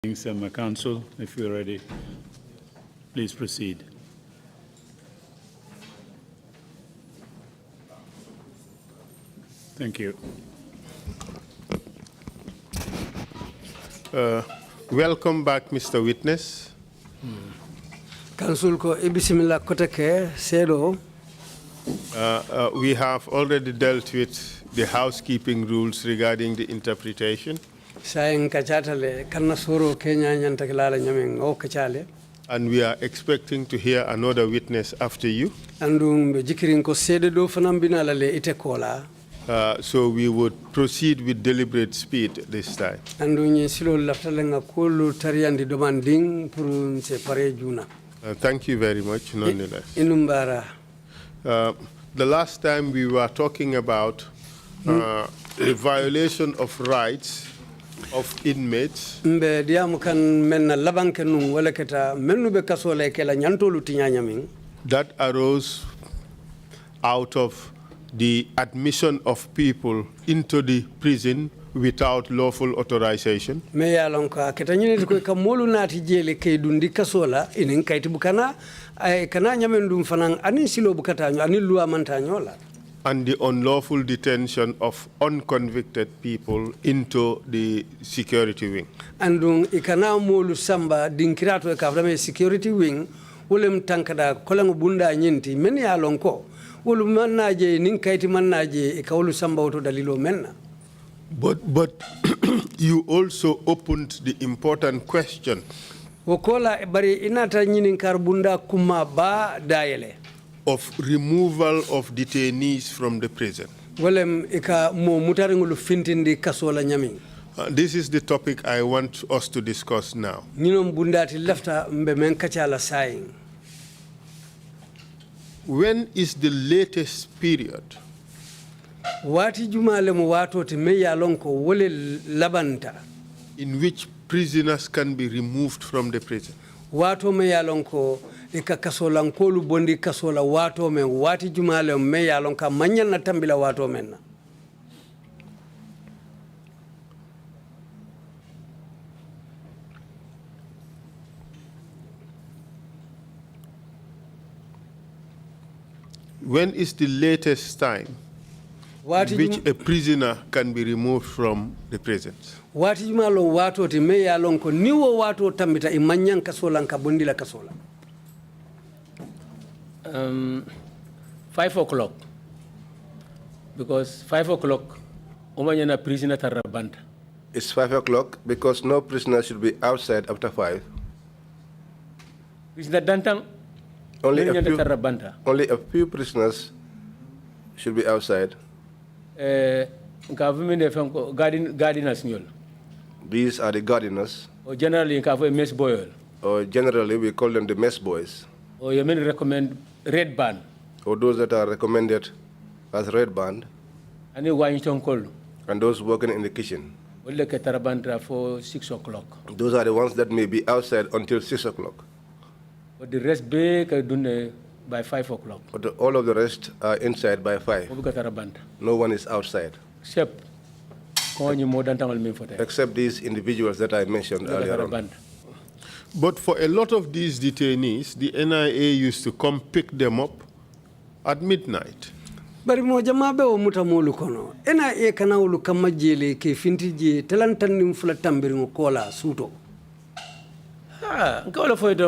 Council, if you're ready, please proceed. Thank you. Welcome back, Mr. Witness. Council ko ibisimila koteke sedo. We have already dealt with the housekeeping rules regarding the interpretation. Saying kachatale kanna soro Kenya nyanta kilala nyameng o kachale. And we are expecting to hear another witness after you. Andung be jikirin ko sedo do fanambina lale ite kola. So we would proceed with deliberate speed this time. Andung silo laftalenga kulu tariandi domanding purun se pare juna. Thank you very much, nonetheless. Inumbara. The last time we were talking about the violation of rights of inmates. Mbe diamu kan menna labanke nung wala keta mennu be kasole kela nyantolu tinyanyaming. That arose out of the admission of people into the prison without lawful authorization. Me ya lonka keta nyine ko ka molu nati jele kay dundi kasola inin kayti bukana ay kana nyamen dum fanan anin silo bukata anin luwa mantanyola. And the unlawful detention of unconvicted people into the security wing. Andung ikana molu samba dinkirato e kafdame security wing wolem tankada kolango bunda nyinti men ya lonko wolu mannaje nin kayti mannaje e kawlu samba woto dalilo menna. But you also opened the important question wokola bari inata nyinin karbunda kuma ba dayele of removal of detainees from the prison. This is the topic I want us to discuss now. When is the latest period in which prisoners can be removed from the prison? Ika kasola nkolu bondi kasola wato men wati jumale me yalon ka manyal na tambila wato men. When is the latest time in which a prisoner can be removed from the prisons? Wati jumalo wato ti me yalon ko niwo wato tambita imanyan kasola nka bondi la kasola. 5 o'clock, because 5 o'clock, umanyana prisoner tarabanta. It's 5 o'clock because no prisoner should be outside after 5. Prisoner dantang. Only a few prisoners should be outside. Gardeners. These are the gardeners. Or generally, mess boy. Or generally, we call them the mess boys. Or you may recommend red band. Or those that are recommended as red band. And those working in the kitchen. For 6 o'clock. Those are the ones that may be outside until 6 o'clock. But the rest by 5 o'clock. But all of the rest are inside by 5. No one is outside. Except these individuals that I mentioned earlier on. But for a lot of these detainees, the NIA used to come pick them up at midnight. Bari mo jamabe o mutamolu kono. NIA kana ulu kama jele ke fintije talantan nim fula tambiri mo kola suto. Nkola for it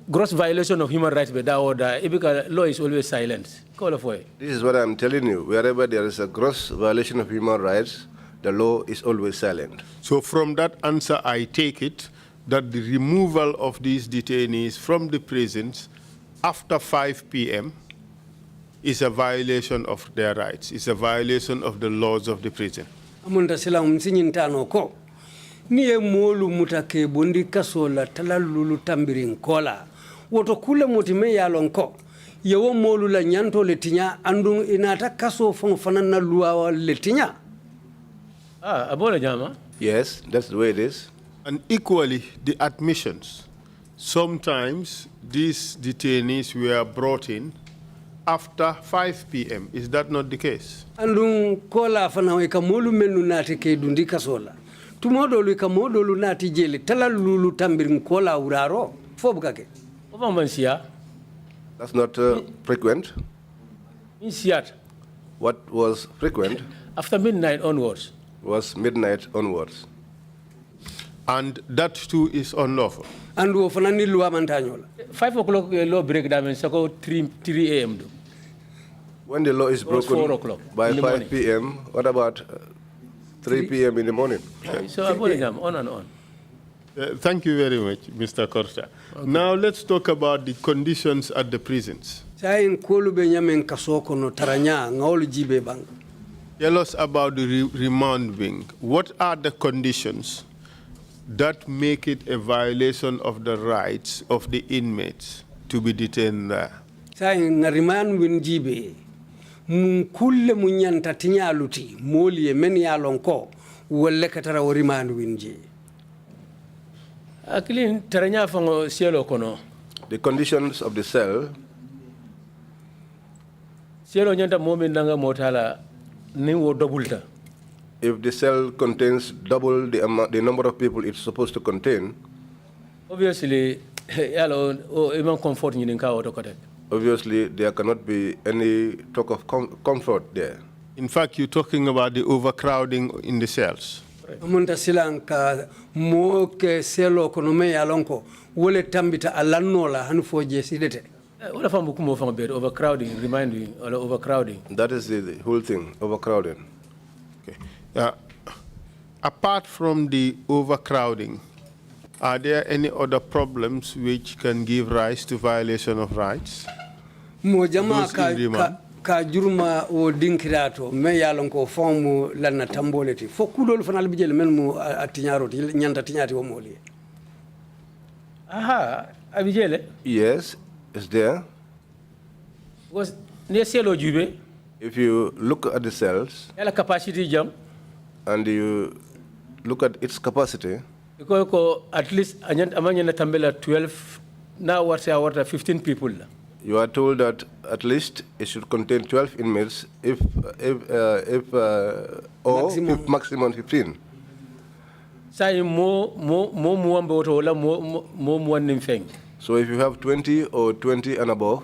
gross violation of human rights, but that order, because law is always silent. This is what I'm telling you. Wherever there is a gross violation of human rights, the law is always silent. So from that answer, I take it that the removal of these detainees from the prisons after 5 p.m. is a violation of their rights. It's a violation of the laws of the prison. Amunda sila msinyintano ko. Niye molu mutake bondi kasola talalulu tambirin kola. Woto kule motime yalonko. Yewo molu la nyanto letinya andung inata kaso fanana luwa letinya. Abola jama? Yes, that's the way it is. And equally, the admissions. Sometimes these detainees were brought in after 5 p.m. Is that not the case? Andung kola fana weka molu menu nate ke dundi kasola. tumodolu ka modolu nati jeli talalulu tambirin kola uraro fobukake Over Mansia, That's not frequent. in Siat, What was frequent after midnight onwards. was midnight onwards. And that too is unlawful. and wo fanani luwa mantanyola 5 o'clock law break down and so 3 a.m. do. When the law is was broken 4 o'clock by in the 5 morning. p.m., what about 3 p.m. in the morning? So I'm going on and on. Thank you very much, Mr. Korta. Now let's talk about the conditions at the prisons. sayin kolu be nyamen kasoko no taranya ngawlu jibe bang Tell us about the remand wing. What are the conditions that make it a violation of the rights of the inmates to be detained there? sayin ngariman win jibe mun kulle mun nyanta tinyaluti moli e men yalon ko wolle katara woriman win ji Akilin taranya fango cielo kono. The conditions of the cell, Cielo nyanta momin nanga motala ni wo doubleta. if the cell contains double the number of people it's supposed to contain, Obviously, yalo o even comfort ni nka auto kotek. obviously there cannot be any talk of comfort there. In fact, you're talking about the overcrowding in the cells. munta silanka mo ke selo kono me yalon ko wole tambita alannola han foje sidete Wala fambu kumo fango bed overcrowding, remind me, or overcrowding. That is the whole thing, overcrowding. Okay. Apart from the overcrowding, are there any other problems which can give rise to violation of rights? mo jama Those in remand. ka jurma o dinkirato me yalon ko fomu lanna tamboleti fo kudol fanal bijel men mo atinyaro nyanta tinyati o moli Aha, abijele. Yes, it's there. Was near cielo jube, If you look at the cells yala capacity jam, and you look at its capacity, because at least amanya tambela 12, now what's our 15 people. you are told that at least it should contain 12 inmates or maximum 15. Say more muambe woto wala more muannim feng. So if you have 20 or 20 and above,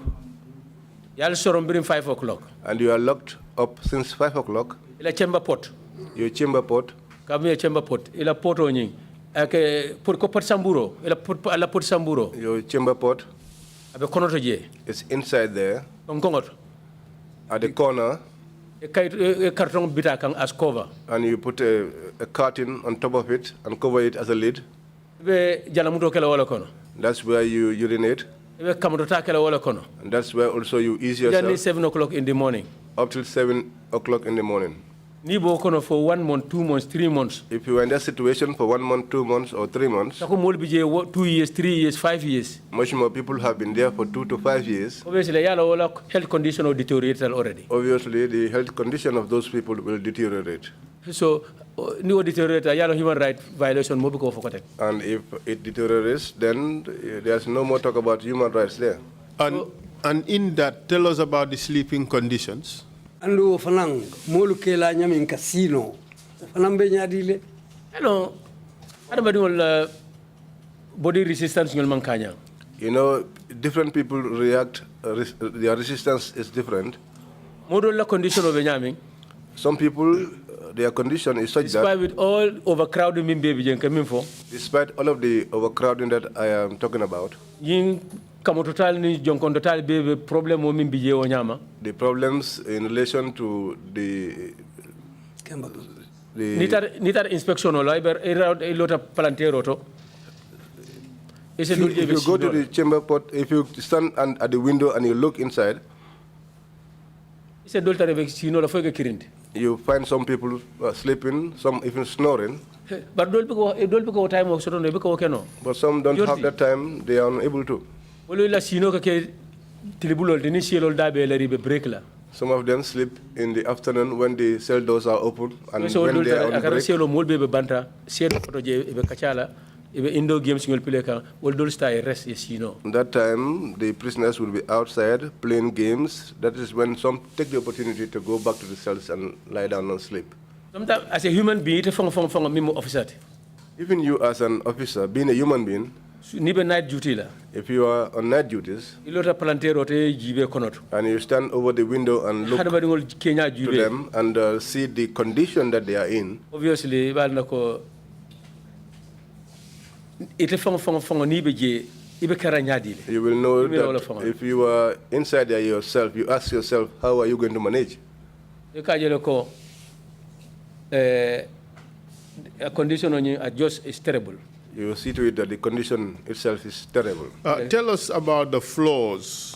Yal sorom birim 5 o'clock. and you are locked up since 5 o'clock, Ila chamber pot. your chamber pot, Kami chamber pot. Ila pot onying. Ake pot ko pot samburo. Ila pot ala pot samburo. your chamber pot Abe konoto je. is inside there Onkongot. at the corner, E carton bita kang as cover. and you put a curtain on top of it and cover it as a lid. Be jalamuto kala wala kono. That's where you urinate, Be kamoto ta kala wala kono. and that's where also you ease Jani yourself 7 o'clock in the morning. up till 7 o'clock in the morning. Ni bo kono for 1 month, 2 months, 3 months. If you are in that situation for 1 month, 2 months, or 3 months, Sako mol bije 2 years, 3 years, 5 years. much more people have been there for 2 to 5 years. Obviously, yala wala health condition will deteriorate already. Obviously, the health condition of those people will deteriorate. So, ni wo deteriorate yala human right violation mo biko fokotek. And if it deteriorates, then there's no more talk about human rights there. And in that, tell us about the sleeping conditions. andu fanang molu kela nyamin casino fanam be nyadile Hello. Adama dingol body resistance ngol mankanya. You know, different people react, their resistance is different. Modo la condition of nyaming. Some people, their condition is such Despite that, with all overcrowding min baby jen kamin for. despite all of the overcrowding that I am talking about, Yin kamo total ni jonkon total baby problem mo min bije o nyama. the problems in relation to the Nitar inspection o liber era lota palantero to. if you go to the chamber pot, if you stand at the window and you look inside, Ise dolta rebe sino la foga kirindi. you find some people sleeping, some even snoring, But dol biko time o soto no biko keno. but some don't have that time, they are unable to. Wolo la sino ka ke tilibulol dini sielol dabe la ribe break la. Some of them sleep in the afternoon when the cell doors are open and So when dol they are on akara break. sielo mol bebe banta sielo foto je be kachala ibe indoor games ngol pile kan wol dol stay rest ye sino. That time, the prisoners will be outside playing games. That is when some take the opportunity to go back to the cells and lie down and sleep. Sometimes as a human being, ite fong mimo officer. Even you as an officer, being a human being, Nibe night duty la. if you are on night duties Ilota palantero te jibe konoto. and you stand over the window and look Hadabadingol Kenya to jibe. them and see the condition that they are in, Obviously, bal nako ite fong nibe je ibe karanyadi. you will know You will that know if you are inside there yourself, you ask yourself, how are you going to manage? Ekajele ko a condition on you just is terrible. You will see to it that the condition itself is terrible. Tell us about the floors.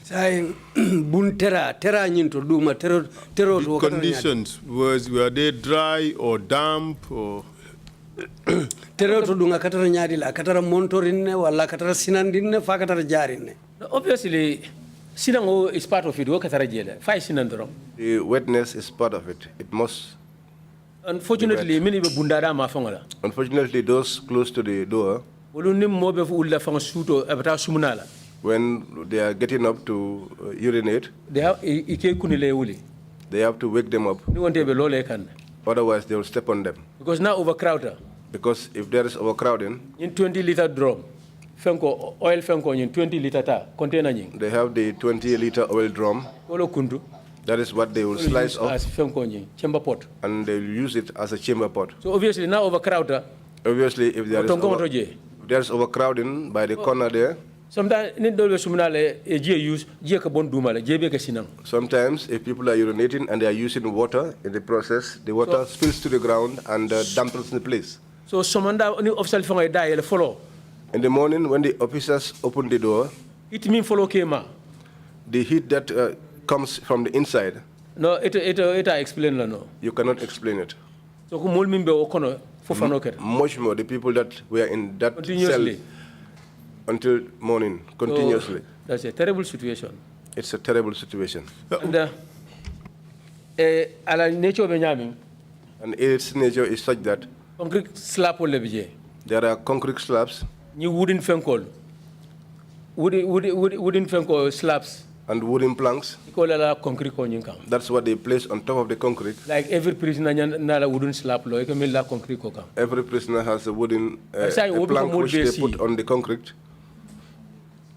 Say bun tera nyinto duma tero The conditions, were they dry or damp or? tero to dunga katara nyadi la katara montorinne wala katara sinandinne fa katara jarinne. Obviously, sinango is part of it. Wo katara jele. Fai sinandro. The wetness is part of it. It must. Unfortunately, many be bundada ma fongola. Unfortunately, those close to the door, Olunim mobe fu ulla fongo suto abata sumunala. when they are getting up to urinate, They have ike kunile uli. they have to wake them up. Ni wonte be lole kan. Otherwise, they will step on them. Because now overcrowded. Because if there is overcrowding, In 20-liter drum, fenko oil fenko in 20-liter ta container nying. they have the 20-liter oil drum. Olo kundu. That is what they will slice Use off, as fenko nying chamber pot. and they will use it as a chamber pot. So obviously now overcrowded. Obviously, if there is overcrowding by the corner there, Sometimes ni dolbe sumunale e je use je ka bon dumale je be ka sinang. sometimes if people are urinating and they are using water in the process, the water spills to the ground and dampens the place. So somanda ni official fongo da ele follow. In the morning, when the officers open the door, It mean follow kema. the heat that comes from the inside, No, it explain la no. you cannot explain it. So ko mol mimbe o kono fofano ket. Much more the people that were in that cell Continuously. until morning, continuously. So, that's a terrible situation. It's a terrible situation. And ala nature be nyami. And its nature is such that Concrete slab le bije. there are concrete slabs Ni wooden fenkol. Wooden fenkol slabs. and wooden planks. Iko la concrete ko nyinka. That's what they place on top of the concrete. Like every prisoner na la wooden slab lo iko mil la concrete ko kam. Every prisoner has a wooden a Obi plank ko which they besi. put on the concrete.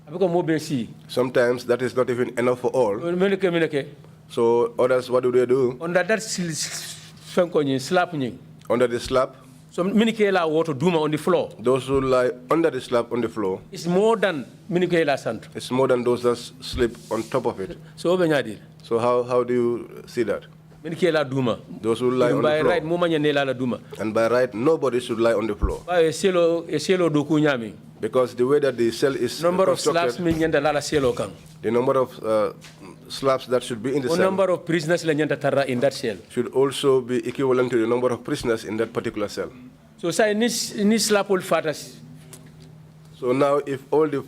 Abiko mo be si. Sometimes that is not even enough for all. Meneke. So others, what do? Under that fenko nyi slab nyi. Under the slab, So minike la water duma on the floor. those who lie under the slab on the floor, It's more than minike la sant. it's more than those that sleep on top of it. So be nyadi. So how do you see that? Minike la duma. Those who lie on By the floor. right mo manya ne la duma. And by right, nobody should lie on the floor. Ba selo do ku nyami. Because the way that the cell is Number of constructed, slabs min nyanda la selo kan. the number of slabs that should be in the O cell number of prisoners la nyanda tarra in that cell. should also be equivalent to the number of prisoners in that particular cell. So say ni slab ol fatas. So now if all the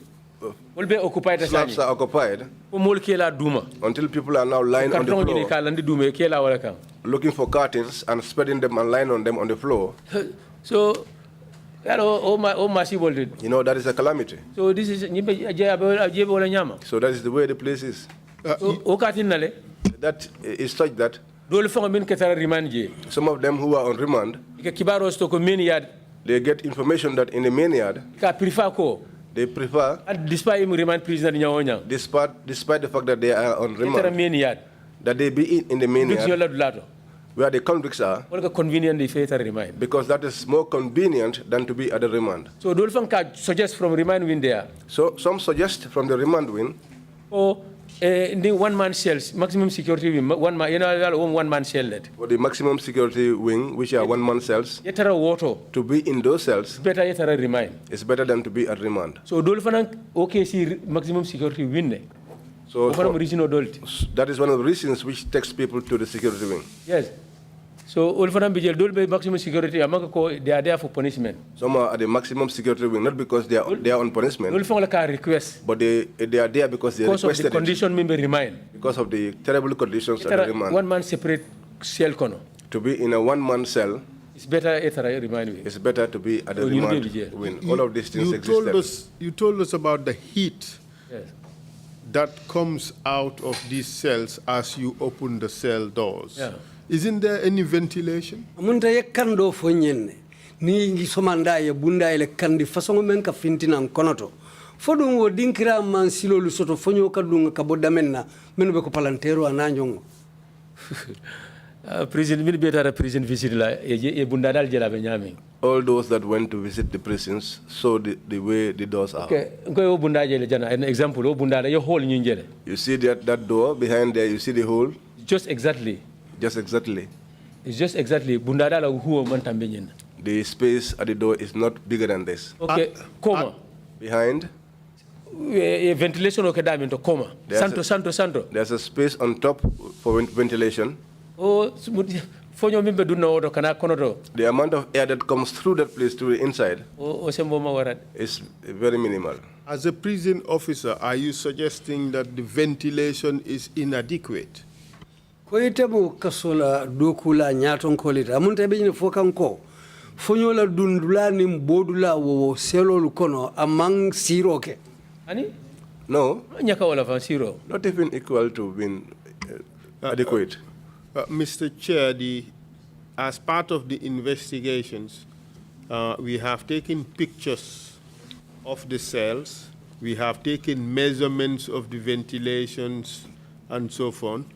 Ol be occupied slabs asani. are occupied, O mol ke la duma. until people are now lying on the Karton ni floor, ka landi duma ke la wala kan. looking for curtains and spreading them and lying on them on the floor, So o masi bolded. you know, that is a calamity. So this is ni be je wala nyama. So that is the way the place is. So o katin nale. That is such that Dole fonga min ke tara remand je. some of them who are on remand, Ke kibaro sto ko min yad they get information that in the main yard, ka prefer ko. they prefer, And despite him remand prisoner nyawonya. despite the fact that they are on Tara remand, min yad. that they be in the main Big yard yola dulato. where the convicts are, Wala ka convenient di fe tara remand. because that is more convenient than to be at the remand. So dole fonga suggest from remand win there. So some suggest from the remand wing, O the one man cells maximum security win one man one man cell let. or the maximum security wing, which are one-man cells, Yetara woto to be in those cells better yetara remind. is better than to be at remand. So dole fonga OKC maximum security win ne. So O fonga reason adult. that is one of the reasons which takes people to the security wing. Yes. So all for them bijel dole be maximum security amaka ko they are there for punishment. Some are at the maximum security wing, not because they are on punishment, Dole fonga ka request but they are there because they because of the requested it, condition me remind. because of the terrible conditions at the remand. One man separate cell kono. To be in a one-man cell, It's better etara remind me. it's better to be at the So you remand need to be wing. All of these things exist. You told us about the heat Yes. that comes out of these cells as you open the cell doors. Yeah. Isn't there any ventilation? Amunta ye kando fo nyenne. Ni ngi somanda ye bunda ele kandi façon men ka fintina konoto. Fodum wo dinkira man silolu soto fonyo kadunga kaboda menna menu be ko palantero ananjongo. Prison min betara prison visit la e bunda dal jela be nyami. All those that went to visit the prisons saw the way the doors are. Okay, go bunda jele jana an example o bunda ye hole ñu jele. You see that door behind there, you see the hole? Just exactly. Just exactly. It's just exactly bunda dal huo man tambe nyen. The space at the door is not bigger than this. Okay, coma. Behind? Ventilation okay da into coma. Santo. There's a space on top for ventilation. Oh, fonyo mimbe dunna odo kana konoto. The amount of air that comes through that place to the inside Oh, is very minimal. As a prison officer, are you suggesting that the ventilation is inadequate? Ko itemo kasola dokula nyaton kolita. Amunta be nyine fokanko. Fonyo la dundula ni mbodula wo selolu kono among siroke. Ani? No, Nyaka wala fa zero. not even equal to being adequate. Mr. Chair, as part of the investigations, we have taken pictures of the cells, we have taken measurements of the ventilations and so on,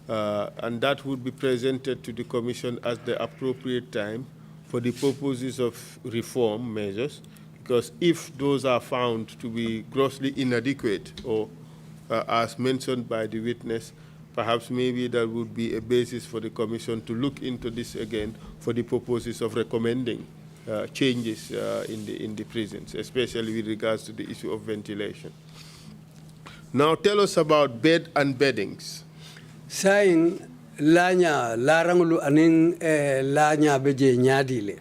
and that would be presented to the Commission at the appropriate time for the purposes of reform measures, because if those are found to be grossly inadequate or as mentioned by the witness, perhaps maybe that would be a basis for the Commission to look into this again for the purposes of recommending changes in the prisons, especially with regards to the issue of ventilation. Now tell us about bed and beddings. Sain lanya larangulu aning lanya beje nyadile.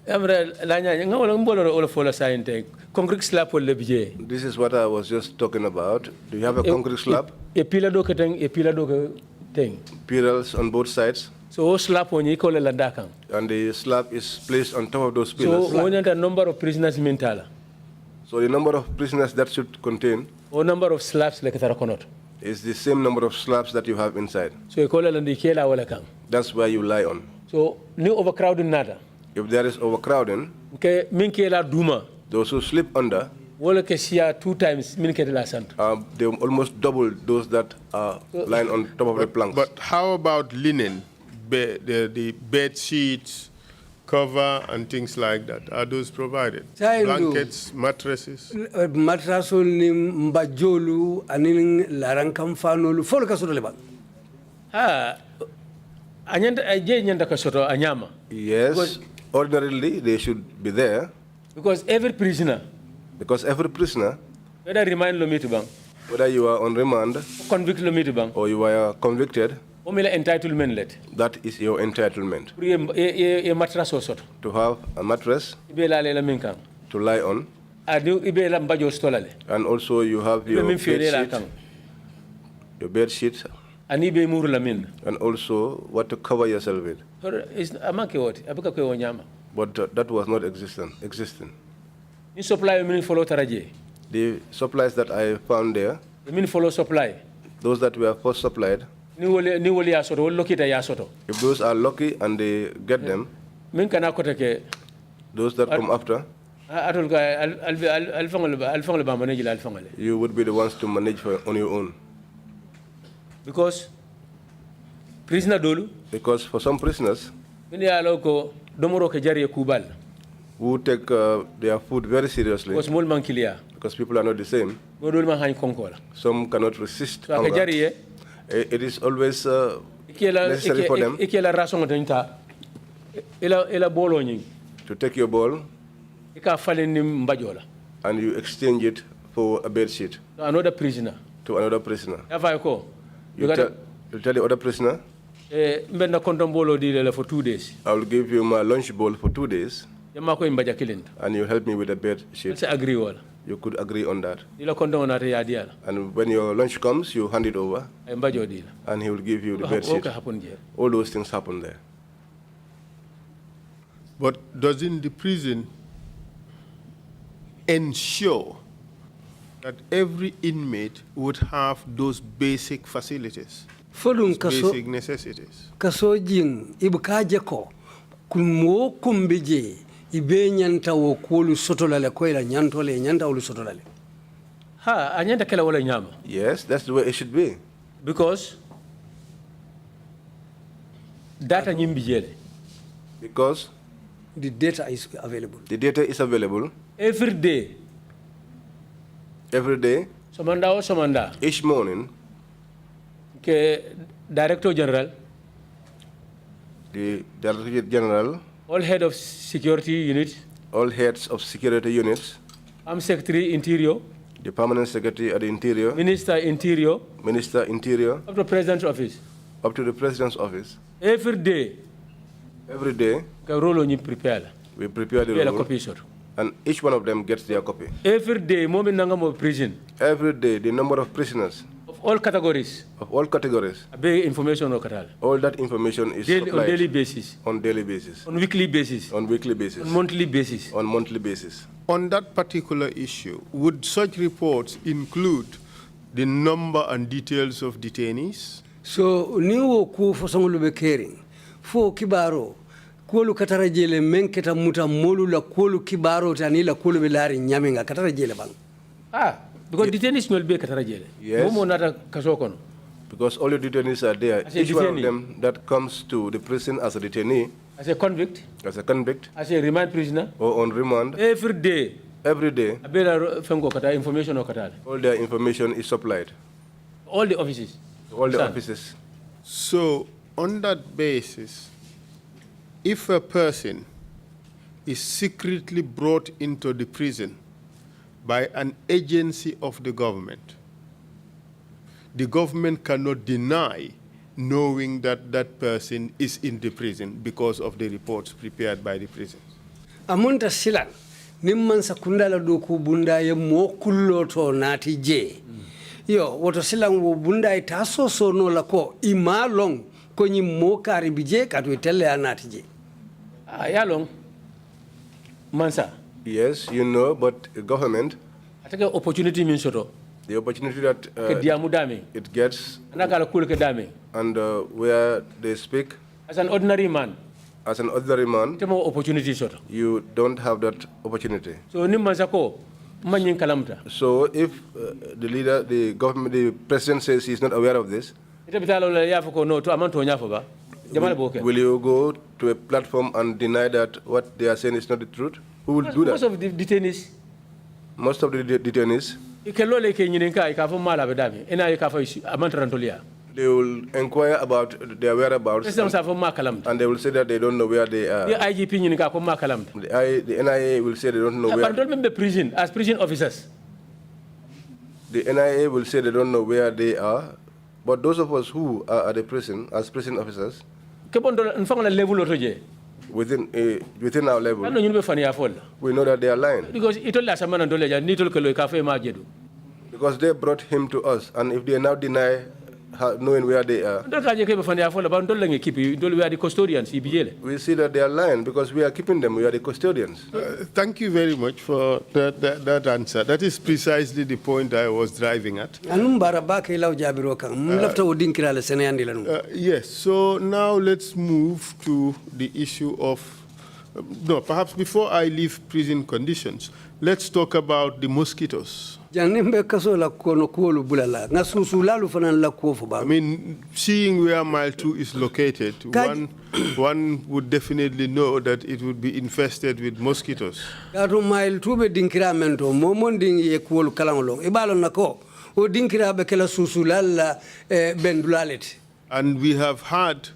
Amra lanya nga wala mbolo wala fola sainte. Concrete slab or lebje. This is what I was just talking about. Do you have a concrete slab? A pillar do thing. Pillars on both sides. So slab on you call a landakang. And the slab is placed on top of those pillars. So only the number of prisoners mentala. So the number of prisoners that should contain Or number of slabs like Tarakonot. is the same number of slabs that you have inside. So you call it landikela wala kang. That's where you lie on. So new overcrowding nada. If there is overcrowding, Okay, minkela duma. those who sleep under, Wala kesia 2 times minkela sant. they almost double those that are lying on top of the planks. But how about linen, the bed sheets, cover, and things like that? Are those provided? Blankets, mattresses? Matrasol ni mbajolu aning larankam fanolu folo kasoto leba. Anyanda kasoto anyama. Yes, ordinarily they should be there. Because every prisoner, Because every prisoner, whether remind lo mitu bang, whether you are on remand convict lo mitu bang, or you are convicted, omila entitlement let. that is your entitlement. Ye matras osot. To have a mattress Ibe la lela minkang. to lie on, Adu ibe la mbajo stolale. and also you have your Ibe min bed fere la sheet, kang. your bed sheet, Ani be muru la min. and also what to cover yourself with. Is amake what? Abuka kwe wanyama. But that was not existing. Ni supply min follow taraje. The supplies that I found there, Min follow supply. those that were first supplied, Ni wole ya soto, wole lokita ya soto. if those are lucky and they get them, Min kana kota ke those that come after, atul ka alfangol ba manage la alfangole. you would be the ones to manage on your own. Because prisoner dolu, Because for some prisoners min ya loko domoro ke jari kubal. who take their food very seriously, Because mol man kilia. because people are not the same, Bodol man han konkola. some cannot resist So ke hunger. jari ye It is always necessary for them ikela rason tenta ila bolo nyi. to take your ball Ika falen ni mbajola. and you exchange it for a bed sheet So another prisoner. to another prisoner. Yafa ko. You tell the other prisoner, Mbenda kondom bolo di le for 2 days. I will give you my lunch bowl for 2 days, Yama ko imbaja kilinda. and you help me with a bed sheet. Let's agree wala. You could agree on that. Ila kondom na ya diala. And when your lunch comes, you hand it over, Mbajo dila. and he will give you the bed sheet. Okay happen here. All those things happen there. But doesn't the prison ensure that every inmate would have those basic facilities, Fodum basic necessities. kaso jing ibukaje ko kumo kumbije ibe nyanta wo kolu sotolale ko ila nyantole nyanta wolu sotolale. Ha, anyanta kala wala nyama. Yes, that's the way it should be. Because data nyimbijele. Because The data is available. the data is available Every day, every day, somanda o somanda, each morning. ke Director General, The Director General, all head of security units, all heads of security units, Armed Secretary Interior, the Permanent Secretary at the Interior, Minister Interior, Minister Interior, up to President's office. up to the President's office. Every day, Every day, ka rolo ni prepare. we prepare the Prepare a rule, copy sort. and each one of them gets their copy. Every day, moment nanga mo prison Every day, the number of prisoners of all categories, of all categories, a big information o katal. all that information is On supplied daily basis, on daily basis, on weekly basis, on weekly basis, on monthly basis. on monthly basis. On that particular issue, would such reports include the number and details of detainees? So ni wo ku fosongolu be caring fo kibaro kolu katara jele menketa muta molu la kolu kibaro tani la kolu be lari nyaminga katara jele bang. Ah, because detainees will be katara jele. Yes. Momo nata kaso kono. Because all the detainees are there. As a Each one of detainee. them that comes to the prison as a detainee, As a convict, as a convict, as a remand prisoner, or on remand, every day, every day, a better fengo kata information o katal. all their information is supplied All the offices. to all the Understand? offices. So, on that basis, if a person is secretly brought into the prison by an agency of the government cannot deny knowing that that person is in the prison because of the reports prepared by the prison. Amunta silan nimman sakundala do ku bunda ye mo kullo to nati je. Yo woto silan wo bunda ita so no la ko ima long ko nyi mo kari bije ka to telle anati je. Ah, ya long. Mansa. Yes, you know, but government, Atake opportunity min soto. the opportunity that Ke diamu dame. it gets Anakala kul ke dame. and where they speak, As an ordinary man, as an ordinary man, temo opportunity soto. you don't have that opportunity. So nim mansa ko manyin kalamta. So if the leader, the government, the president says he's not aware of this, Ite bitalo la yafo ko no to amanto nyafo ba. Jamal boke. will you go to a platform and deny that what they are saying is not the truth? Who will do Most that? of the detainees, Most of the detainees, ikelole ke nyininka ikafo mala be dame. Ena ikafo amantarantolia. they will inquire about their whereabouts President sa fo ma kalamta. and they will say that they don't know where they are. The IGP nyininka ko ma kalamta. The NIA will say they don't know where. But don't prison as prison officers. The NIA will say they don't know where they are. But those of us who are at the prison, as prison officers, Ke bon do nfanga level otoje. within our level, Ano nyunbe fani afol. we know that they are lying. Because itola samana ndole ja nitol kelo ikafo ma jedu. Because they brought him to us, and if they now deny knowing where they are, Ndol kaje ke be fani afol ba ndol ngi keep ndol we are the custodians ibijele. we see that they are lying because we are keeping them. We are the custodians. Thank you very much for that answer. That is precisely the point I was driving at. Anum baraba ke law jabiro kan mum lafta wo dinkira le senayandi lanu. Yes, so now let's move to the issue of, no, perhaps before I leave prison conditions, let's talk about the mosquitoes. Janimbe kaso la kono kuolu bulala nga susulalu fanan la kuofu ba. I mean, seeing where Mile 2 is located, one would definitely know that it would be infested with mosquitoes. Kato Mile 2 be dinkira mento momon ding ye kuolu kalangolong. Ibalo nako o dinkira be kala susulala bendulaleti. And we have heard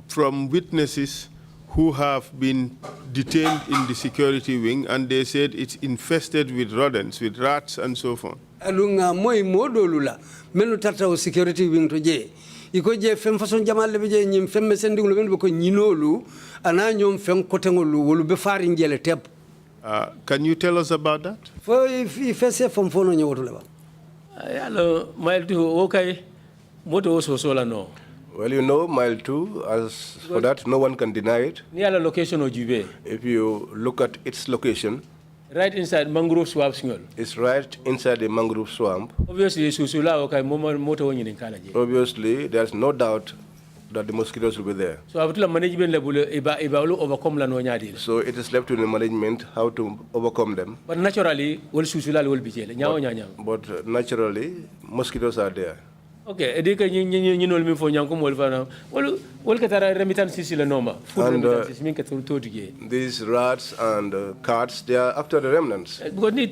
from witnesses who have been detained in the security wing, and they said it's infested with rodents, with rats and so forth. Alunga moy modolula menu tata o security wing to je. Iko je fem façon jamal le je nyim fem sending lu ben ko nyinolu ana nyom fem kotengolu wolu be fari ngele teb. Can you tell us about that? Fo if se fom fono nyowoto le ba. Yalo mile to okay. Moto so sola no. Well, you know, Mile 2, as for that, no one can deny it. Ni ala location o jube. If you look at its location, Right inside mangrove swamp. It's right inside the mangrove swamp. Obviously, susula okay moto woni nin kala je. Obviously, there's no doubt that the mosquitoes will be there. So abutula management level iba overcome la no nyaadi. So it is left to the management how to overcome them. But naturally, wol susula wol bijele nyaawo nyaanyam. But naturally, mosquitoes are there. Okay, edika ñi nol mi fo ñanko mol fana wol ka tara remittance si la noma food remittance min ka to dige. These rats and cats, they are after the remnants. Because ni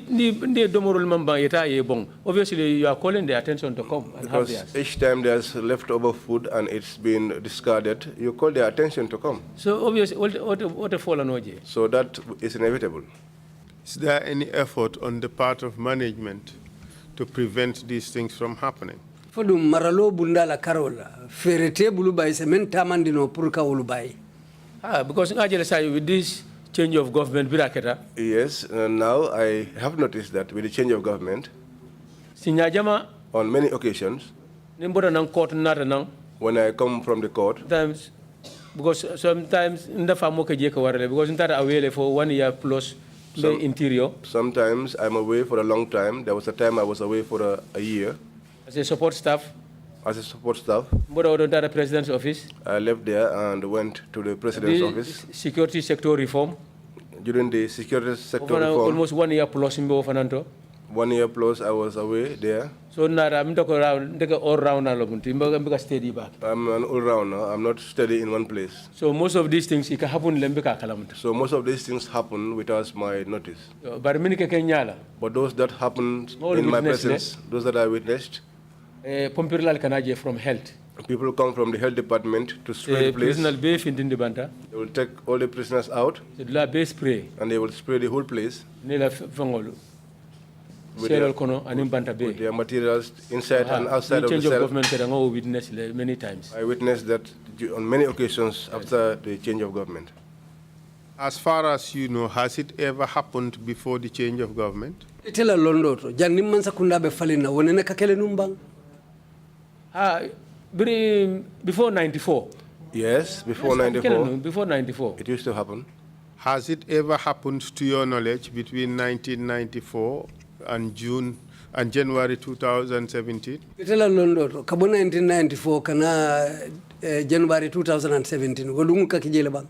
domorol mamba yeta ye bon. Obviously, you are calling their attention to come and have theirs. Because each time there's leftover food and it's been discarded, you call their attention to come. So obviously, what a fallen oje. So that is inevitable. Is there any effort on the part of management to prevent these things from happening? Fodu maralo bundala karola ferete bulubai semen tamandino purka ulubai. Because with this change of government, Yes, now I have noticed that with the change of government, on many occasions, when I come from the court, because sometimes in the farm because away for 1 year plus the interior. Sometimes I'm away for a long time. There was a time I was away for a year. As a support staff? As a support staff. The president's office? I left there and went to the president's office. Security sector reform? During the security sector reform. Almost 1 year plus in 1 year plus I was away there. So I'm all round. I'm steady back. I'm an all rounder. I'm not steady in one place. So most of these things happen. So most of these things happen without my notice. But those that happen in my presence, those that I witnessed, from health. People come from the health department to spray the place. They will take all the prisoners out and they will spray the whole place with their materials inside and outside of the cell. Many times. I witnessed that on many occasions after the change of government. As far as you know, has it ever happened before the change of government? Before 94. Yes, before 94. Before 94. It used to happen. Has it ever happened to your knowledge between 1994 and January 2017? Itela londo kabo 1994 kana January 2017 golungu kakijele bang.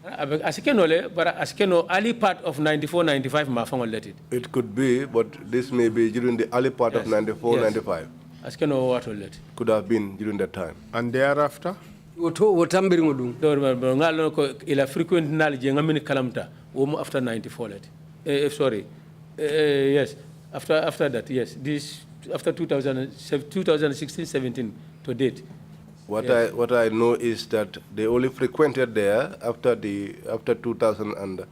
But early part of 94, 95 ma let it. It could be, but this may be during the early part of 94, 95. Could have been during that time. And thereafter? Frequent knowledge kalamta after 94 sorry. Yes, after that, yes. This after 2016, 17 to date. What I know is that they only frequented there after 2016.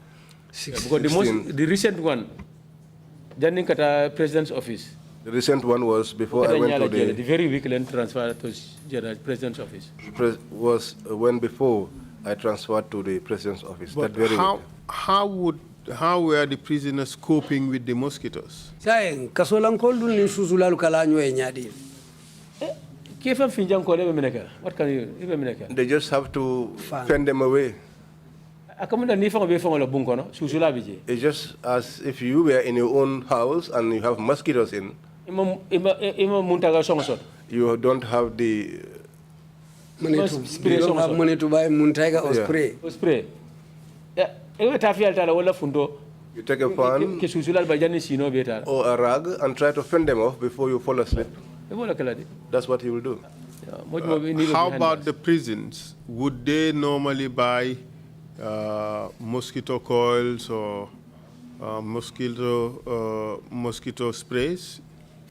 Because the recent one, Janin Kata President's office. The recent one was before I went to the very weekend transfer to the President's office. Was when before I transferred to the President's office. But that very how were the prisoners coping with the mosquitoes? What can you? They just have to fend them away. It's just as if you were in your own house and you have mosquitoes in. You don't have the money to buy Muntaiga or spray. Spray. You take a fan or a rag and try to fend them off before you fall asleep. That's what he will do. How about the prisons? Would they normally buy mosquito coils or mosquito sprays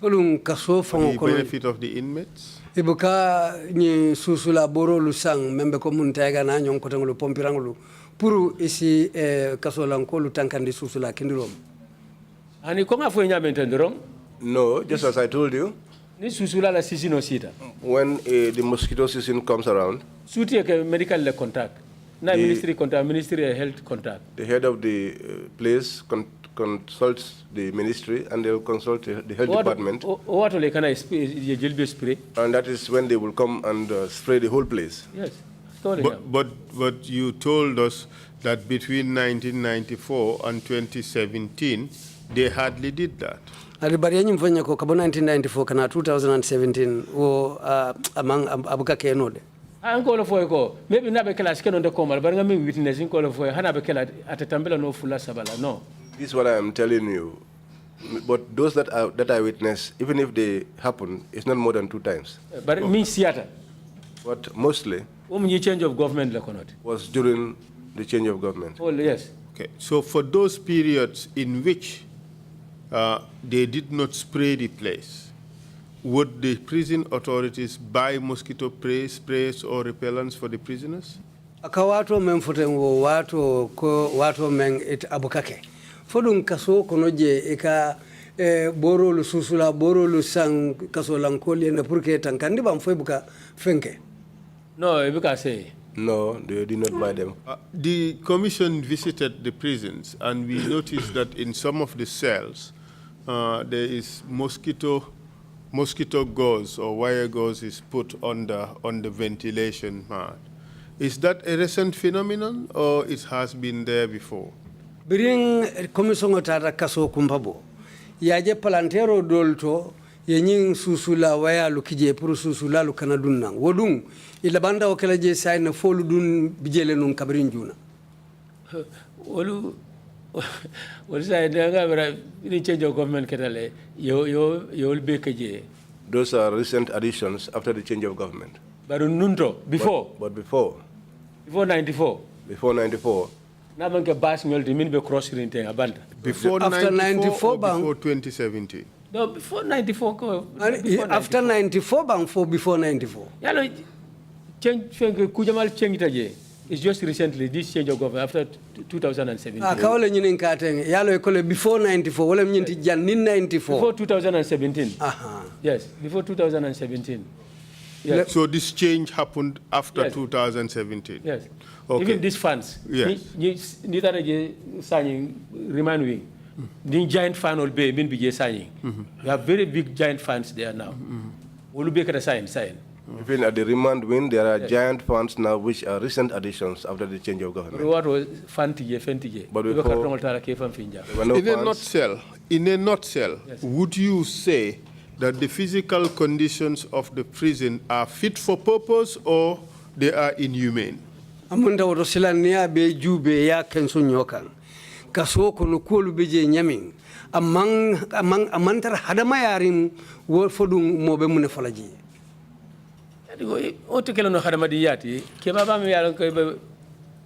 for the benefit of the inmates? Ibuka ni susula boro lusang membe ko Muntaiga na nyong kotangulu pompirangulu puru isi kasolanko lutankandi susula kindirom. Ani konga fo nyamentendorom? No, just as I told you. When the mosquito season comes around, medical contact, ministry contact, ministry of health contact. The head of the place consults the ministry and they will consult the health department. Spray? And that is when they will come and spray the whole place. Yes. But you told us that between 1994 and 2017, they hardly did that. Alibari yenye mfanya ko kabo 1994 kana 2017 wo among abuka kenode. Anko for ko maybe na be kala skeno de komal bar nga mi witness in ko for hana be kala atatambela no fula sabala no. This is what I am telling you. But those that I witnessed, even if they happen, it's not more than 2 times. But it means theater. But mostly change of government was during the change of government. Oh yes. Okay. So for those periods in which they did not spray the place, would the prison authorities buy mosquito sprays or repellents for the prisoners? Akawato memfutengo wato men it abukake. Fodun kaso konoje eka boro lu susula boro lu sang kaso lankoli na purke tankandi bam buka fenke. No, because say no, they did not buy them. The commission visited the prisons, and we noticed that in some of the cells, there is mosquito gauze or wire gauze is put on the ventilation mat. Is that a recent phenomenon, or it has been there before? Biring commission otara kaso kumpabo. Yaje palantero dolto yenying susula waya lukije puru susula lukana dunnang. Wodung ilabanda wakela je sai na folu dun bijele nun kabirin juna. Wolu sai nga bra ni change of government ketale yo be kaje. Those are recent additions after the change of government. But nunto before. But before 94. Before 94. Na banke bas ngol di min be cross rinte abanda. Before after 94 or before 2017. No, before 94 ko. After 94 bang for before 94. Yalo change kujamal change taje. It's just recently this change of government after 2017. Kawle nyini nkateng yalo ekole before 94 wala nyinti janin 94. Before 2017. Aha. Yes, before 2017. Yes. So this change happened after 2017. Yes. Okay. Even these funds. Yes. Ni tara signing remind me. The giant fan will be min bije signing. We have very big giant funds there now. Will be kata sign. Even at the remand wing, there are giant funds now which are recent additions after the change of government. What was fantije? But before, in a nutshell, yes. Would you say that the physical conditions of the prison are fit for purpose or they are inhumane? Amunda woto silania be jube ya kenso nyokan. Kaso kono kolu beje nyamin. Amantara hadama yarim wo fodum mobe mune falaji. Oto no hadama diyati ke baba mi yalan ko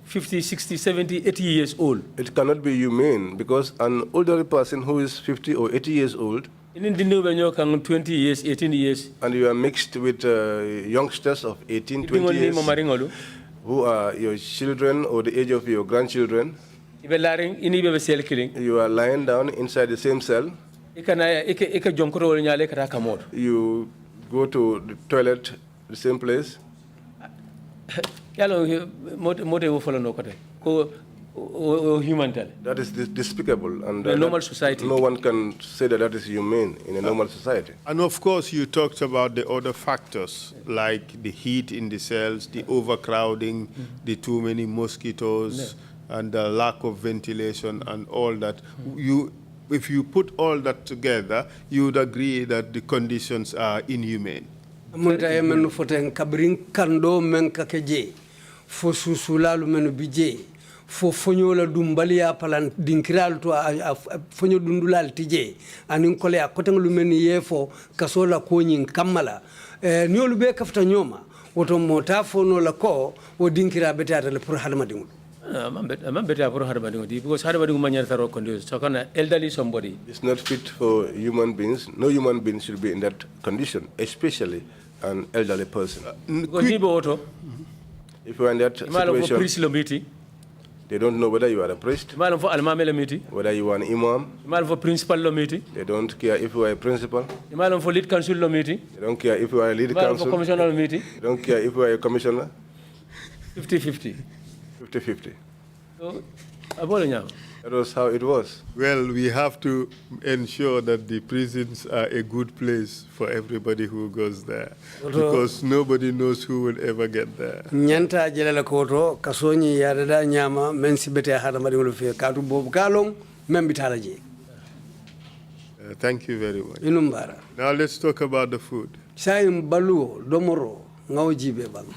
50, 60, 70, 80 years old. It cannot be humane because an older person who is 50 or 80 years old in 20 years, 18 years. And you are mixed with youngsters of 18, 20 years who are your children or the age of your grandchildren. You are lying down inside the same cell. You go to the toilet, the same place. That is despicable, and in a normal society, no one can say that is humane in a normal society. And of course, you talked about the other factors like the heat in the cells, the overcrowding, the too many mosquitoes, and the lack of ventilation, and all that. If you put all that together, you would agree that the conditions are inhumane. Fo fonyola dumbalia palan dinkiral to fonyo dundulal tije anin kole akoteng lumeni yefo kasola konyin kamala niolu be kafta nyoma woto mota fono la ko wo dinkira betata le pour hadama dingu I'm better for Harbading because Harbading Manataro conditions. So, elderly somebody. It's not fit for human beings. No human being should be in that condition, especially an elderly person. If you are in that situation, they don't know whether you are a priest, whether you are an imam. They don't care if you are a principal. They don't care if you are a lead council. They don't care if you are a commissioner. 50-50. 50-50. So, That was how it was. Well, we have to ensure that the prisons are a good place for everybody who goes there, because nobody knows who will ever get there. Nyanta jelala koto kasonyi yarada nyama mensi bete hada mari ngolo fe katu bobu kalong membitala je. Thank you very much. Inumbara. Now let's talk about the food. Sayim baluo domoro ngawjibe bang.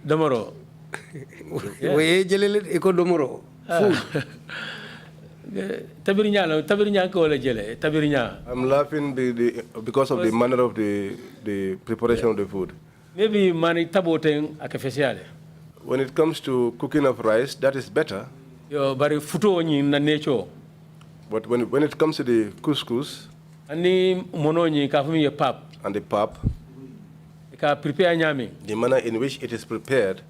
Domoro. Oye jelele eko domoro. Food. Tabirinya ko la jele. Tabirinya. I'm laughing because of the manner of the preparation of the food. Maybe mani taboteng akafesiale. When it comes to cooking of rice, that is better. Yo bari futo ni na necho. But when it comes to the couscous, ani mono ni ka fumi pap and the pap, ka prepare nyami. The manner in which it is prepared,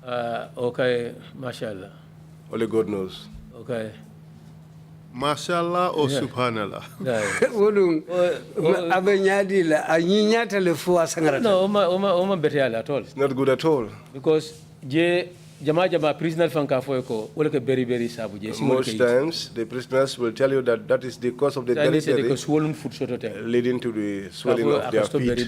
okay, mashallah. Only God knows. Okay. Mashallah or subhanallah? Wodung abenyadi la anyinyata le fo asangarata. No, oma better at all. It's not good at all. Because jama prisoner fanka foyko wala ke very sabu je. Most times the prisoners will tell you that is the cause of the beriberi, leading to the swelling of their feet.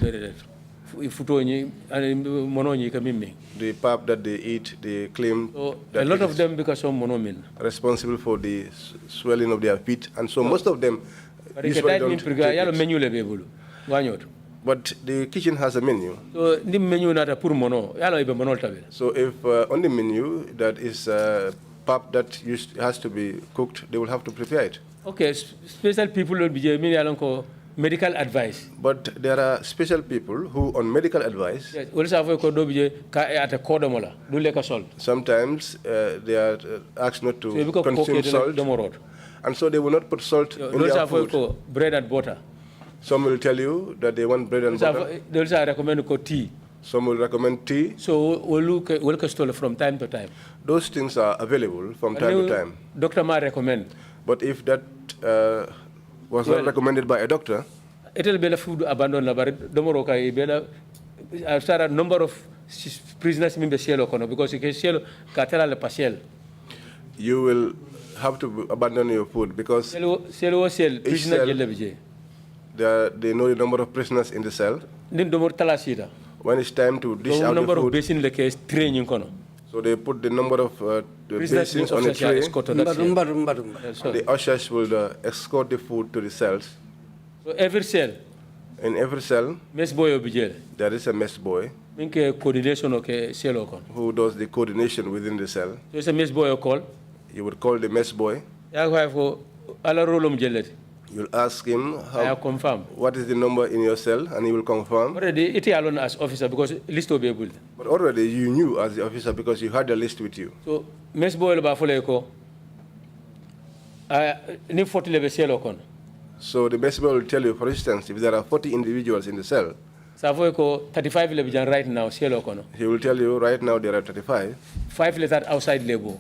The pap that they eat, they claim that a lot of them because of monomin responsible for the swelling of their feet, and so most of them usually don't take it. But the kitchen has a menu. So the menu not pur mono. So if on the menu that is pap that has to be cooked, they will have to prepare it. Okay, special people will be medical advice. But there are special people who, on medical advice, sometimes they are asked not to consume salt, and so they will not put salt in their food. Bread and butter. Some will tell you that they want bread and butter. They also recommend tea. Some will recommend tea. So we'll stole from time to time. Those things are available from time to time. Doctor ma recommend. But if that was not recommended by a doctor, it will be a food abandoned. A number of prisoners in the shell because you can shell catala partial. You will have to abandon your food because they know the number of prisoners in the cell. When it's time to dish out the food, so they put the number of basins on a tray. The ushers will escort the food to the cells. So every cell. In every cell, mess boy there is a mess boy coordination who does the coordination within the cell. So it's a mess boy call. You would call the mess boy. You'll ask him what is the number in your cell, and he will confirm. Already, it alone as officer because list will be able. But already you knew as the officer because you had the list with you. So mess boy ni 40 level cell. So the mess boy will tell you, for instance, if there are 40 individuals in the cell, 35 level right now cell. He will tell you right now there are 35. 5 letter outside labor.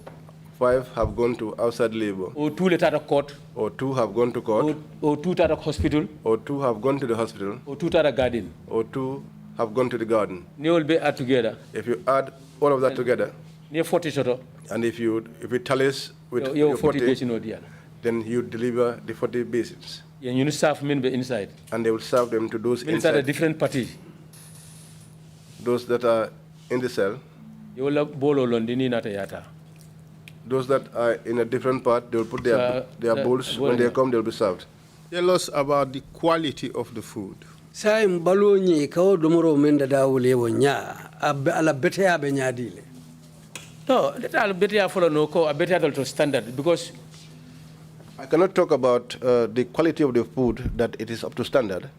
5 have gone to outside labor. Or 2 letter court. Or 2 have gone to court. Or 2 letter hospital. Or 2 have gone to the hospital. Or 2 letter garden. Or 2 have gone to the garden. They will be add together. If you add all of that together, near 40 short. And if it tallies with your 40, then you deliver the 40 basins. Yeah, you serve men inside. And they will serve them to those inside. A different party. Those that are in the cell. You will bolo londini nata yata. Those that are in a different part, they will put their bowls. When they come, they will be served. Tell us about the quality of the food. Saim baloni kao domoro menda daule wonya ala bete abe nyadile. No, that al bete follow no ko a bete to standard because I cannot talk about the quality of the food that it is up to standard.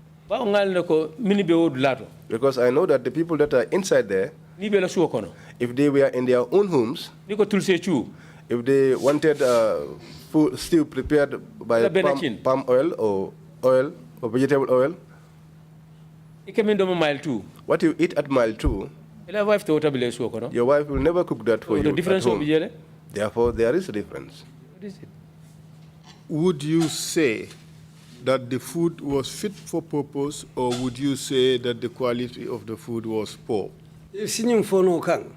Because I know that the people that are inside there, if they were in their own homes, if they wanted food still prepared by palm oil or vegetable oil, what you eat at mile 2, your wife will never cook that for you at home. Therefore, there is a difference. What is it? Would you say that the food was fit for purpose, or would you say that the quality of the food was poor? Sinyum fono kang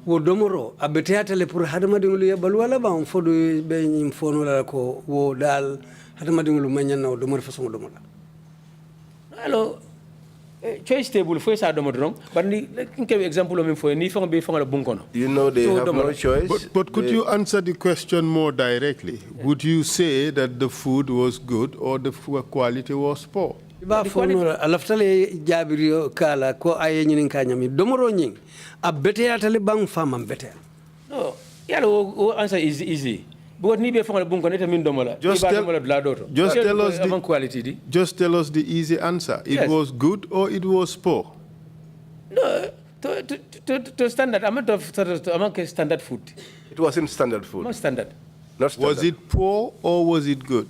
wo domoro abeteata le pour hadamadingulu ya balwala ba on fodo be nyim fono la ko wo dal hadamadingulu manyana o domor façon domola. Alors choice table for sa domodron but ni kinke example o min fo ni fon be fon la bunkono. You know they have no choice. But could you answer the question more directly? Would you say that the food was good or the quality was poor? Ba fono alaftale jabirio kala ko aye nyinin kanyami domoro nyin abeteata le bang famam betel. No, yalo answer is easy. But ni be fon la bunkono eta min domola. Just tell us the easy answer. It was good or it was poor? No, to standard amount of standard food. It wasn't standard food. Not standard. Not standard. Was it poor or was it good?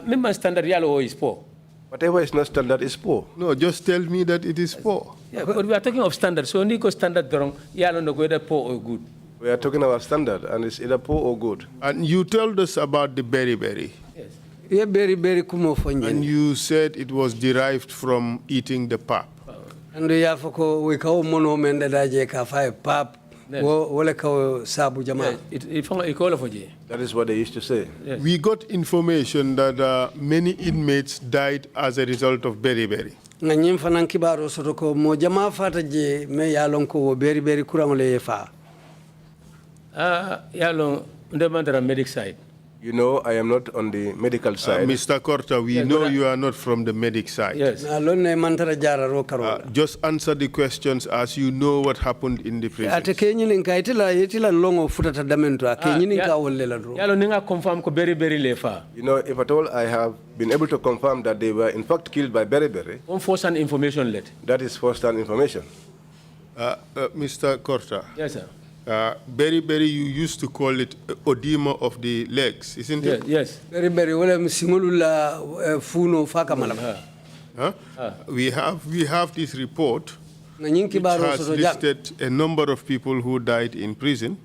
Remember standard yalo is poor. Whatever is not standard is poor. No, just tell me that it is poor. Yeah, but we are talking of standard. So only standard wrong. Yalo no whether poor or good. We are talking about standard, and it's either poor or good. And you told us about the berry. Yes. Yeah, berry kumo fonyen. And you said it was derived from eating the pap. And ya foko we ka mono men da daje ka fa pap wala ka sabu jama. That is what they used to say. Yes. We got information that many inmates died as a result of berry. Na nyim fanan kibaro soto ko mo jama fata je me ya lon ko berry kurangole fa. Yalo ndemandara medic side. You know, I am not on the medical side. Mr. Korta, we know you are not from the medic side. Yes. Just answer the questions as you know what happened in the prison. You know, if at all I have been able to confirm that they were in fact killed by berry. First-hand information let. That is first-hand information. Mr. Korta. Yes, sir. Berry, you used to call it edema of the legs, isn't it? Yes. Berry, wala msimulula funo faka malama. We have this report which has listed a number of people who died in prison.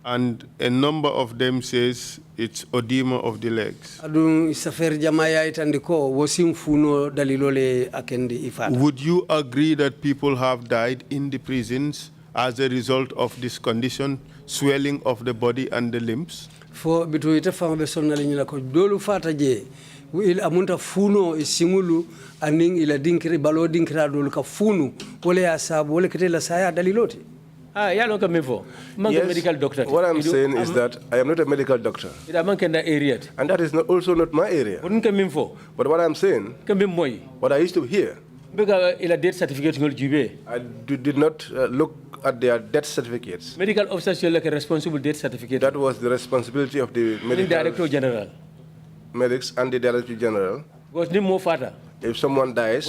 And a number of them says it's edema of the legs. Would you agree that people have died in the prisons as a result of this condition, swelling of the body and the limbs? Il amunta funo isimulu aning ila dinkiri balo dinkira dolu ka funu wala asabu wala kitela saya daliloti. Yes, medical doctor. What I'm saying is that I am not a medical doctor. And that is also not my area. But what I'm saying, what I used to hear, I did not look at their death certificates. Medical officers are like a responsible death certificate. That was the responsibility of the Director General. Medics and the Director General. If someone dies,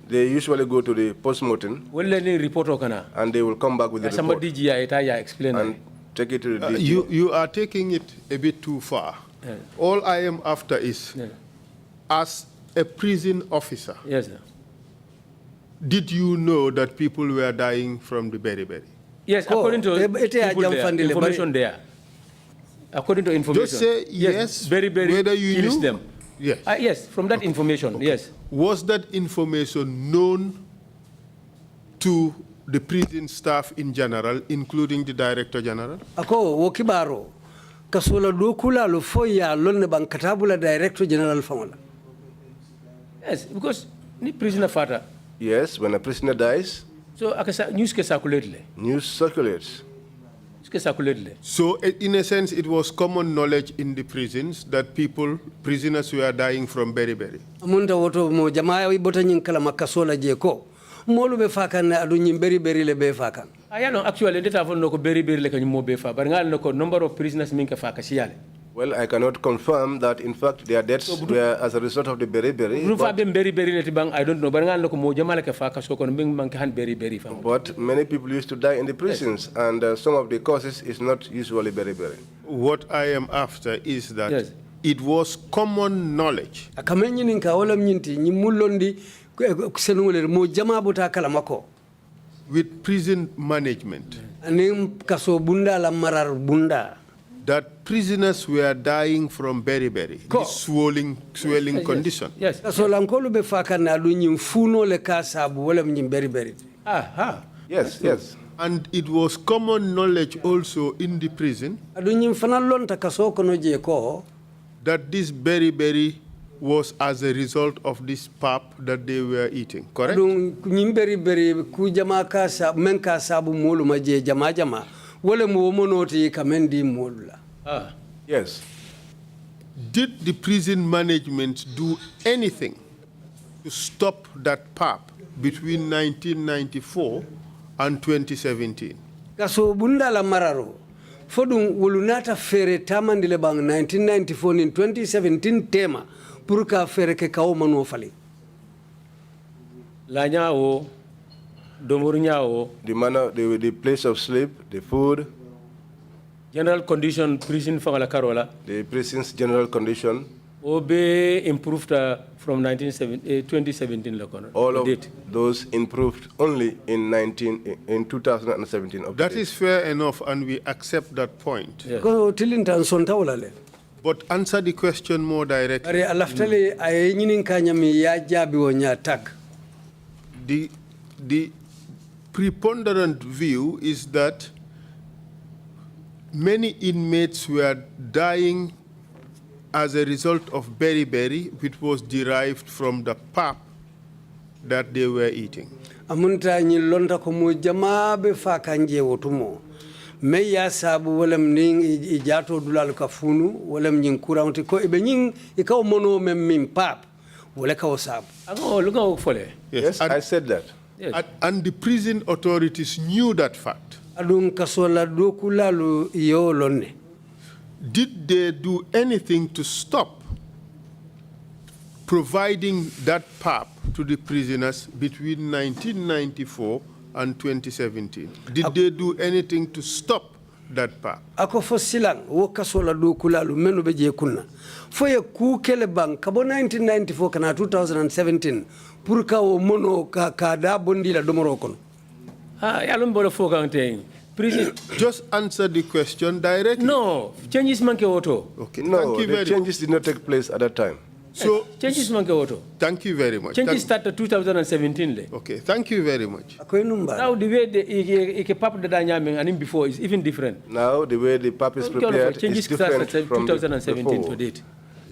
they usually go to the postmortem and they will come back with the report and take it to the DG. You are taking it a bit too far. Yeah. All I am after is, as a prison officer, yes, sir, did you know that people were dying from the berry? Yes, according to information there. According to information. Just say yes, whether you kills them. Yes. Yes, from that information, yes. Was that information known to the prison staff in general, including the Director General? Ako wokibaro kasola dokula lo foya lonne bang katabula Director General famola. Yes, because ni prisoner fata. Yes, when a prisoner dies, so news can circulate. News circulates. So, in a sense, it was common knowledge in the prisons that prisoners were dying from berry. Amunda woto mo jamaa ibota nyin kala makasola je ko molu be fakan na adu nyin berry le be fakan. Ayano actually ndeta fon noko berry le kany mo be fa bar ngal noko number of prisoners min ka fa kasiyale. Well, I cannot confirm that in fact their deaths were as a result of the berry. I don't know. But many people used to die in the prisons, and some of the causes is not usually berry. What I am after is that it was common knowledge. With prison management that prisoners were dying from beriberi, this swelling condition. Yes. Kasolankolu be faka na lu funo le kasabu wala beriberi. Aha. Yes, yes. And it was common knowledge also in the prison that this beriberi was as a result of this pap that they were eating, correct? Yes. Did the prison management do anything to stop that pap between 1994 and 2017? Kaso bunda la mararo fodum wolunata fere tamandile bang 1994 in 2017 tema purka fere ke kawo mano fali La nyao domur nyao The manner, the place of sleep, the food, general condition prison fangala karola the prison's general condition, obe improved from 2017 lokono. All of those improved only in 2017. That is fair enough, and we accept that point. Yes. ko tilintan son tawlale But answer the question more directly. ari alaftale ay nyinin kanyami ya jabi wonya tak The preponderant view is that many inmates were dying as a result of beriberi, which was derived from the pap that they were eating. amunta nyi lonta ko mo jama be fa kanje wotumo me ya sabu walam ning ijato dulal ka funu walam nyin kurawti ko be nyin ikaw mono mem min pap wala ka sabu Yes, I said that. Yes. And the prison authorities knew that fact. adun kasola dokulalu yo lonne Did they do anything to stop providing that pap to the prisoners between 1994 and 2017? Did they do anything to stop that pap? ako fo silang wo kasola dokulalu menu be je kunna fo ye ku kele bang kabo 1994 kana 2017 pour ka o mono ka da bondi la domoro kono Prison. Just answer the question directly. No, changes manke auto. Okay, No, thank you the very changes did not take place at that time. So, Changes manke auto. thank you very much. Changes started 2017 le. Okay, thank you very much. akoy numba Now the way the pap da nyaming and before is even different. Now, the way the pap is prepared Changes is different started from 2017 before. to date.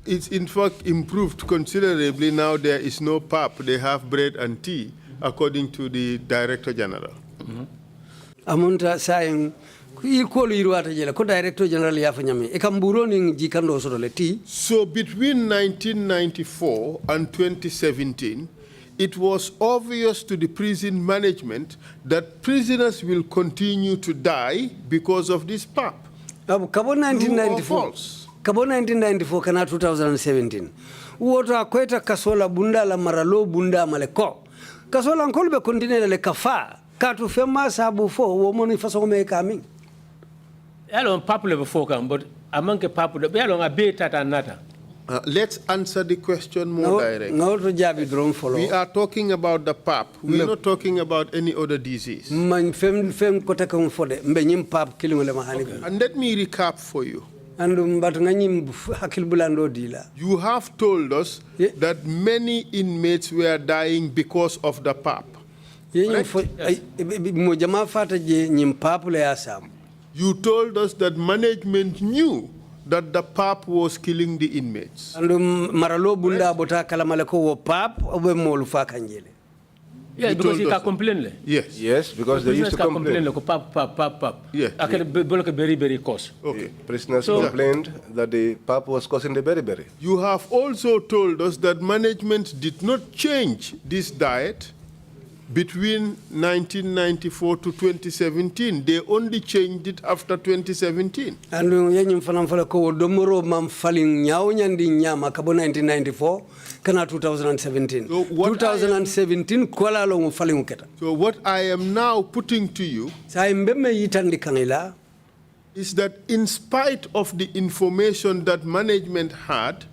It's in fact improved considerably. Now there is no pap. They have bread and tea, according to the Director General. amunta saying i kolu irwata jela ko director general ya fanyami e kamburo ning jikando so le ti So between 1994 and 2017, it was obvious to the prison management that prisoners will continue to die because of this pap. kabo True or 1994 false? kabo 1994 kana 2017 woto akweta kasola bunda la maralo bunda maleko kasola nkolbe continue le kafa katu fema sabu fo wo moni façon me kamin Alon pap le before kan but amanke pap da alon abe tata nata. Let's answer the question more directly. ngoto jabi drum follow We are talking about the pap. We're not talking about any other disease. man fem ko takam fode mbe nyim pap kilimo le mahani And let me recap for you. andu mbat nganyim hakil bulando dila You have told us that many inmates were dying because of the pap. mo jama fata je nyim pap le asam You told us that management knew that the pap was killing the inmates. andu maralo bunda bota kala malako wo pap obe molu fa kanjele Yeah, because he can complain le. Yes. Yes, because they used to complain. Like pap. Yeah. Akere very cost. Okay. Prisoners So- complained that the pap was causing the beriberi. You have also told us that management did not change this diet between 1994 to 2017. They only changed it after 2017. andu yenyim fanam fala ko domoro mam falin nyaaw nyandi nyama kabo 1994 kana 2017 So what 2017 kola lo mo falin keta So what I am now putting to you say mbemme yitandi kanila is that in spite of the information that management had,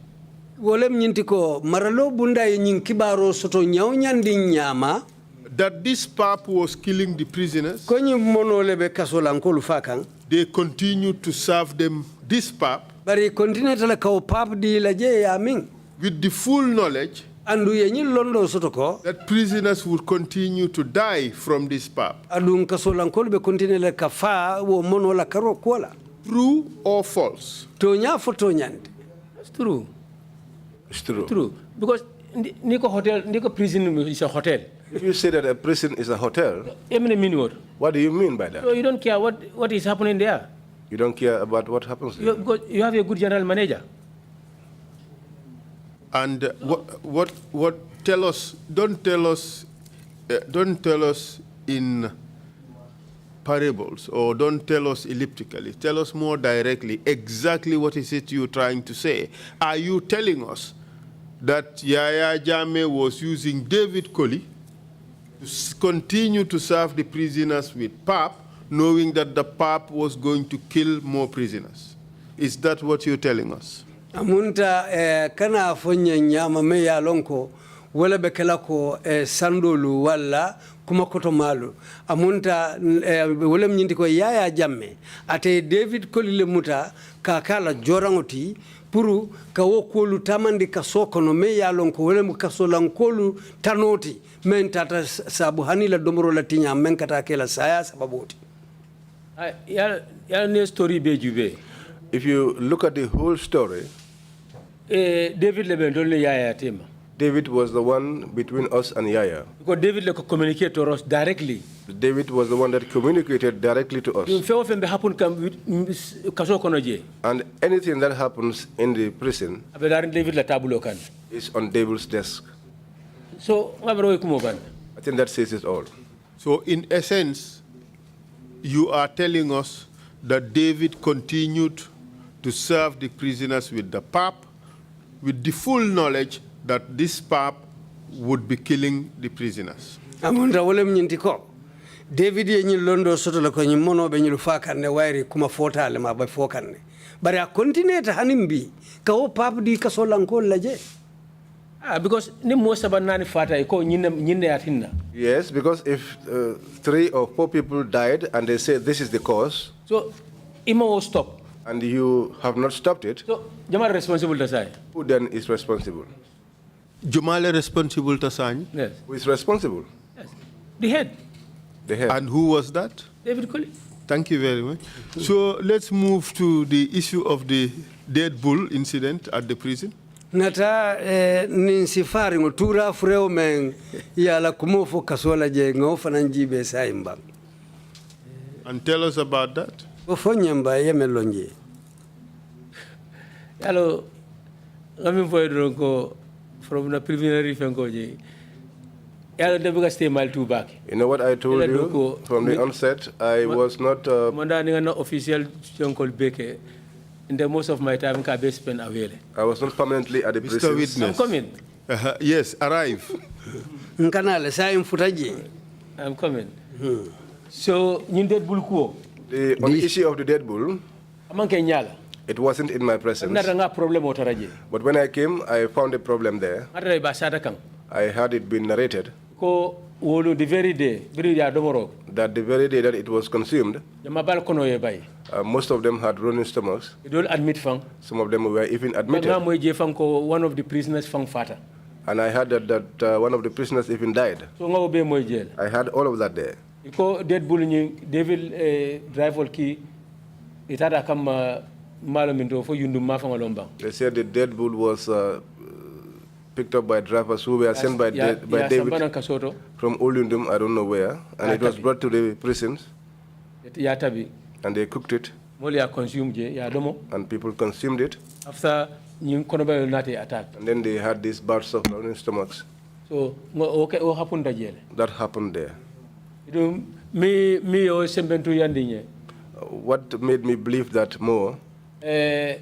wolem nyinti ko maralo bunda yin kibaro soto nyaaw nyandi nyama that this pap was killing the prisoners, ko nyi monole be kasola ko lu fakan they continued to serve them this PAP, bari continental ka PAP di la je ya min, with the full knowledge andu ye ñi londo soto ko that prisoners would continue to die from this PAP. adun kasolankol be continental ka fa wo mono la karo kola. True or false? To nya foto nyande. It's true. It's true. True. Because Niko prison is a hotel. If you say that a prison is a hotel, what do you mean by that? So you don't care what is happening there. You don't care about what happens there. Because you have a good general manager. And tell us, don't tell us in parables, or don't tell us elliptically. Tell us more directly exactly what is it you're trying to say. Are you telling us that Yaya Jammeh was using David Colley to continue to serve the prisoners with PAP, knowing that the PAP was going to kill more prisoners? Is that what you're telling us? Amunta kana fonya nyama me ya lonko wala bekela ko sandolu wala kuma koto malu amunta wala mnyindi ko Yaya Jammeh ate David Colley le muta kakala jorangoti puru ka wokolu tamandi ka sokono me ya lonko wala mu kasolankolu tanoti men tata sabu hanila domoro la tinya men kata kela saya sababoti ya ne story be jube. If you look at the whole story, David Yaya tema. David was the one between us and Yaya. Because David communicated to us directly. David was the one that communicated directly to us. And anything that happens in the prison is on David's desk. So I think that says it all. So in essence, you are telling us that David continued to serve the prisoners with the PAP, with the full knowledge that this PAP would be killing the prisoners. Amunda wole mnyintiko David ye londo soto la ko mono be nyilu fakane wairi kuma fota le ma ba fokane bari a continue ta hanimbi ka o PAP di ka solanko laje. Because ni most nani fata ko nyinde atinna. Yes, because if 3 or 4 people died and they say this is the cause, so ima will stop. And you have not stopped it, so Jamal responsible to say. Who then is responsible? Jamal responsible to sign? Yes. Who is responsible? Yes. The head. The head. And who was that? David Colley. Thank you very much. So let's move to the issue of the dead bull incident at the prison. Nata ninsifari ngotura freo men ya la kumofo kasola je ngofa nanjibe saimba. And tell us about that. Ofonyamba yemelonje. Hello, Lamin Korta from the preliminary fengoji. Hello, the stay mile 2 back. You know what I told you from the onset? I was not. Official Uncle Beke. In the most of my time, I spent away. I was not permanently at the prison. Mr. Witness. I'm coming. Yes, arrive. I'm coming. So, you dead bull. On the issue of the dead bull, it wasn't in my presence. But when I came, I found a problem there. I had it been narrated the very day that the very day that it was consumed, most of them had running stomachs. Some of them were even admitted. One of the prisoners and I heard that one of the prisoners even died. I had all of that there. Dead bull David drive key it had come malaminto for yundu mafanga. They said the dead bull was picked up by drivers who were sent by David from Olundum, I don't know where, and it was brought to the prisons. And they cooked it. And people consumed it. After attack. And then they had these bouts of running stomachs. So what happened there? That happened there. What made me believe that more? He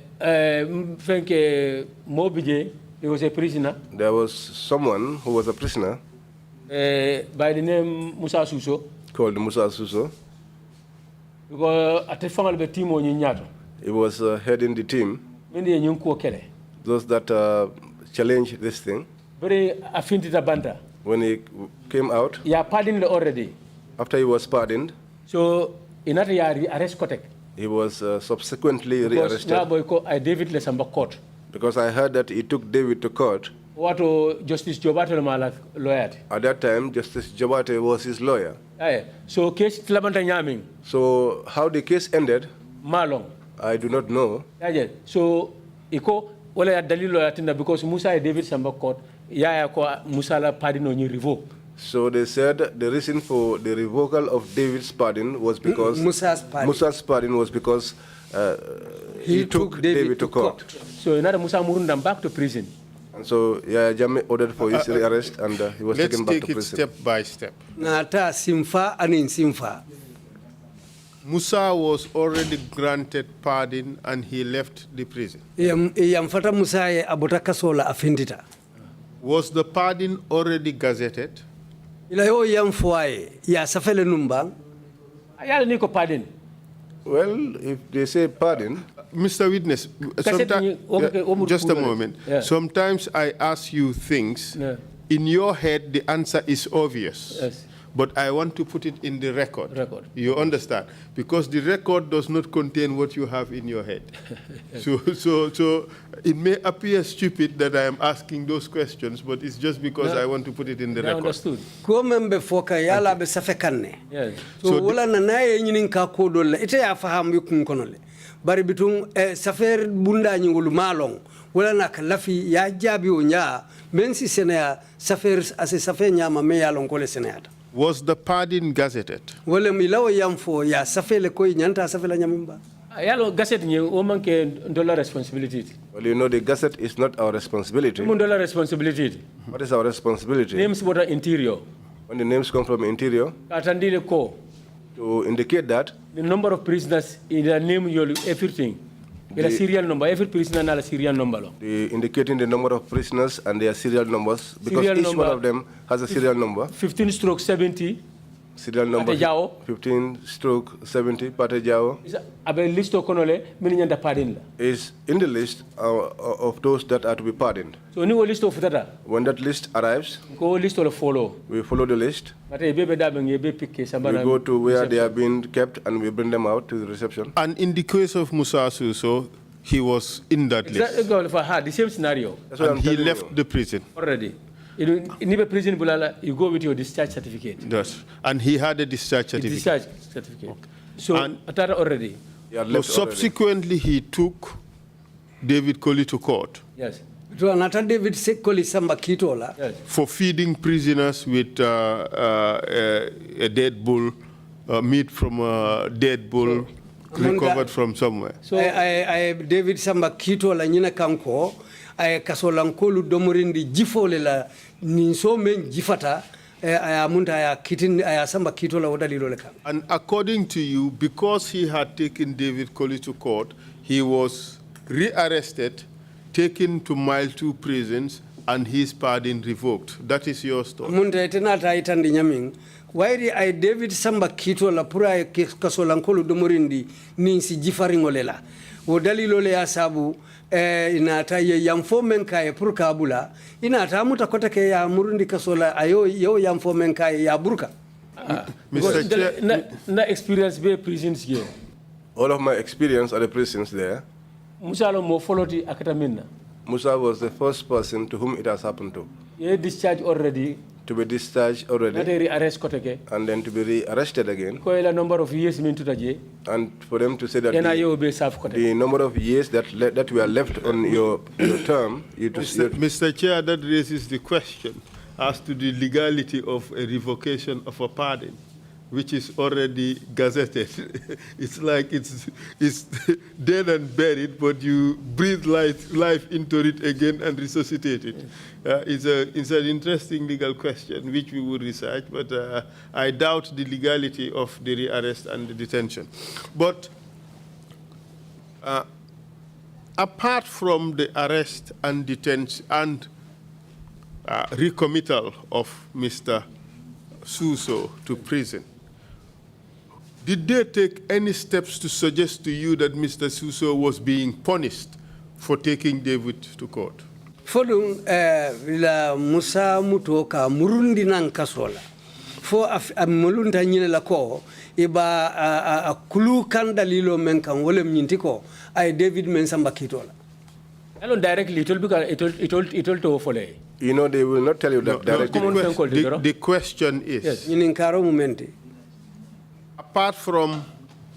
was a prisoner. There was someone who was a prisoner by the name Musa Suso. Called Musa Suso. He was heading the team. Those that challenged this thing. When he came out, he pardoned already. After he was pardoned, so in that arrest, He was subsequently rearrested. David Lesamba court. Because I heard that he took David to court. What Justice Jobate lawyer? At that time, Justice Jobate was his lawyer. So case Tlamanta Nyaming. So how the case ended? Malong. I do not know. So iko wala dalil lawyer tinda because Musa and David Samba court ya ko Musa la pardon on revoke. So they said the reason for the revocal of David's pardon was because Musa's pardon was because he took David to court. So another Musa Murundam back to prison. And so Yaya Jammeh ordered for his arrest and he was taken back to prison. Let's take it step by step. Nata simfa anin simfa. Musa was already granted pardon and he left the prison. Yamfata Musa ye abota kasola afindita. Was the pardon already gazetted? Ila yo yamfuaye ya safele numbang. Ayala niko pardon. Well, if they say pardon, Mr. Witness, just a moment. Yeah. Sometimes I ask you things, in your head the answer is obvious. Yes. But I want to put it in the record. You understand? Because the record does not contain what you have in your head. So it may appear stupid that I am asking those questions, but it's just because I want to put it in the record. Understood. Kumembe foka yala be safekane. So wala na naye nyinin ka kodole ite ya fahamu yukunkonole. Bari bitung safer bunda nyingulu malong wala na kalafi ya jabi onya mensi senea safer ase safer nyama me yalong kole seneata. Was the pardon gazetted? Wala milawo yamfo ya safele koy nyanta safela nyamimba. Yalo gazette nye o manke dollar responsibility. Well, you know the gazette is not our responsibility. Dollar responsibility. What is our responsibility? Names what are interior. When the names come from interior, Atandile ko. To indicate that the number of prisoners in the name everything. The serial number, every prisoner has a serial number. Indicating the number of prisoners and their serial numbers, because serial each one of them has a serial number. 15/70. Serial number 15/70. Pate Jao. Is in the list of those that are to be pardoned. So list of that. When that list arrives, we follow the list. We go to where they are being kept and we bring them out to the reception. And in the case of Musa Suso, he was in that list. The same scenario. And he left the prison. Already. In the prison, you go with your discharge certificate. Yes. And he had a discharge certificate. Discharge certificate. Okay. So, already. So subsequently, he took David Colley to court. Yes. For feeding prisoners with a dead bull, meat from a dead bull recovered from somewhere. So I David Samba Kito la nyina kanko ay kasolankolu domorindi jifole la ninso men jifata and according to you, because he had taken David Colley to court, he was rearrested, taken to Mile 2 prisons, and his pardon revoked. That is your story. Wairi ay David Samba Kito la pura kasolankolu domorindi ninsi jifaringolela. Wo dalilole ya sabu inata ye yamfo menka ye pour kabula inata muta kota ke ya murundi kasola ayo yo yamfo menka ya burka. Mr. Chair, na experience be prisons here. All of my experience at the prisons there. Musa lo mo foloti akatamina. Musa was the first person to whom it has happened to. He discharged already. To be discharged already. And then to be re-arrested again. Number of years and for them to say that the number of years that were left on your term. Mr. Chair, that raises the question as to the legality of a revocation of a pardon, which is already gazetted. It's like it's dead and buried, but you breathe life into it again and resuscitate it. It's an interesting legal question, which we will research, but I doubt the legality of the rearrest and the detention. But apart from the arrest and detention and recommittal of Mr. Suso to prison, did they take any steps to suggest to you that Mr. Suso was being punished for taking David to court? Fodung la Musa mutoka murundi nan kasola. fo mulunta nyine la ko iba a kulu kan dalilo men kan wolem nyinti ko ay David men samba kitola. Hello, directly, it will to follow. You know, they will not tell you that directly. The question is, yes. Apart from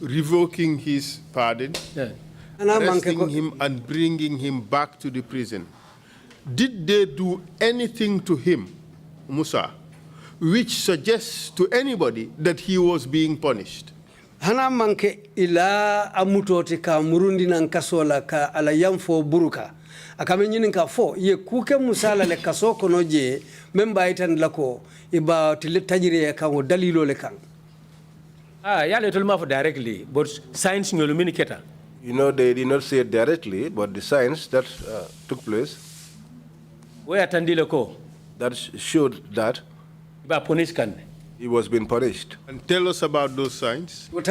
revoking his pardon, arresting him and bringing him back to the prison, did they do anything to him, Musa, which suggests to anybody that he was being punished? Hana manke ila amutote ka murundi nan kasola ka ala yamfo buruka akame nyinin ka fo ye kuke musala le kaso kono je memba itan lako iba tajire ka o dalilo le kan ya le tolma fo directly but science ngol miniketa. You know, they did not say it directly, but the signs that took place where atandile ko that showed that ba punish kan he was being punished. And tell us about those signs. Okay,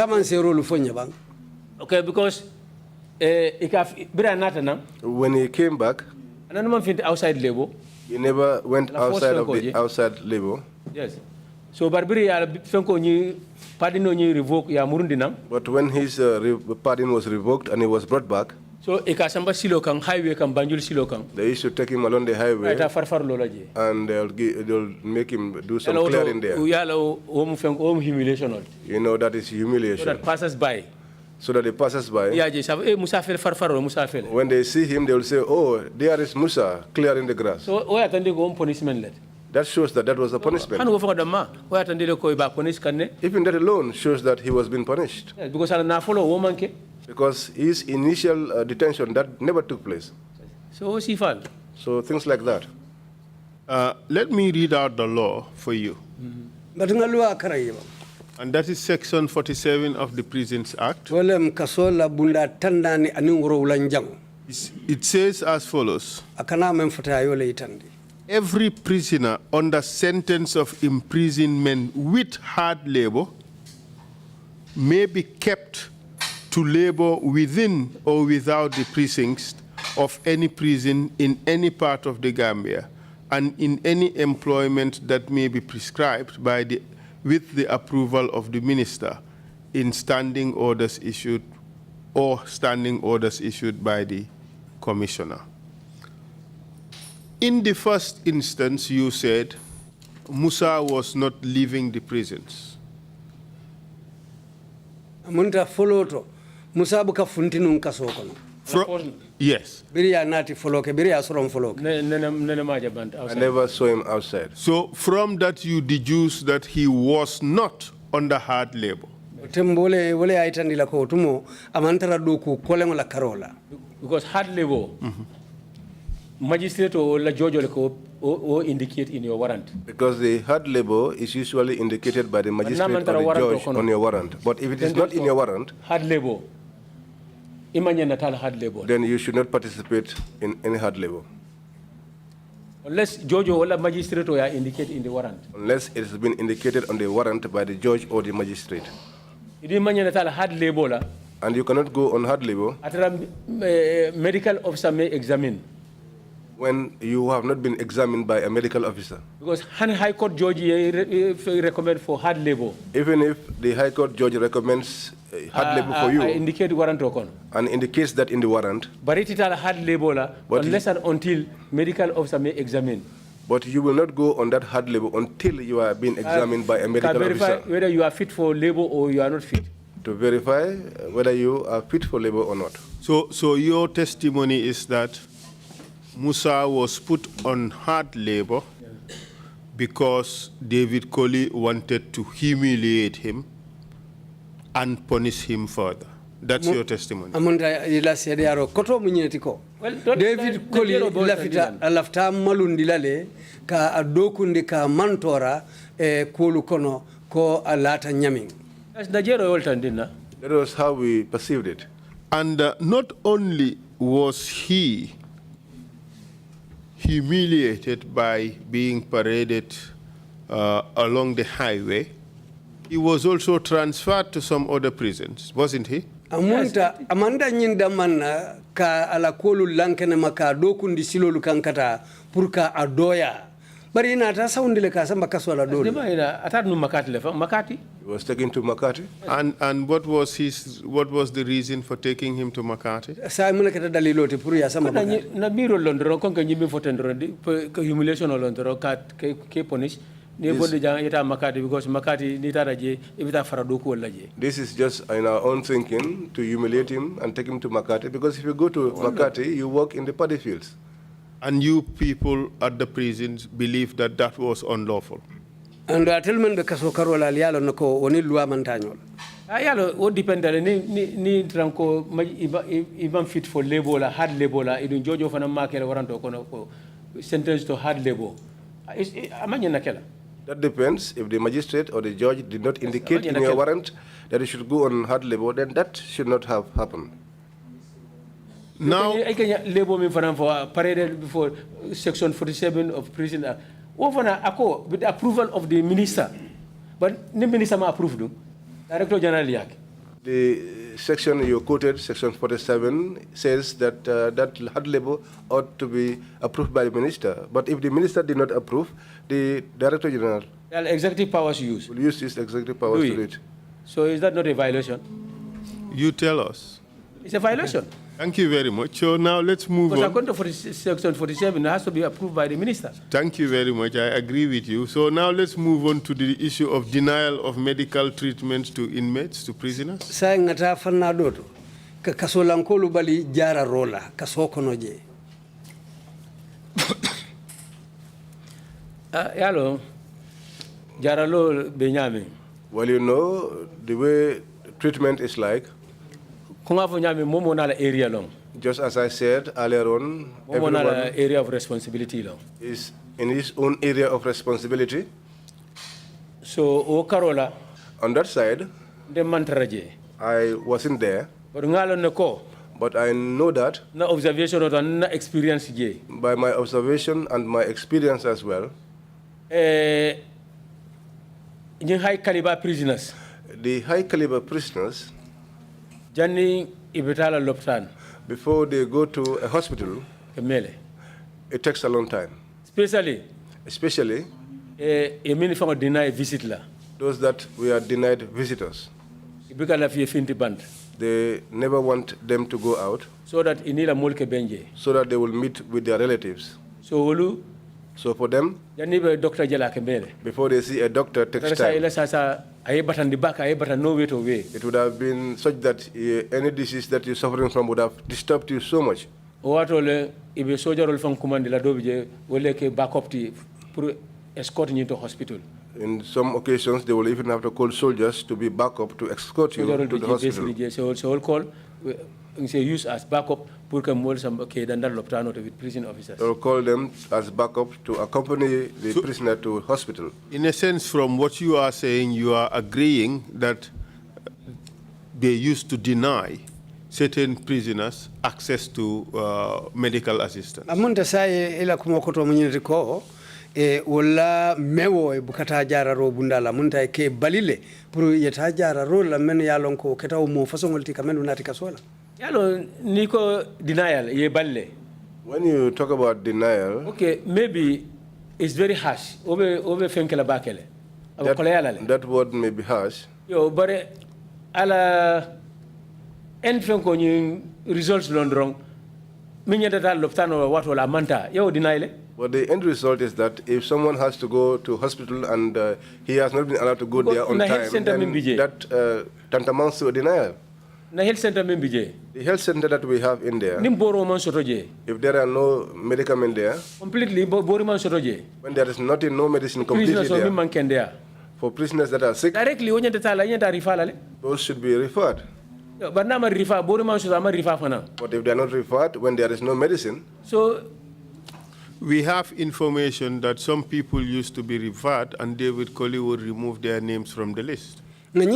because when he came back, outside labor. He never went outside of the outside labor. Yes. So Barbary revoke ya murundinam. But when his pardon was revoked and he was brought back, so ikasamba silokang highway kan banjul silokang. They used to take him along the highway. And they'll make him do some clearing there. Humiliation. You know, that is humiliation. So that passes by. So that the passers by, when they see him, they will say, oh, there is Musa clearing the grass. So punishment. That shows that that was a punishment. Even that alone shows that he was being punished. Because his initial detention, that never took place. So things like that. Let me read out the law for you. And that is Section 47 of the Prisons Act. It says as follows. Every prisoner under sentence of imprisonment with hard labor may be kept to labor within or without the precincts of any prison in any part of the Gambia and in any employment that may be prescribed by with the approval of the minister in standing orders issued by the commissioner. In the first instance, you said Musa was not leaving the prisons. Yes. I never saw him outside. So from that you deduce that he was not under hard labor. Because hard labor, magistrate or judge or indicate in your warrant. Because the hard labor is usually indicated by the magistrate or the judge on your warrant. But if it is not in your warrant, hard labor, then you should not participate in any hard labor. Unless judge or magistrate or indicate in the warrant. Unless it has been indicated on the warrant by the judge or the magistrate. Hard labor. And you cannot go on hard labor. Medical officer may examine. When you have not been examined by a medical officer. Because High Court judge recommend for hard labor. Even if the High Court judge recommends hard labor for you, indicate warrant and indicates that in the warrant, but it is hard labor unless and until medical officer may examine. But you will not go on that hard labor until you are being examined by a medical officer. Verify whether you are fit for labor or you are not fit. To verify whether you are fit for labor or not. So your testimony is that Musa was put on hard labor because David Colley wanted to humiliate him and punish him further. That's your testimony. David Colley lafta malundilale ka adokundi ka mantora kulu kono ko alata nyaming. That was how we perceived it. And not only was he humiliated by being paraded along the highway, he was also transferred to some other prisons, wasn't he? Amanda nyinda manna ka ala kolu lankene maka dokundi silolu kankata purka adoya bari na ta soundile ka samba kasola do Makati. He was taken to Makati. And what was the reason for taking him to Makati? sa mun ka dalilo te pour ya samba Na biro londro kon ka nyimbe fotendro ko humiliation londro ka ke punish ne bonde jang ita Makati because Makati ni tara je ibita farado ko wala je. This is just in our own thinking to humiliate him and take him to Makati, because if you go to Makati, you work in the paddy fields. And you people at the prisons believe that that was unlawful? And atelmen be kaso karola yalo nako woni loi mantanyol. Yalo o dependale ni tranko even fit for labor la hard labor la idun jojo fana makere waranto kono ko sentence to hard labor. Amanya nakela. That depends. If the magistrate or the judge did not indicate in your warrant that you should go on hard labor, then that should not have happened. Now, I can label me for paraded before Section 47 of Prison Act. With the approval of the minister, but the minister ma approved them. Director General Yak. The section you quoted, Section 47, says that that hard labor ought to be approved by the minister. But if the minister did not approve, the Director General executive powers use. Will use his executive powers to do it. So is that not a violation? You tell us. It's a violation. Thank you very much. So now let's move on. According to Section 47, it has to be approved by the minister. Thank you very much. I agree with you. So now let's move on to the issue of denial of medical treatment to inmates, to prisoners. Sayang ngata fanna doto ka kasolankolu bali jara rola kasokono je. Yalo jara lo benyame. Well, you know the way treatment is like. Just as I said earlier on, everyone area of responsibility is in his own area of responsibility. So, on that side, I wasn't there, but I know that by my observation and my experience as well, high caliber prisoners, the high caliber prisoners, before they go to a hospital, it takes a long time. Especially those that we are denied visitors. They never want them to go out so that they will meet with their relatives. So for them, before they see a doctor, it takes time. It would have been such that any disease that you're suffering from would have disturbed you so much. Escort you to hospital. In some occasions, they will even have to call soldiers to be backup to escort you to the hospital. So call use as backup with prison officers. They'll call them as backup to accompany the prisoner to hospital. In a sense, from what you are saying, you are agreeing that they used to deny certain prisoners access to medical assistance. Wala mewo e bukata jara ro bundala munta ke balile pour yeta jara ro la men yalon ko keta mo façon ngolti kamelu nati kasola yalo niko denial ye balle. When you talk about denial, okay, maybe it's very harsh. Obe fenkela bakele. That word may be harsh. Yo bare ala en fenko ni results londrong minyata dal loptano wato la manta yo denial. Well, the end result is that if someone has to go to hospital and he has not been allowed to go there on time, then that tantamounts to a denial. The health center that we have in there, if there are no medicament there, completely when there is nothing, no medicine completely there, for prisoners that are sick, those should be referred. But if they are not referred, when there is no medicine, so we have information that some people used to be referred and David Colley would remove their names from the list. Yes,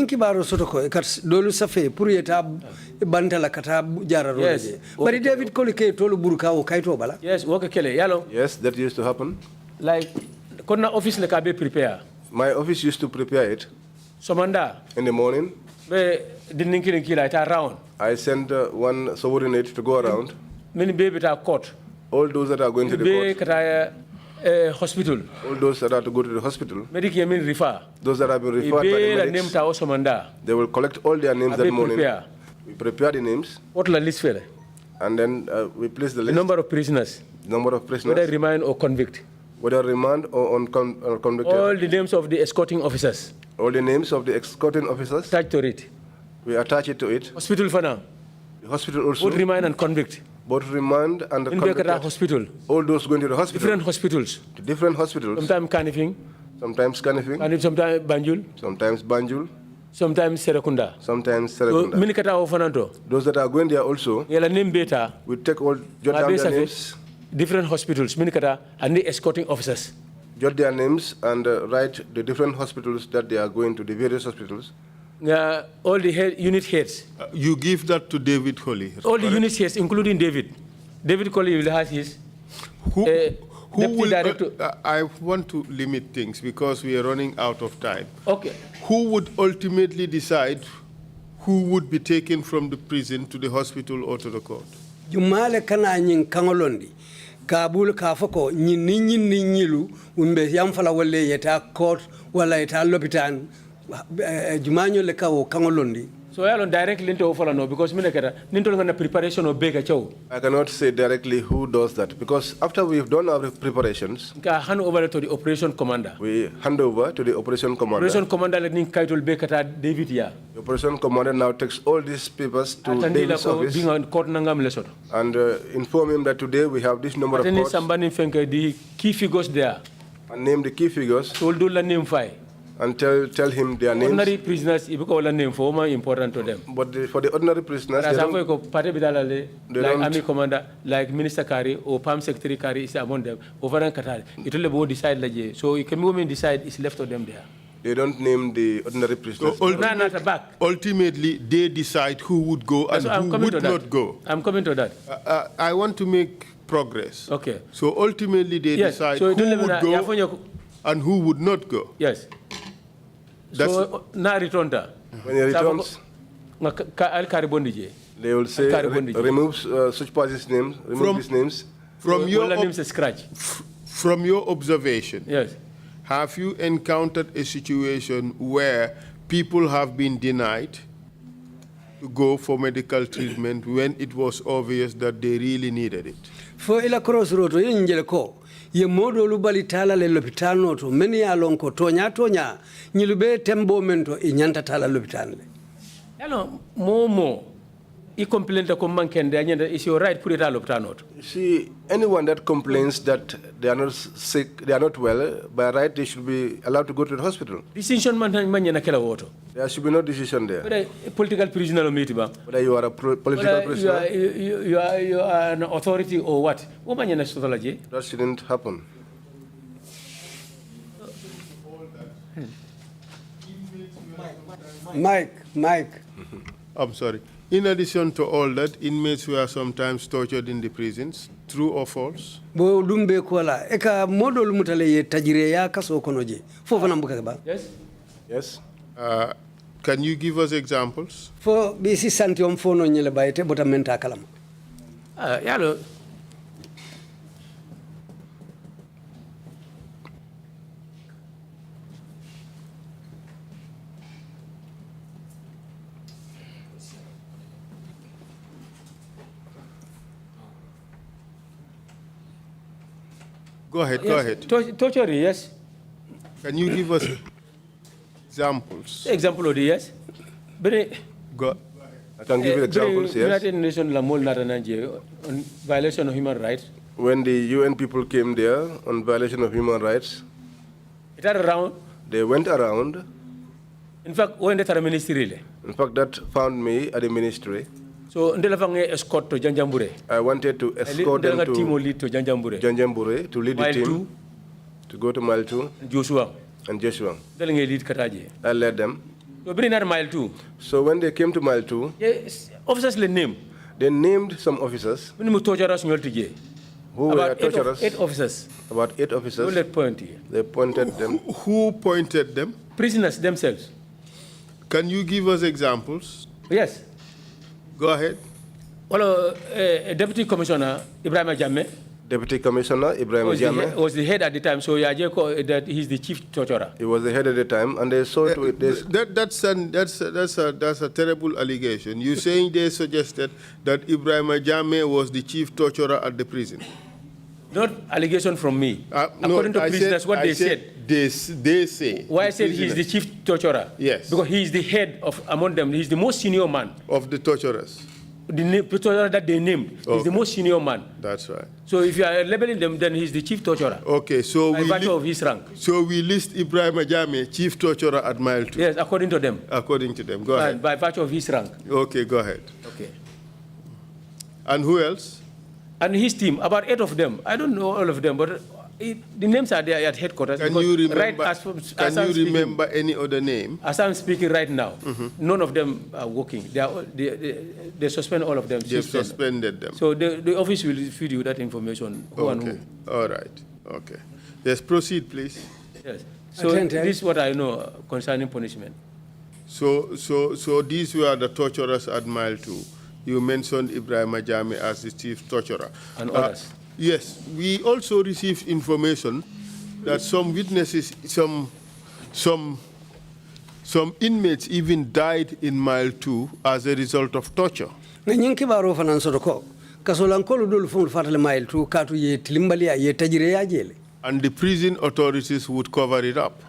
but David Colley yes, yes, that used to happen. Like office prepare. My office used to prepare it. In the morning, I sent one subordinate to go around. Many baby are caught. All those that are going to the hospital. All those that are to go to the hospital. Medical mean refer. Those that have been referred by the medics, they will collect all their names that morning. We prepare the names. What la list fele? And then we place the list. The number of prisoners. Number of prisoners. Whether remand or convict. Whether remand or convicted. All the names of the escorting officers. All the names of the escorting officers. Attached to it. We attach it to it. Hospital for now. The hospital also. Both remand and convict. Both remand and convicted. Hospital. All those going to the hospital. Different hospitals. To different hospitals. Sometimes Kanifing. Sometimes Kanifing. Sometimes Banjul. Sometimes Banjul. Sometimes Serekunda. Sometimes Serekunda. So, minikata ofananto. Those that are going there also. Yela name beta. We take all jot down their names. Different hospitals, minikata, and the escorting officers. Jot their names and write the different hospitals that they are going to, the various hospitals. All the unit heads. You give that to David Colley. All the unit heads, including David. David Colley will have his. Who will, I want to limit things because we are running out of time. Okay. Who would ultimately decide who would be taken from the prison to the hospital or to the court? Jumale kana nyin kangolondi. Kabul kafako nyilu umbe yamfala wale yeta court wala yeta lopitan jumanyo le kawo kangolondi. So I don't directly into offer no because minekata preparation of bega chow. I cannot say directly who does that because after we've done our preparations, hand over to the operation commander. We hand over to the operation commander. Operation commander letting kaitul bekata David ya. The operation commander now takes all these papers to David's office and inform him that today we have this number of courts. The key figures there. And name the key figures. So do la name five. And tell him their names. Ordinary prisoners, if you call a name for more important to them. But for the ordinary prisoners, they don't, like Army Commander, like Minister Kari or PAM Secretary Kari is among them. Over and Qatar, it will be decide. So you can move and decide it's left of them there. They don't name the ordinary prisoners. So ultimately, they decide who would go and who would not go. I'm coming to that. I want to make progress. Okay. So ultimately, they decide who would go and who would not go. Yes. So now return that. When he returns, they will say remove such parties' names, remove these names. From your observation, yes, have you encountered a situation where people have been denied to go for medical treatment when it was obvious that they really needed it? For ila crossroad ko ye modo lu bali tala le l'hôpital noto meni ya lonko tonya nyilube tembo mento I nyanta tala l'hôpital le. Hello, momo. I complain to come is your right put it at l'hôpital noto. See, anyone that complains that they are not sick, they are not well, by right they should be allowed to go to the hospital. Decision man kela woto. There should be no decision there. Whether a political prisoner or whether you are a political prisoner, you are an authority or what? That shouldn't happen. Mike. I'm sorry. In addition to all that, inmates were sometimes tortured in the prisons. True or false? Bo dumbe kola eka modol mutale ye tajire ya kaso konoje. Fofo nambuka ba. Yes. Yes. Can you give us examples? For bisi santiom fono nyele bayete botamenta kalama. Yalo. Go ahead. Torture, yes. Can you give us examples? Example of the yes. Go. I can give you examples, yes. United Nations on violation of human rights. When the UN people came there on violation of human rights, they went around. In fact, when they are ministry. In fact, that found me at the ministry. So, escort to Janjambure. I wanted to escort them to Janjambure to lead the team to go to Mile 2 Joshua. I led them. So, bring that Mile 2. So when they came to Mile 2, yes, officers name. They named some officers. Who were torturers? 8 officers. About 8 officers. They pointed them. Who pointed them? Prisoners themselves. Can you give us examples? Yes. Go ahead. Well, Deputy Commissioner Ibrahim Jammeh. Deputy Commissioner Ibrahim Jammeh was the head at the time, so that he's the chief torturer. He was the head at the time, and they saw to it this. That's a terrible allegation. You're saying they suggested that Ibrahim Jammeh was the chief torturer at the prison. Not allegation from me. According to prisoners, what they said. They say. Why I said he's the chief torturer? Yes. Because he's the head of among them. He's the most senior man. Of the torturers. The torturer that they named. Okay. He's the most senior man. That's right. So if you are labeling them, then he's the chief torturer. Okay, so by virtue of his rank. So we list Ibrahim Jammeh, chief torturer at Mile 2. Yes, according to them. According to them. Go ahead. By virtue of his rank. Okay, go ahead. Okay. And who else? And his team, about 8 of them. I don't know all of them, but the names are there at headquarters. Can you remember any other name? As I'm speaking right now, none of them are working. They suspend all of them. They've suspended them. So the office will feed you that information. Who and who. All right. Okay. Yes, proceed, please. Yes. So this is what I know concerning punishment. So these were the torturers at Mile 2. You mentioned Ibrahim Jammeh as the chief torturer. And others. Yes, we also received information that some witnesses, some inmates even died in Mile 2 as a result of torture. And the prison authorities would cover it up.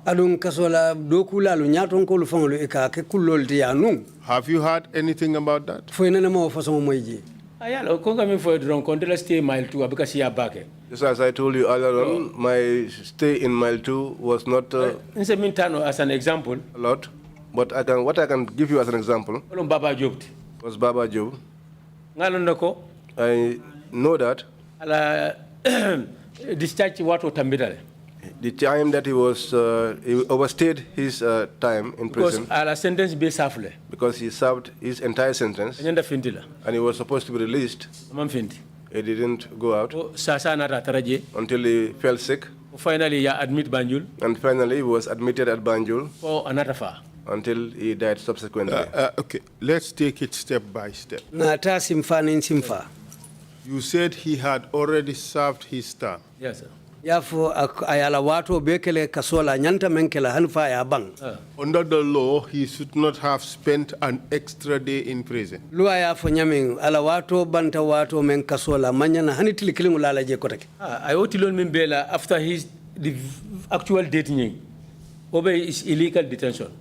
Have you heard anything about that? Just as I told you earlier on, my stay in Mile 2 was not as an example. A lot, but what I can give you as an example was Baba Job. I know that discharge water tambidale. The time that he overstayed his time in prison. Because he served his entire sentence. And he was supposed to be released. He didn't go out until he fell sick. Finally, and finally, he was admitted at Banjul until he died subsequently. Okay, let's take it step by step. You said he had already served his term. Yes, sir. Under the law, he should not have spent an extra day in prison. I ought to learn Mimbela after the actual dating. Obey is illegal detention.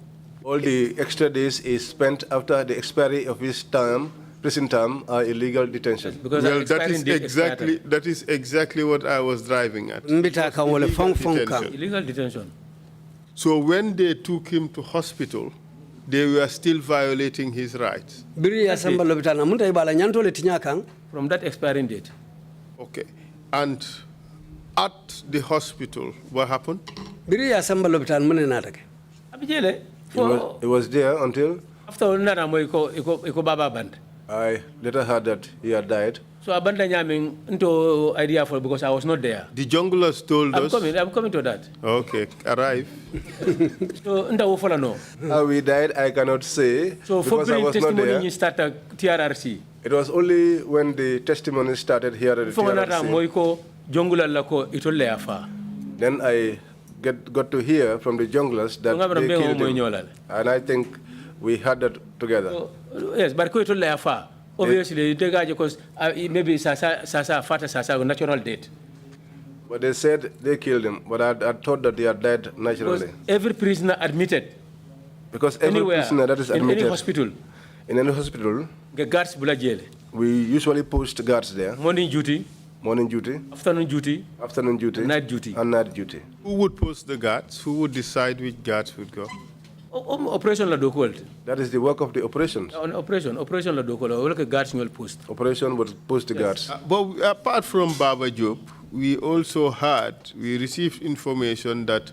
All the extra days is spent after the expiry of his term. Prison term are illegal detention. Because well, that is exactly what I was driving at. Illegal detention. So when they took him to hospital, they were still violating his rights. From that expiring date. Okay. And at the hospital, what happened? He was there until after I later heard that he had died. So into idea for because I was not there. The junglers told us. I'm coming to that. Okay, arrive. So how he died, I cannot say. So because I was not there. TRRC. It was only when the testimony started here at the TRRC. Then I got to hear from the junglers that they killed him. And I think we had that together. Yes, but obviously, because maybe Sasa natural death. But they said they killed him, but I thought that they had died naturally. Because every prisoner admitted. Because every prisoner that is admitted. In any hospital. In any hospital. Guards we usually post guards there. Morning duty. Morning duty. Afternoon duty. Afternoon duty. Night duty. And night duty. Who would post the guards? Who would decide which guards would go? Operation la document. That is the work of the operations. Operation la document. Guards will post. Operation would post the guards. But apart from Baba Job, we received information that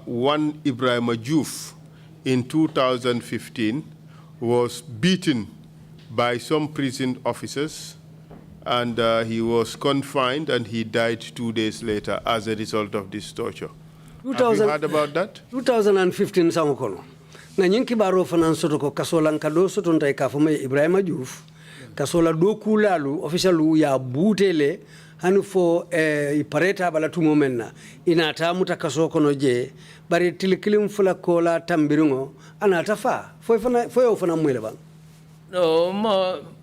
one Ibrahim Juf in 2015 was beaten by some prison officers, and he was confined and he died 2 days later as a result of this torture. Have you heard about that? 2015 sangokono. Na nyinki baro fanan soto ko kasolan kado soto ntai ka fama Ibrahim Diouf kasola do kulalu officialu ya butele hanu fo pareta bala tumo menna ina ta muta kaso kono je bari tilikilim fula kola tambiringo anata fa fo fana mwele bang. No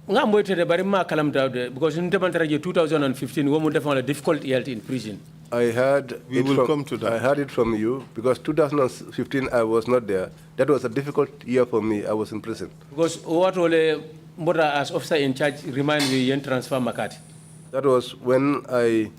ngambo tete bari ma kalamta because in 2015 woman definitely difficult health in prison. I heard it from you because 2015 I was not there. That was a difficult year for me. I was in prison. Because what ole Mbora as officer in charge remind me yen transfer Makati. That was when I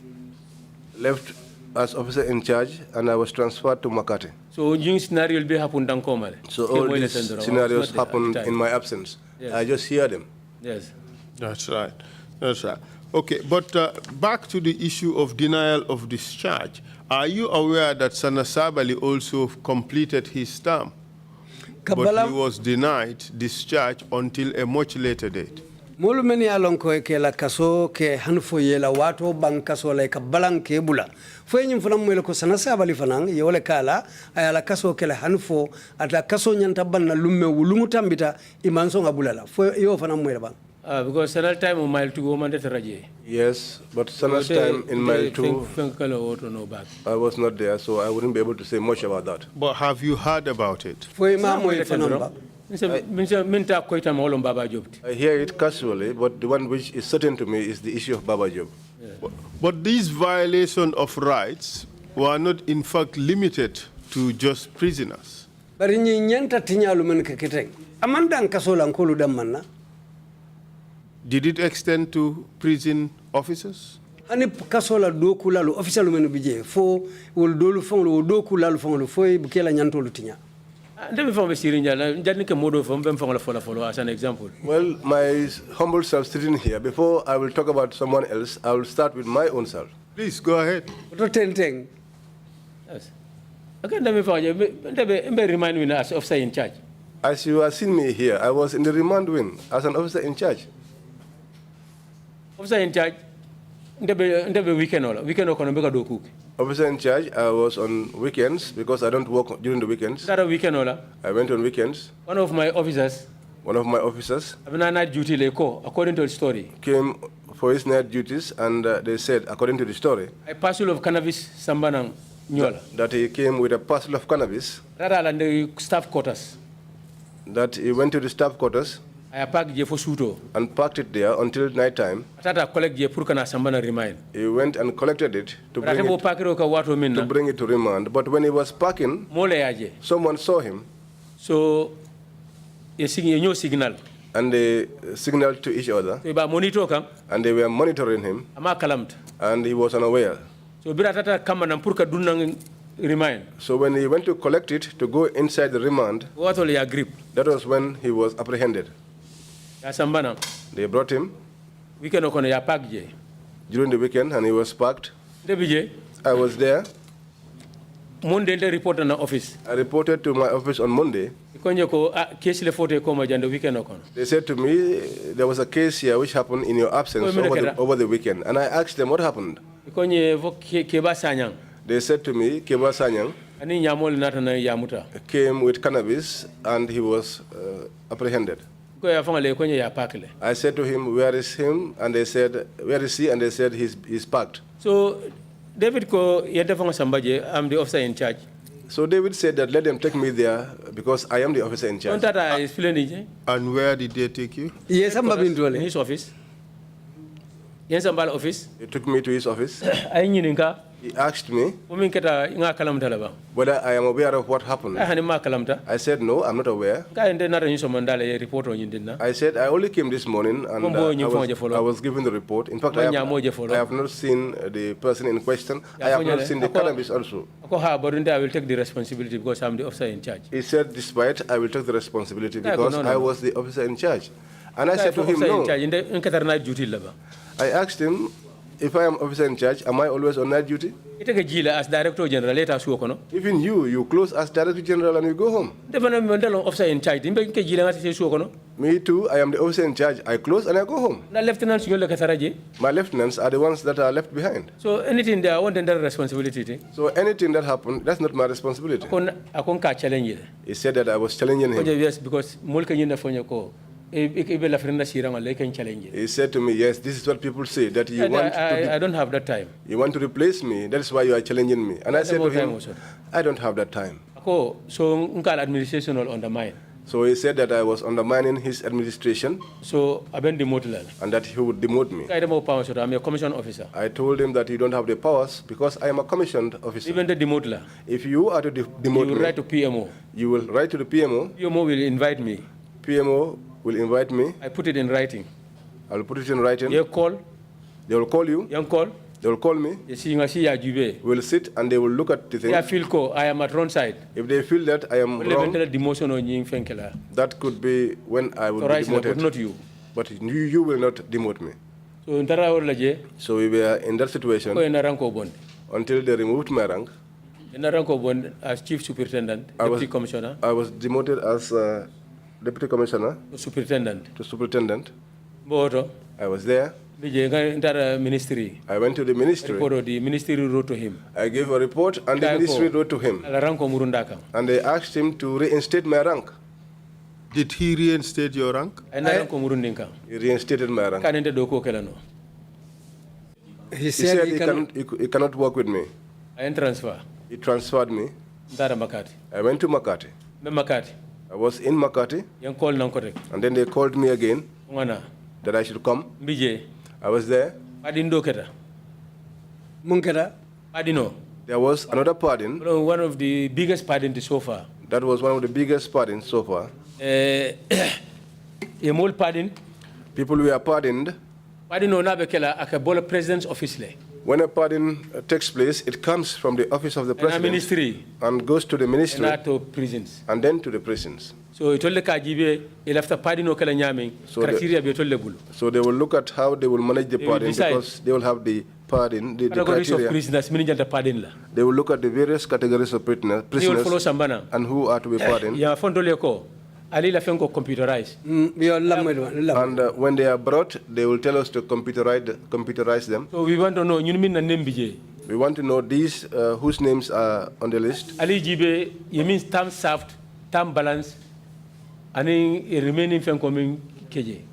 left as officer in charge and I was transferred to Makati. So new scenario will be happen dankomale. So all these scenarios happened in my absence. Yes. I just hear them. Yes. That's right. That's right. Okay, but back to the issue of denial of discharge. Are you aware that Sana Sabali also completed his term? But he was denied discharge until a much later date. Molu meni alon ko ke la kaso ke hanfo yela wato bang kaso la ka balan ke bula fo nyim fana mo ko Sana Sabali fanan yole kala ayala kaso ke la hanfo ata kaso nyanta banna lumme wulungu tambita imanso ngabula la fo yo fana mo bang. Because Sanal time in mile 2 woman raje. Yes, but Sanal's time in mile 2 I was not there, so I wouldn't be able to say much about that. But have you heard about it? I hear it casually, but the one which is certain to me is the issue of Baba Job. Yeah. But these violations of rights were not in fact limited to just prisoners. Did it extend to prison officers? Ani kasola do kulalu official menu bije fo wol dolu fonglo do kulalu fonglo foy bukela nyantolu tinya. Ndemi fongbe sirinja jani ke modo fombe fongla follow as an example. Well, my humble self sitting here, before I will talk about someone else, I will start with my own self. Please go ahead. Yes. Okay, ndemi fongje ndebe remind me as officer in charge. As you are seeing me here, I was in the remand wing as an officer in charge. Officer in charge, weekend do. Officer in charge, I was on weekends because I don't work during the weekends. That a weekend I went on weekends. One of my officers, night duty according to the story, came for his night duties, and they said, according to the story, a parcel of cannabis sambanang nyola. That he came with a parcel of cannabis. And the staff quarters. That he went to the staff quarters. I packed and parked it there until night time. He went and collected it to bring it to remand. But when he was parking, someone saw him. So, signal. And they signaled to each other. And they were monitoring him. And he was unaware. So when he went to collect it to go inside the remand, that was when he was apprehended. They brought him during the weekend, and he was parked. I was there. Monday, they reported in the office. I reported to my office on Monday. They said to me, there was a case here which happened in your absence over the weekend. And I asked them what happened. They said to me, Keba Sanyang came with cannabis and he was apprehended. I said to him, where is him? And they said, where is he? And they said, he's parked. So David I'm the officer in charge. So David said that let them take me there because I am the officer in charge. And where did they take you? Yes, I'm in his office. Yes, I'm in office. He took me to his office. He asked me whether I am aware of what happened. I said, no, I'm not aware. I said, I only came this morning and I was given the report. In fact, I have not seen the person in question. I have not seen the cannabis also. I will take the responsibility because I'm the officer in charge. He said, despite, I will take the responsibility because I was the officer in charge. And I said to him, no. I asked him, if I am officer in charge, am I always on night duty? As Director General, even you close as Director General and you go home. Officer in charge. Me too, I am the officer in charge. I close and I go home. My lieutenants are the ones that are left behind. So anything there, I want that responsibility. So anything that happened, that's not my responsibility. He said that I was challenging him. Yes, because He said to me, yes, this is what people say, that you want I don't have that time. You want to replace me, that's why you are challenging me. And I said to him, I don't have that time. So administration will undermine. So he said that I was undermining his administration. So and that he would demote me. I'm a commission officer. I told him that you don't have the powers because I am a commissioned officer. Even the demote. If you are to demote me, you will write to PMO. You will write to the PMO. PMO will invite me. PMO will invite me. I put it in writing. I will put it in writing. You call. They will call you. You call. They will call me. We will sit and they will look at the thing. I am at wrong side. If they feel that I am wrong, demotion that could be when I will be demoted. But not you. But you will not demote me. So we were in that situation until they removed my rank. As chief superintendent, deputy commissioner. I was demoted as deputy commissioner. Superintendent. To superintendent. I was there. Ministry. I went to the ministry. The ministry wrote to him. I gave a report and the ministry wrote to him. And they asked him to reinstate my rank. Did he reinstate your rank? He reinstated my rank. He said he cannot work with me. I transfer. He transferred me. I went to Makati. I was in Makati. And then they called me again that I should come. I was there. There was another pardon. One of the biggest pardons so far. That was one of the biggest pardons so far. Pardon. People were pardoned. President's office. When a pardon takes place, it comes from the office of the president and goes to the ministry and to prisons. And then to the prisons. So it told So they will look at how they will manage the pardon because they will have the pardon, the criteria. Of prisoners, they will look at the various categories of prisoners and who are to be pardoned. Computerized. And when they are brought, they will tell us to computerize them. So we want to know. We want to know these whose names are on the list. Ali Jibe, you mean term served, term balance, and remaining from coming KJ.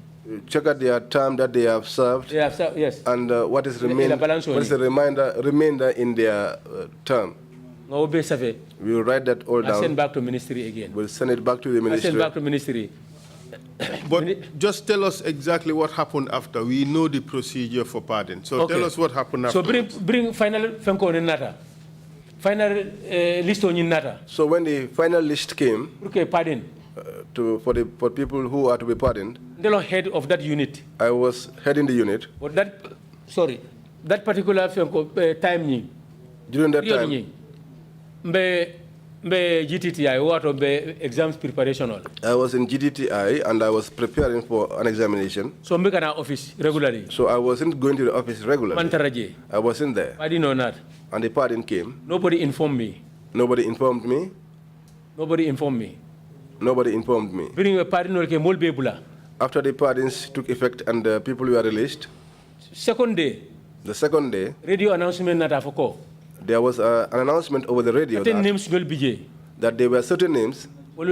Check out their term that they have served. They have served, yes. And what is the remainder in their term. We will write that all down. Send back to ministry again. We'll send it back to the ministry. Send back to ministry. But just tell us exactly what happened after. We know the procedure for pardon. So tell us what happened after. So bring final Fenko Nata. Final list on Nata. So when the final list came, okay, pardon. For people who are to be pardoned, the head of that unit. I was heading the unit. But that particular time. During that time, GTTI, what of exams preparation? I was in GTTI and I was preparing for an examination. So make an office regularly. So I wasn't going to the office regularly. I wasn't there. I didn't know that. And the pardon came. Nobody informed me. Nobody informed me. Nobody informed me. Nobody informed me. Bring a pardon after the pardons took effect and people were released. Second day. The second day. Radio announcement not afoko. There was an announcement over the radio that there were certain names that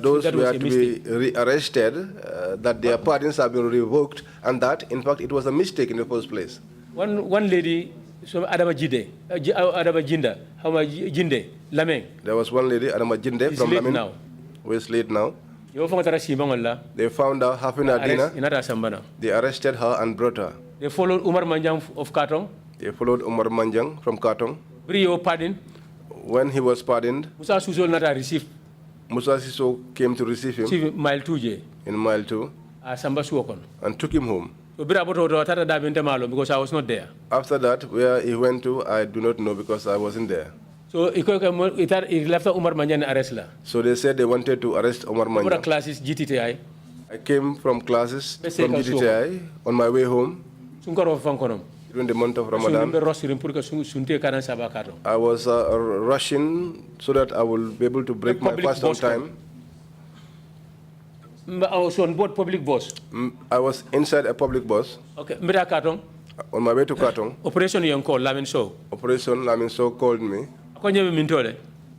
those were to be rearrested, that their pardons have been revoked, and that, in fact, it was a mistake in the first place. One lady, Adama Jinde, Lamin. There was one lady, Adama Jinde, from Lamin, who is late now. They found her having a dinner. They arrested her and brought her. They followed Umar Manjang of Katong. They followed Umar Manjang from Katong. Pardon. When he was pardoned, Musa Suso not received. Musa Siso came to receive him mile 2 in mile 2 and took him home. So because I was not there. After that, where he went to, I do not know because I wasn't there. So he left Umar Manjang arrest. So they said they wanted to arrest Umar Manjang. Classes GTTI. I came from classes from GTTI on my way home. During the month of Ramadan, I was rushing so that I will be able to break my fast on time. I was on board public bus. I was inside a public bus. Okay. On my way to Katong. Operation Young called Lamin Show. Operation Lamin Show called me.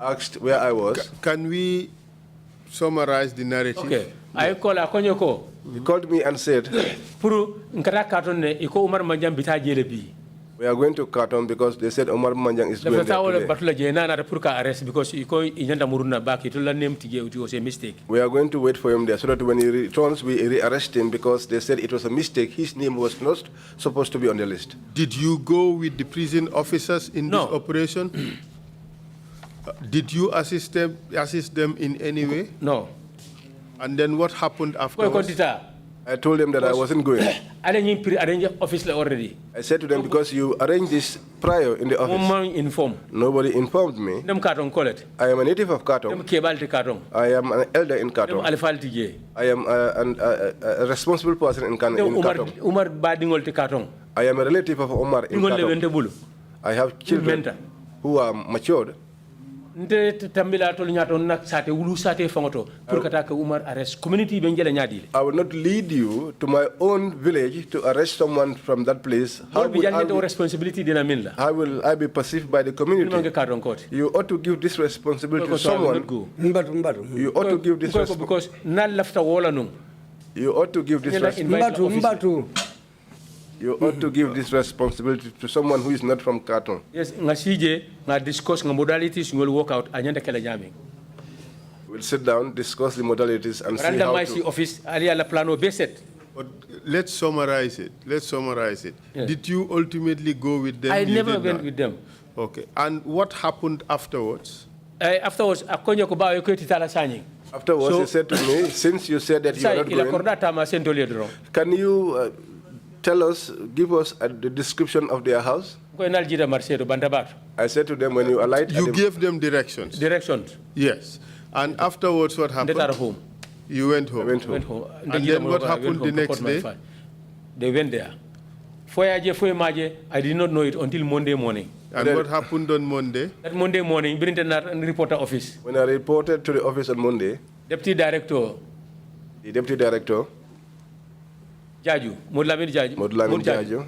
Asked where I was. Can we summarize the narrative. Okay. I call Akonyoko. He called me and said, Puru nkata katone iko Umar Manjang bita jele bi. we are going to Khartoum because they said Omar Manjang is going there today. Batula jena na purka arrest because iko inyanda muruna back it name tige it was a mistake. We are going to wait for him there so that when he returns we arrest him because they said it was a mistake. His name was not supposed to be on the list. Did you go with the prison officers in this operation? Did you assist them in any way? No. And then what happened afterwards? I told them that I wasn't going. I arranged office already. I said to them, because you arranged this prior in the office. Nobody informed me. I am a native of Khartoum. I am an elder in Khartoum. I am a responsible person in Khartoum. I am a relative of Omar in Khartoum. I have children who are matured. I will not lead you to my own village to arrest someone from that place. How will I be perceived by the community? You ought to give this responsibility to someone. You ought to give this responsibility. You ought to give this responsibility. You ought to give this responsibility to someone who is not from Khartoum. Yes, discuss the modalities will work out. We'll sit down, discuss the modalities, and see how to. Office, but let's summarize it. Yes. Did you ultimately go with them? I never went with them. Okay. And what happened afterwards? Afterwards, he said to me, since you said that you are not going, can you give us the description of their house? I said to them, when you alight... You gave them directions? Directions. Yes. And afterwards, what happened? They were home. You went home? I went home. And then what happened the next day? They went there. I did not know it until Monday morning. And what happened on Monday? That Monday morning, the reporter office. When I reported to the office on Monday, the deputy director, Jaju, Lamin Jaju,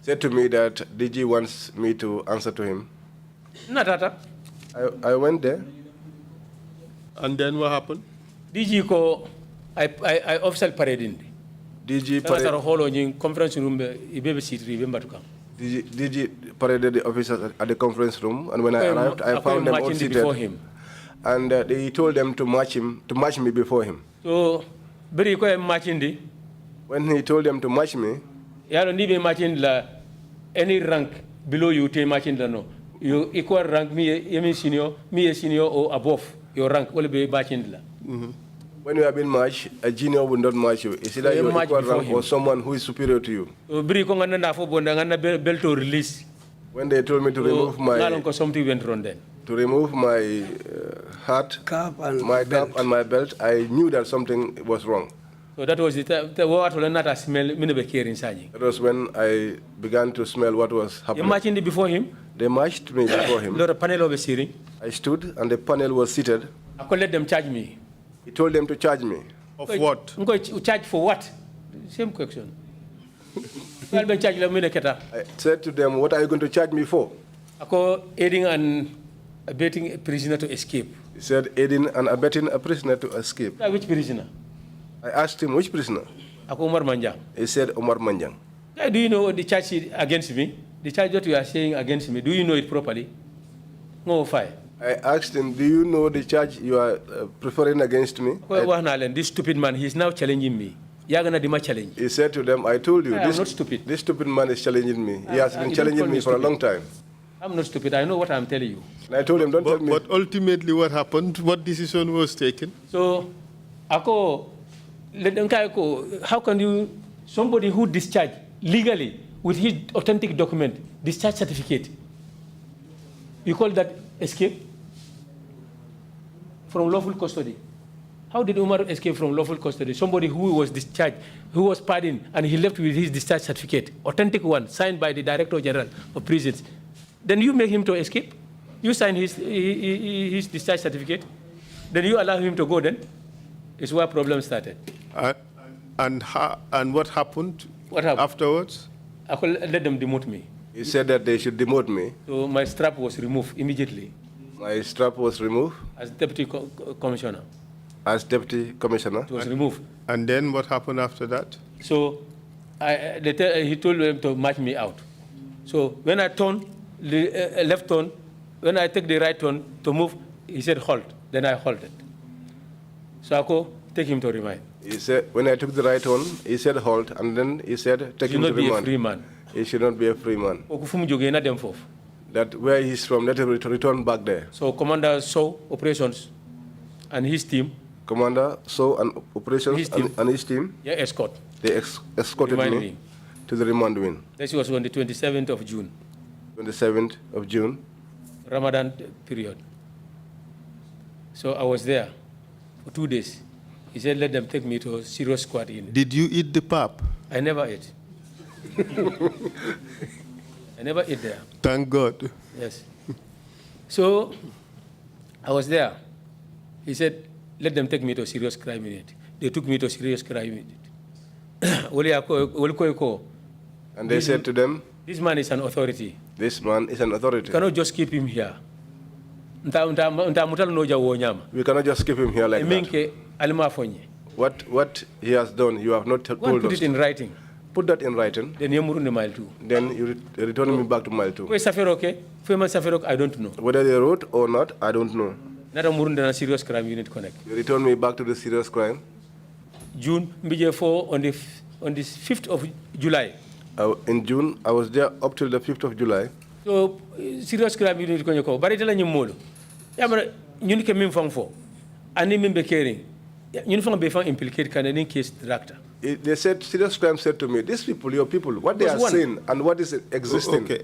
said to me that DG wants me to answer to him. I went there. And then what happened? DG I official paraded. DG conference room. DG paraded the officers at the conference room, and when I arrived, I found them all seated. Before him. And they told them to match me before him. So, when he told them to match me, any rank below you, no. You equal rank, me a senior, or above your rank will be matching. When you have been matched, a junior will not match you. It's either your equal rank or someone who is superior to you. Belt to release. When they told me to remove my... Something went wrong then. To remove my hat, cap and my belt, I knew that something was wrong. So that was it. The water not a smell. That was when I began to smell what was happening. You matched before him? They matched me before him. I stood and the panel was seated. I could let them charge me. He told them to charge me. Of what? I'm going to charge for what? Same question. I said to them, what are you going to charge me for? Aiding and abetting a prisoner to escape. He said, aiding and abetting a prisoner to escape. Which prisoner? I asked him, which prisoner? Omar Manjang. He said, Omar Manjang. Do you know the charge against me? The charge that you are saying against me, do you know it properly? No, fine. I asked him, do you know the charge you are preferring against me? This stupid man, he's now challenging me. Challenge. He said to them, I told you, I'm not stupid. This stupid man is challenging me. He has been challenging me for a long time. I'm not stupid. I know what I'm telling you. And I told him, don't tell me. But ultimately what happened? What decision was taken? So, how can you, somebody who discharged legally with his authentic document, discharge certificate, you call that escape from lawful custody? How did Umar escape from lawful custody? Somebody who was discharged, who was pardoned, and he left with his discharge certificate, authentic one, signed by the Director General of Prisons. Then you make him to escape? You sign his discharge certificate? Then you allow him to go then? It's where problems started. And what happened? What happened? Afterwards? I could let them demote me. He said that they should demote me. So my strap was removed immediately. My strap was removed. As deputy commissioner. As deputy commissioner. It was removed. And then what happened after that? So he told them to march me out. So when I turn, left turn, when I take the right turn to move, he said halt. Then I halted. So I go take him to remand. He said, when I took the right turn, he said halt, and then he said take him to remand. He should not be a free man. He should not be a free man. That where he's from, let him return back there. So Commander saw operations and his team. Commander saw an operations and his team. Yeah, escort. They escorted me to the remand wing. This was on the 27th of June. 27th of June. Ramadan period. So I was there for 2 days. He said, let them take me to a serious squad unit. Did you eat the pap? I never ate. I never ate there. Thank God. Yes. So I was there. He said, let them take me to a serious crime unit. They took me to a serious crime unit. And they said to them, this man is an authority. This man is an authority. You cannot just keep him here. We cannot just keep him here like that. What he has done, you have not told us. Put it in writing. Put that in writing. Then you return me back to mile 2. I don't know. Whether they wrote or not, I don't know. Serious crime unit connect. You return me back to the serious crime. June, on the 5th of July. In June, I was there up till the 5th of July. So, serious crime unit konyo ko. Bari tala nyumolo. Yamara nyuni ke mimfang fo. Ani mimbe caring. Nyuni fang be fang implicate Canadian case director. They said, serious crime said to me, these people, your people, what they are saying and what is existing. Okay,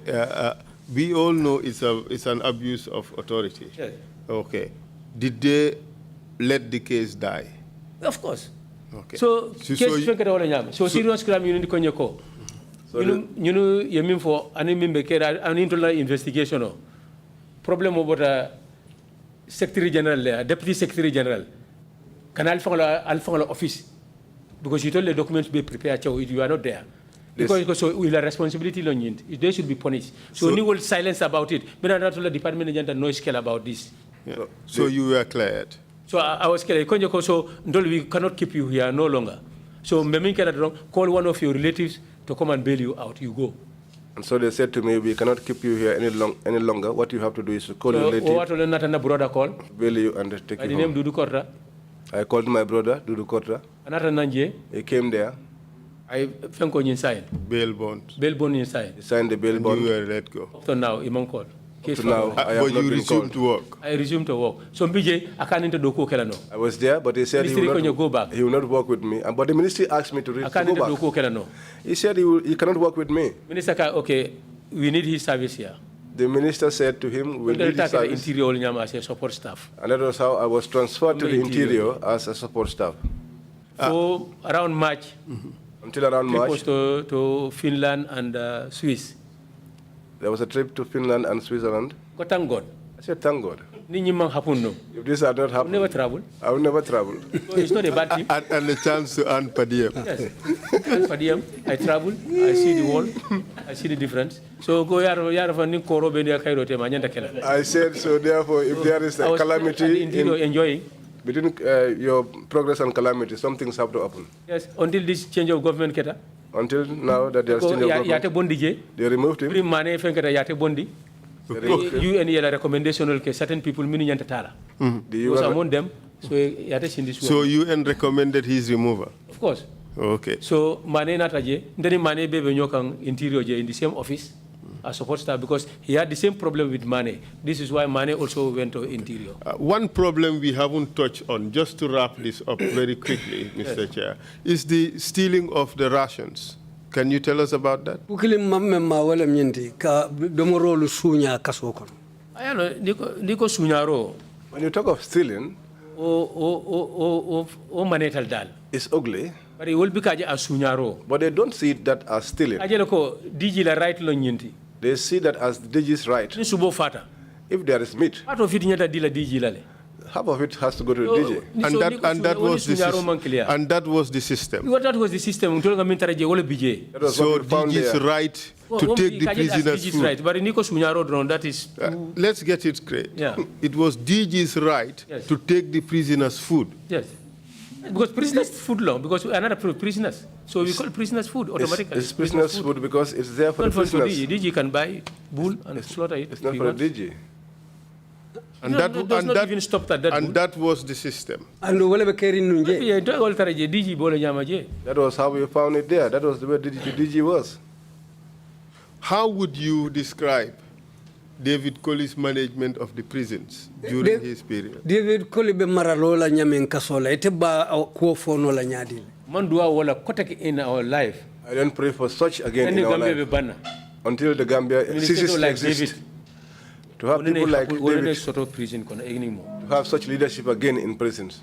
we all know it's an abuse of authority. Yes. Okay. Did they let the case die? Of course. Okay. So serious crime unit konyo ko. You yemin for an internal investigation. Problem about Secretary General, Deputy Secretary General. Can Alpha office? Because you told the documents be prepared, you are not there. Because so we have responsibility on it. They should be punished. So you will silence about it. But I told the department agent no scale about this. Yeah. So you were cleared. So I was cleared. So we cannot keep you here no longer. So call one of your relatives to come and bail you out. You go. And so they said to me, we cannot keep you here any longer. What you have to do is to call your relative. What will brother call? Bail you and take you home. Name Dudu Korta. I called my brother, Dudu Korta. Another Nanje. He came there. I think on inside. Bail bond. Bail bond inside. He signed the bail bond. You were let go. Up to now, Imam called. So now, but you resumed to work. I resumed to work. So BJ, I can't into Doko Kelano. I was there, but he said he will not work with me. But the ministry asked me to go back. He said he cannot work with me. Minister, okay, we need his service here. The minister said to him, we need his service. Interior as a support staff. And that was how I was transferred to the interior as a support staff. So around March. Until around March. To Finland and Swiss. There was a trip to Finland and Switzerland. Thank God. I said, thank God. If this had not happened, never travel. I will never travel. So it's not a bad thing. And a chance to earn per diem. Yes. Per diem, I travel, I see the world, I see the difference. So go I said, so therefore, if there is a calamity enjoying. Between your progress and calamity, some things have to happen. Yes, until this change of government, until now that there's change of government, they removed him. You and your recommendation, certain people, was among them. So UN recommended his removal? Of course. Okay. So Mane Nataje, then Mane Bebe Nyokang interior in the same office as support staff because he had the same problem with Mane. This is why Mane also went to interior. One problem we haven't touched on, just to wrap this up very quickly, Mr. Chair, is the stealing of the rations. Can you tell us about that? When you talk of stealing, it's ugly. But they don't see that as stealing. They see that as DG's right. If there is meat, half of it has to go to the DJ. And that was the system. That was the system. So DG's right to take the prisoners' food. Right, but that is. Let's get it straight. Yeah. It was DG's right to take the prisoners' food. Yes. Because prisoners food law, because we are not prisoners. So we call prisoners food automatically. It's prisoners food because it's there for the prisoners. DG can buy bull and slaughter it. It's not for the DG. And that was the system. That was how we found it there. That was the way the DG was. How would you describe David Colley's management of the prisons during his period? David Colley be maralola nyamen kasola ite ba ko fono la nyadil. Mandua wala kotek in our life. I don't pray for such again in our life. Until the Gambia ceases to exist. To have people like David, to have such leadership again in prisons.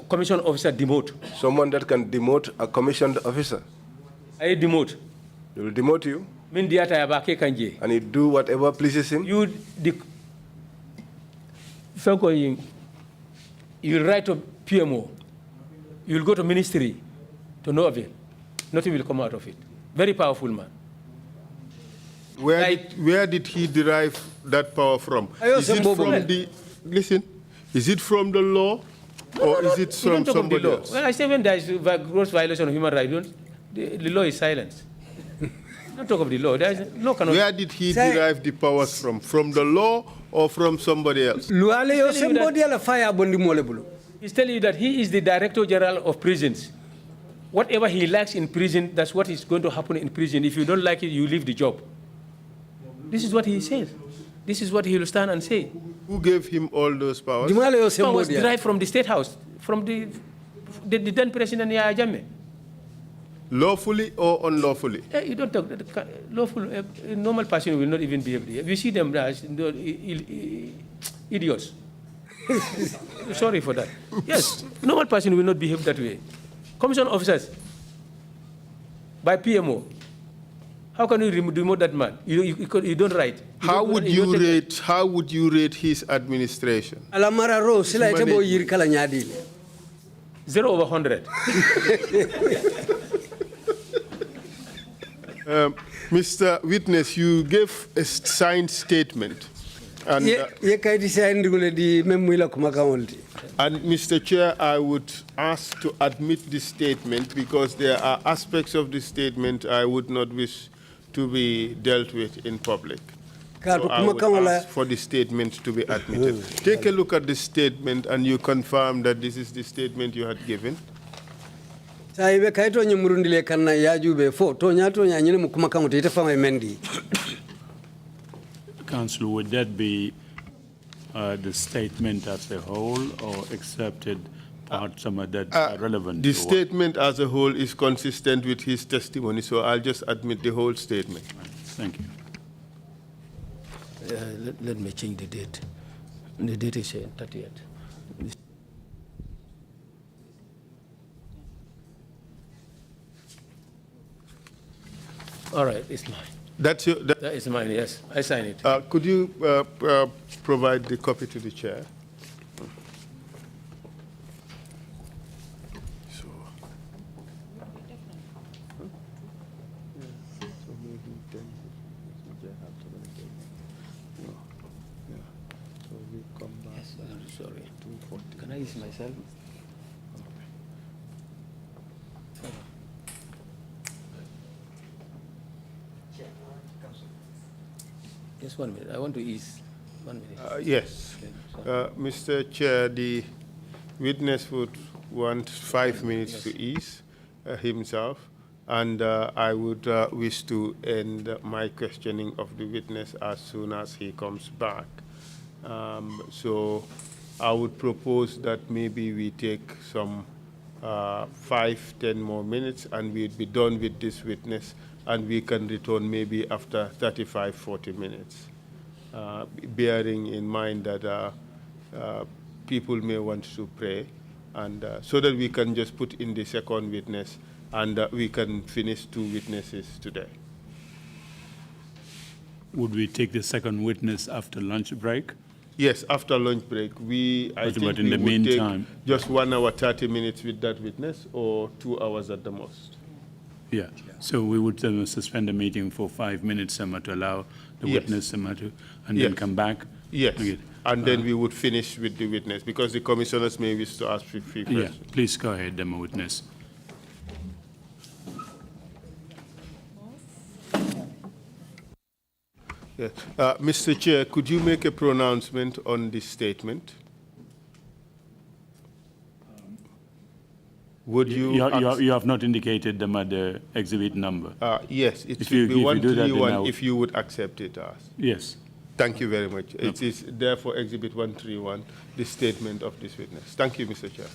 Commission officer demote. Someone that can demote a commissioned officer. I demote. He will demote you. And he do whatever pleases him. You write to PMO. You will go to ministry to no avail. Nothing will come out of it. Very powerful man. Where did he derive that power from? Is it from the, listen, is it from the law or is it from somebody else? Well, I say when there is a gross violation of human rights, the law is silence. Don't talk of the law. Law cannot. Where did he derive the powers from? From the law or from somebody else? He's telling you that he is the Director General of prisons. Whatever he lacks in prison, that's what is going to happen in prison. If you don't like it, you leave the job. This is what he says. This is what he will stand and say. Who gave him all those powers? Powers derived from the State House, from the then President Yahya Jammeh. Lawfully or unlawfully? You don't talk. Lawful, a normal person will not even behave. If you see them as idiots. Sorry for that. Yes, normal person will not behave that way. Commission officers by PMO. How can you demote that man? You don't write. How would you rate his administration? 0/100. Mr. Witness, you gave a signed statement. And Mr. Chair, I would ask to admit this statement because there are aspects of this statement I would not wish to be dealt with in public. So I would ask for the statement to be admitted. Take a look at the statement and you confirm that this is the statement you had given. Council, would that be the statement as a whole or accepted parts that are relevant? The statement as a whole is consistent with his testimony, so I'll just admit the whole statement. Thank you. Let me change the date. The date is 30th. All right, it's mine. That is mine, yes. I sign it. Could you provide the copy to the chair? Sorry. Can I use myself? Just 1 minute. I want to ease. 1 minute. Yes. Mr. Chair, the witness would want 5 minutes to ease himself, and I would wish to end my questioning of the witness as soon as he comes back. So I would propose that maybe we take some 5-10 more minutes and we'd be done with this witness, and we can return maybe after 35-40 minutes, bearing in mind that people may want to pray, and so that we can just put in the second witness and we can finish 2 witnesses today. Would we take the second witness after lunch break? Yes, after lunch break, I think but in we the would meantime, take just 1 hour, 30 minutes with that witness, or 2 hours at the most. yeah. So we would suspend the meeting for 5 minutes, to allow the Yes. witness, to, and then Yes. come back. Yes, Okay. and then we would finish with the witness, because the commissioners may wish to ask few Yeah, questions. please go ahead, witness. Yes. Mr. Chair, could you make a pronouncement on this statement? Would you? You have not indicated the exhibit number. Yes, it If should be you do that, then 131 if you would accept it as. Yes. Thank you very much. It is therefore exhibit 131, the statement of this witness. Thank you, Mr. Chair.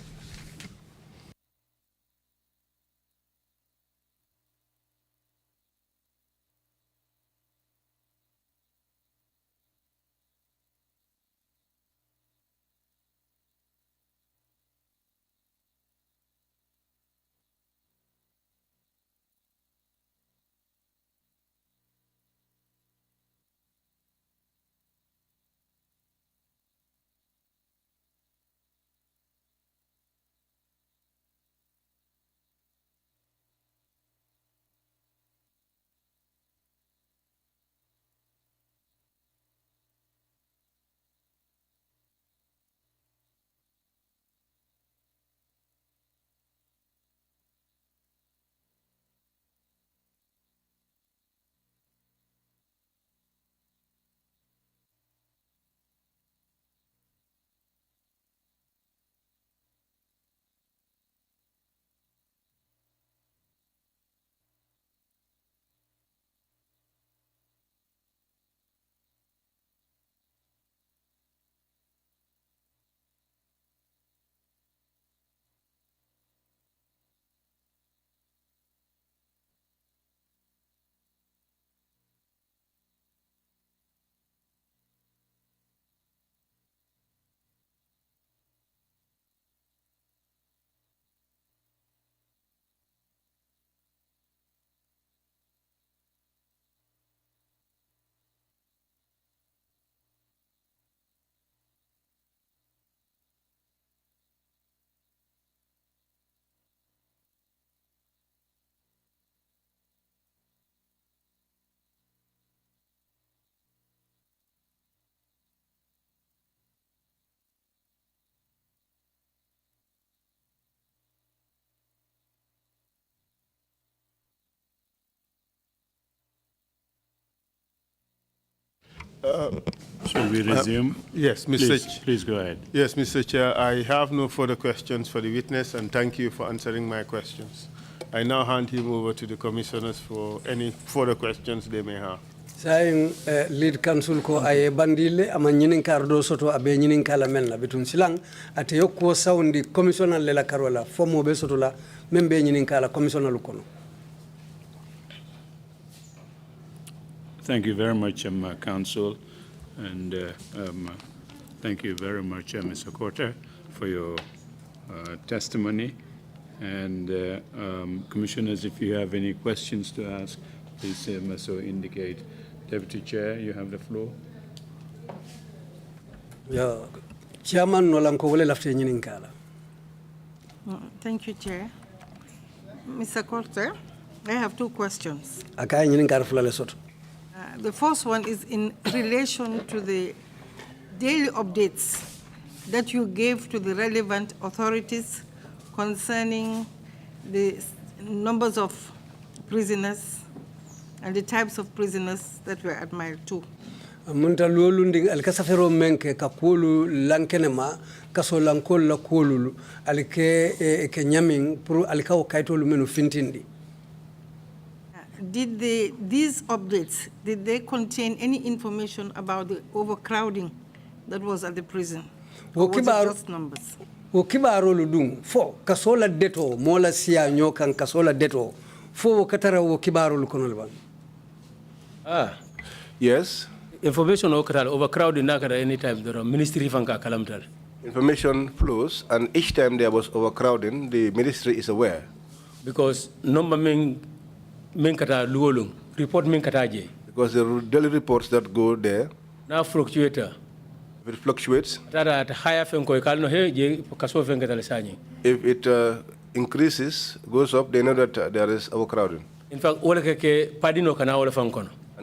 Shall we resume? Yes, Mr. Please go ahead. Yes, Mr. Chair, I have no further questions for the witness, and thank you for answering my questions. I now hand him over to the commissioners for any further questions they may have. Saying lead council ko aye bandile ama nyinin kardo soto abe nyinin kala melna betun silang ate yokko saundi commissioner lela karola fomo be soto la membe nyinin kala commissioner lukono. Thank you very much, Council, and thank you very much, Mr. Korta, for your testimony. And Commissioners, if you have any questions to ask, please so indicate. Deputy Chair, you have the floor. Yeah, Chairman Nolanko wale lafte nyinin kala. Thank you, Chair. Mr. Korta, I have two questions. Akay nyinin kala fulale soto. The first one is in relation to the daily updates that you gave to the relevant authorities concerning the numbers of prisoners and the types of prisoners that were at Mile 2. Munta lolunding alkasafero menke kakulu lankenema kaso lankol la kolulu alike ke nyamin pour alikaw kaytolu menu fintindi. Did these updates, did they contain any information about the overcrowding that was at the prison? Or was it just numbers? O kibaro ludung fo kasola deto mola siya nyokan kasola deto fo katara o kibaro lukonolban. Yes. Information overcrowding nakada anytime there are ministry fanka kalamtar. Information flows, and each time there was overcrowding, the ministry is aware. Because number kata luolung report kata je. Because the daily reports that go there now fluctuator If it fluctuates, if it increases, goes up, they know that there is overcrowding. In fact, and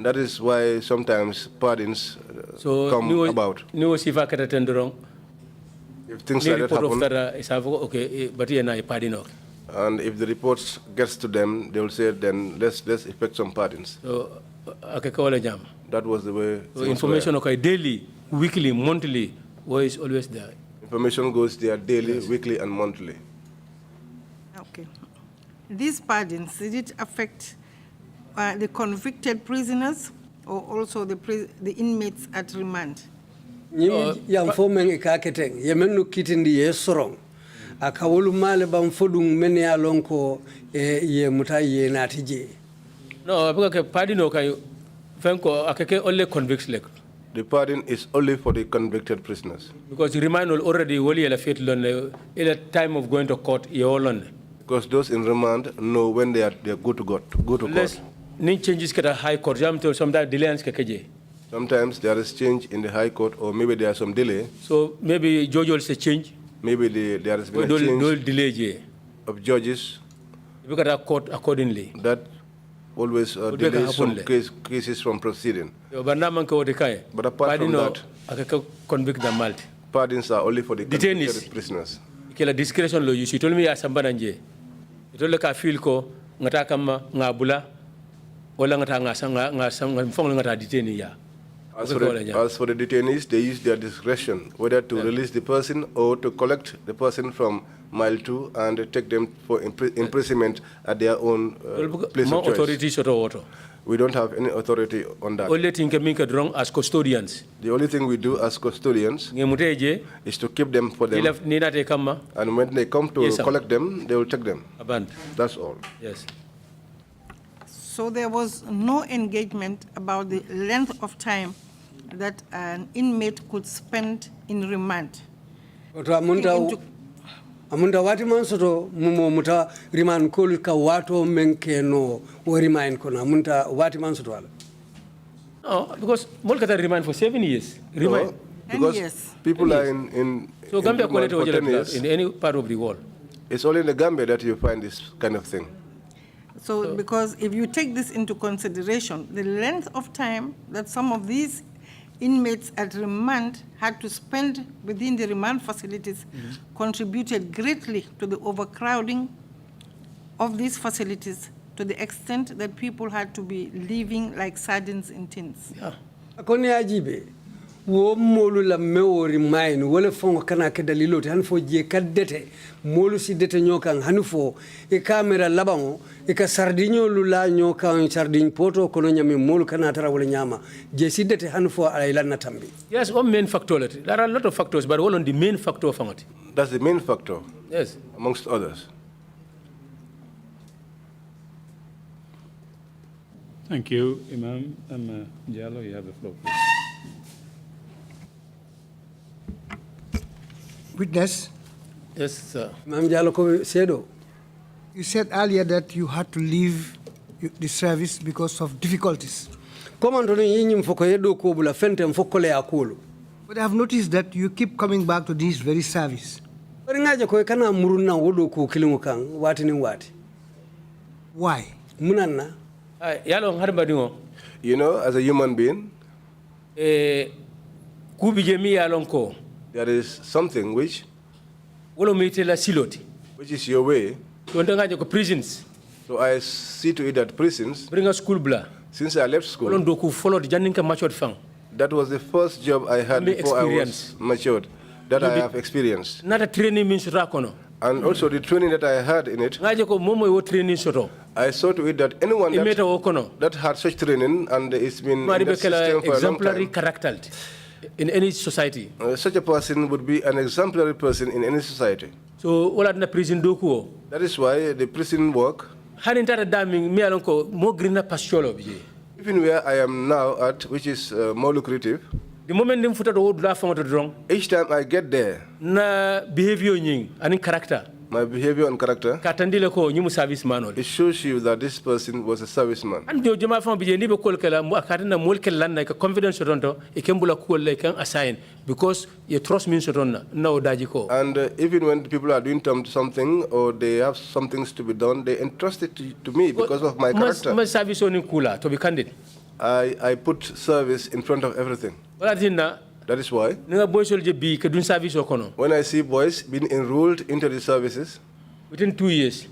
that is why sometimes pardons come about. If things like that happen, and if the reports gets to them, they will say, then let's effect some pardons. So, that was the way. So information okay, daily, weekly, monthly, is always there. Information goes there daily, weekly, and monthly. Okay. These pardons, did it affect the convicted prisoners or also the inmates at remand? Yang fomen ikaketeng yemenu kitindi yesorong akawulu male bam fodung mene alonko ye mutaye natije. No, because pardon okay, fenko akeke only convicts like. The pardon is only for the convicted prisoners. Because remand will already wali la fit lon in the time of going to court yolon. Because those in remand know when they are good to go to court. Nin changes get a high court. Sometimes delays kekeje. Sometimes there is change in the high court, or maybe there is some delay. So maybe judge will say change. Maybe there has been a change delay of judges. You got a court accordingly. That always delays some cases from proceeding. But apart from that, convict the multi. Pardons are only for the convicted prisoners. Kila discretion lo you see told me ya sambananje. Itole ka feel ko ngata kama ngabula wala ngata ngata detainee ya. As for the detainees, they use their discretion whether to release the person or to collect the person from mile 2 and take them for imprisonment at their own place of choice. We don't have any authority on that. Only thing can make it wrong as custodians. The only thing we do as custodians is to keep them for them. And when they come to collect them, they will take them. That's all. Yes. So there was no engagement about the length of time that an inmate could spend in remand. Amunda wati mansoto mumo muta remand kol ka wato menkeno o remand kono amunda wati mansoto wala. No, because Molkata remand for 7 years. No, because people are in so Gambia in any part of the world. It's only in the Gambia that you find this kind of thing. So because if you take this into consideration, the length of time that some of these inmates at remand had to spend within the remand facilities contributed greatly to the overcrowding of these facilities to the extent that people had to be living like sardines in tins. Yeah. Wo molu la meori mine wala fongo kana ke dalilo tan fo je kadete molu si dete nyokan hanufo e camera labango e ka sardinyo lula nyokan sardin poto kono nyami molu kana tara wala nyama je si dete hanufo ay lan tambi. Yes, one main factor. There are a lot of factors, but one on the main factor of it. That's the main factor. Yes, amongst others. Thank you, Imam. Diallo, you have the floor, please. Witness. Yes, sir. Imam Diallo ko sedo. You said earlier that you had to leave the service because of difficulties. But I have noticed that you keep coming back to this very service. Why? You know, as a human being, there is something which is your way. Prisons. So I see to it that prisons, bring a school blah. Since I left school, that was the first job I had before I was matured, that I have experienced. Not a training means and also the training that I had in it, I saw to it that anyone that had such training and it's been in that system for a long time, character in any society. Such a person would be an exemplary person in any society. So all at the prison dokuo. That is why the prison work, even where I am now at, which is more lucrative, the moment each time I get there, na behavior and character, My behavior and character. Katandile ko nyumu service manol. It shows you that this person was a serviceman. And do jama fam bije ni be kol kala mu akadina mol kelan na ka confidence ronto e kembula ko le kan assign because you trust means ronna no daji ko. And even when people are doing something or they have some things to be done, they entrust it to me because of my character. My service on kula to be candid. I put service in front of everything. That is why when I see boys being enrolled into the services within 2 years,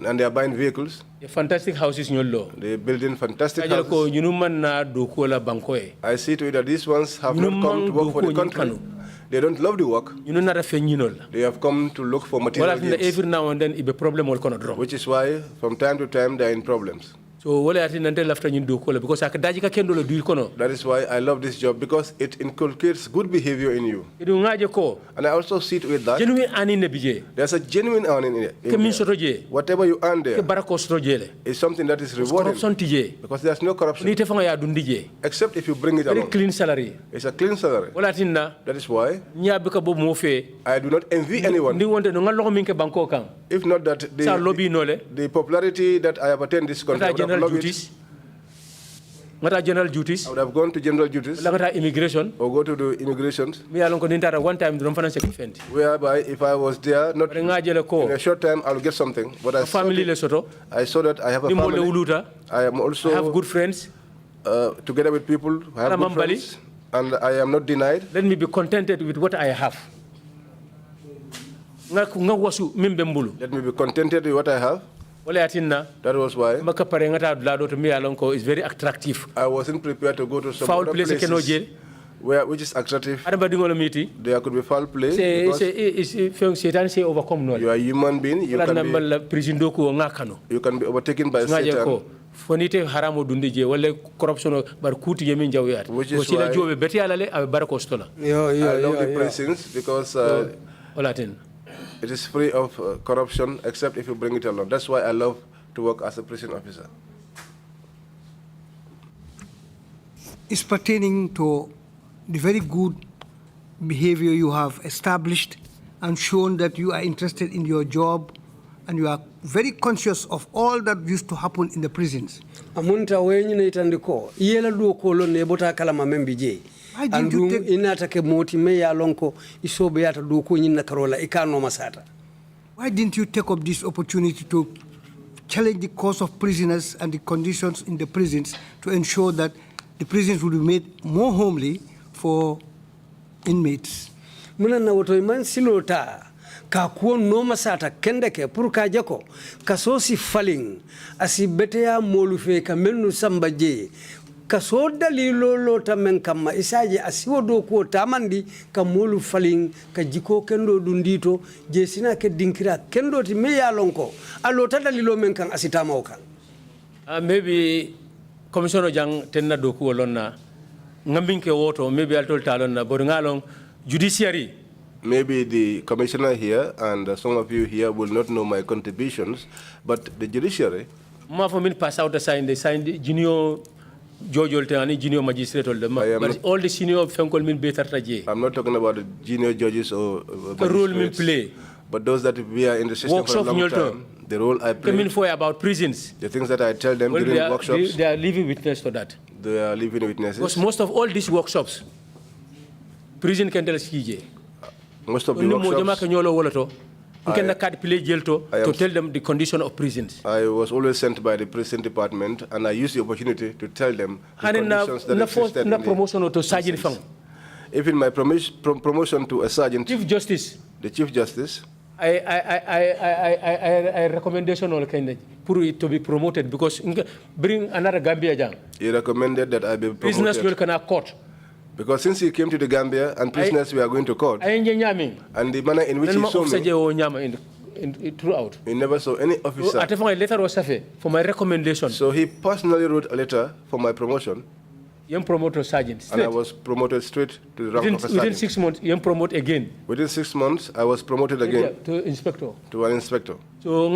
and they are buying vehicles, fantastic houses in your law. They're building fantastic houses. I see to it that these ones have not come to work for the country. They don't love the work. They have come to look for material gains. Every now and then, it be problem will come. Which is why, from time to time, they are in problems. So because that is why I love this job, because it inculcates good behavior in you. And I also see to it that there's a genuine earning in it. Whatever you earn there is something that is rewarding, because there's no corruption, except if you bring it along. Very clean salary. It's a clean salary. That is why I do not envy anyone. If not that the popularity that I have attained this country, duties. What are general duties? I would have gone to general duties. Immigration. Or go to the immigrations. One time, whereby if I was there, not in a short time, I'll get something. But I saw that I have a family. I am also have good friends. Together with people who have good friends. And I am not denied. Let me be contented with what I have. Let me be contented with what I have. That was why it's very attractive. I wasn't prepared to go to some other places which is attractive. There could be foul play. You are a human being. You can be overtaken by Satan. Which is why I love the prisons, because it is free of corruption, except if you bring it along. That's why I love to work as a prison officer. It's pertaining to the very good behavior you have established and shown that you are interested in your job and you are very conscious of all that used to happen in the prisons. Why didn't you take up this opportunity to challenge the cause of prisoners and the conditions in the prisons to ensure that the prisons would be made more homely for inmates? Ka kuo noma sata kendeke pour ka jako kasosi faling asibetea molufe kamenu sambaje kaso dalilo lota men kama isaje asiwodo ko tamandi ka molu faling ka jiko kendo dundito je sina ke dinkira kendo ti me yalonko alota dalilo men kan asitama okan. Maybe commissioner jang tenna doku olonna ngambinke woto maybe altol talonna boringalong judiciary. Maybe the commissioner here and some of you here will not know my contributions, but the judiciary. Pass out the sign. They signed junior judge and junior magistrate. But all the senior fenkol mean better. I'm not talking about the junior judges or the role we play. But those that we are in the system for a long time, the role I play. Coming for about prisons. The things that I tell them during workshops. They are living witness for that. They are living witnesses. Because most of all these workshops, prison can tell us most of the workshops, to tell them the condition of prisons. I was always sent by the prison department, and I used the opportunity to tell them the conditions that existed in the promotion to sergeant. Even my promotion to a sergeant, Chief Justice, the Chief Justice, I recommendation for it to be promoted, because bring another Gambia jang. He recommended that I be promoted. Prisoners will cannot court. Because since he came to the Gambia and prisoners were going to court, and the manner in which he saw me, throughout. He never saw any officer. A letter was for my recommendation. So he personally wrote a letter for my promotion. Young promoter sergeant. And I was promoted straight to the rank of a sergeant. Within 6 months, you promote again. Within 6 months, I was promoted again. To inspector. To an inspector. So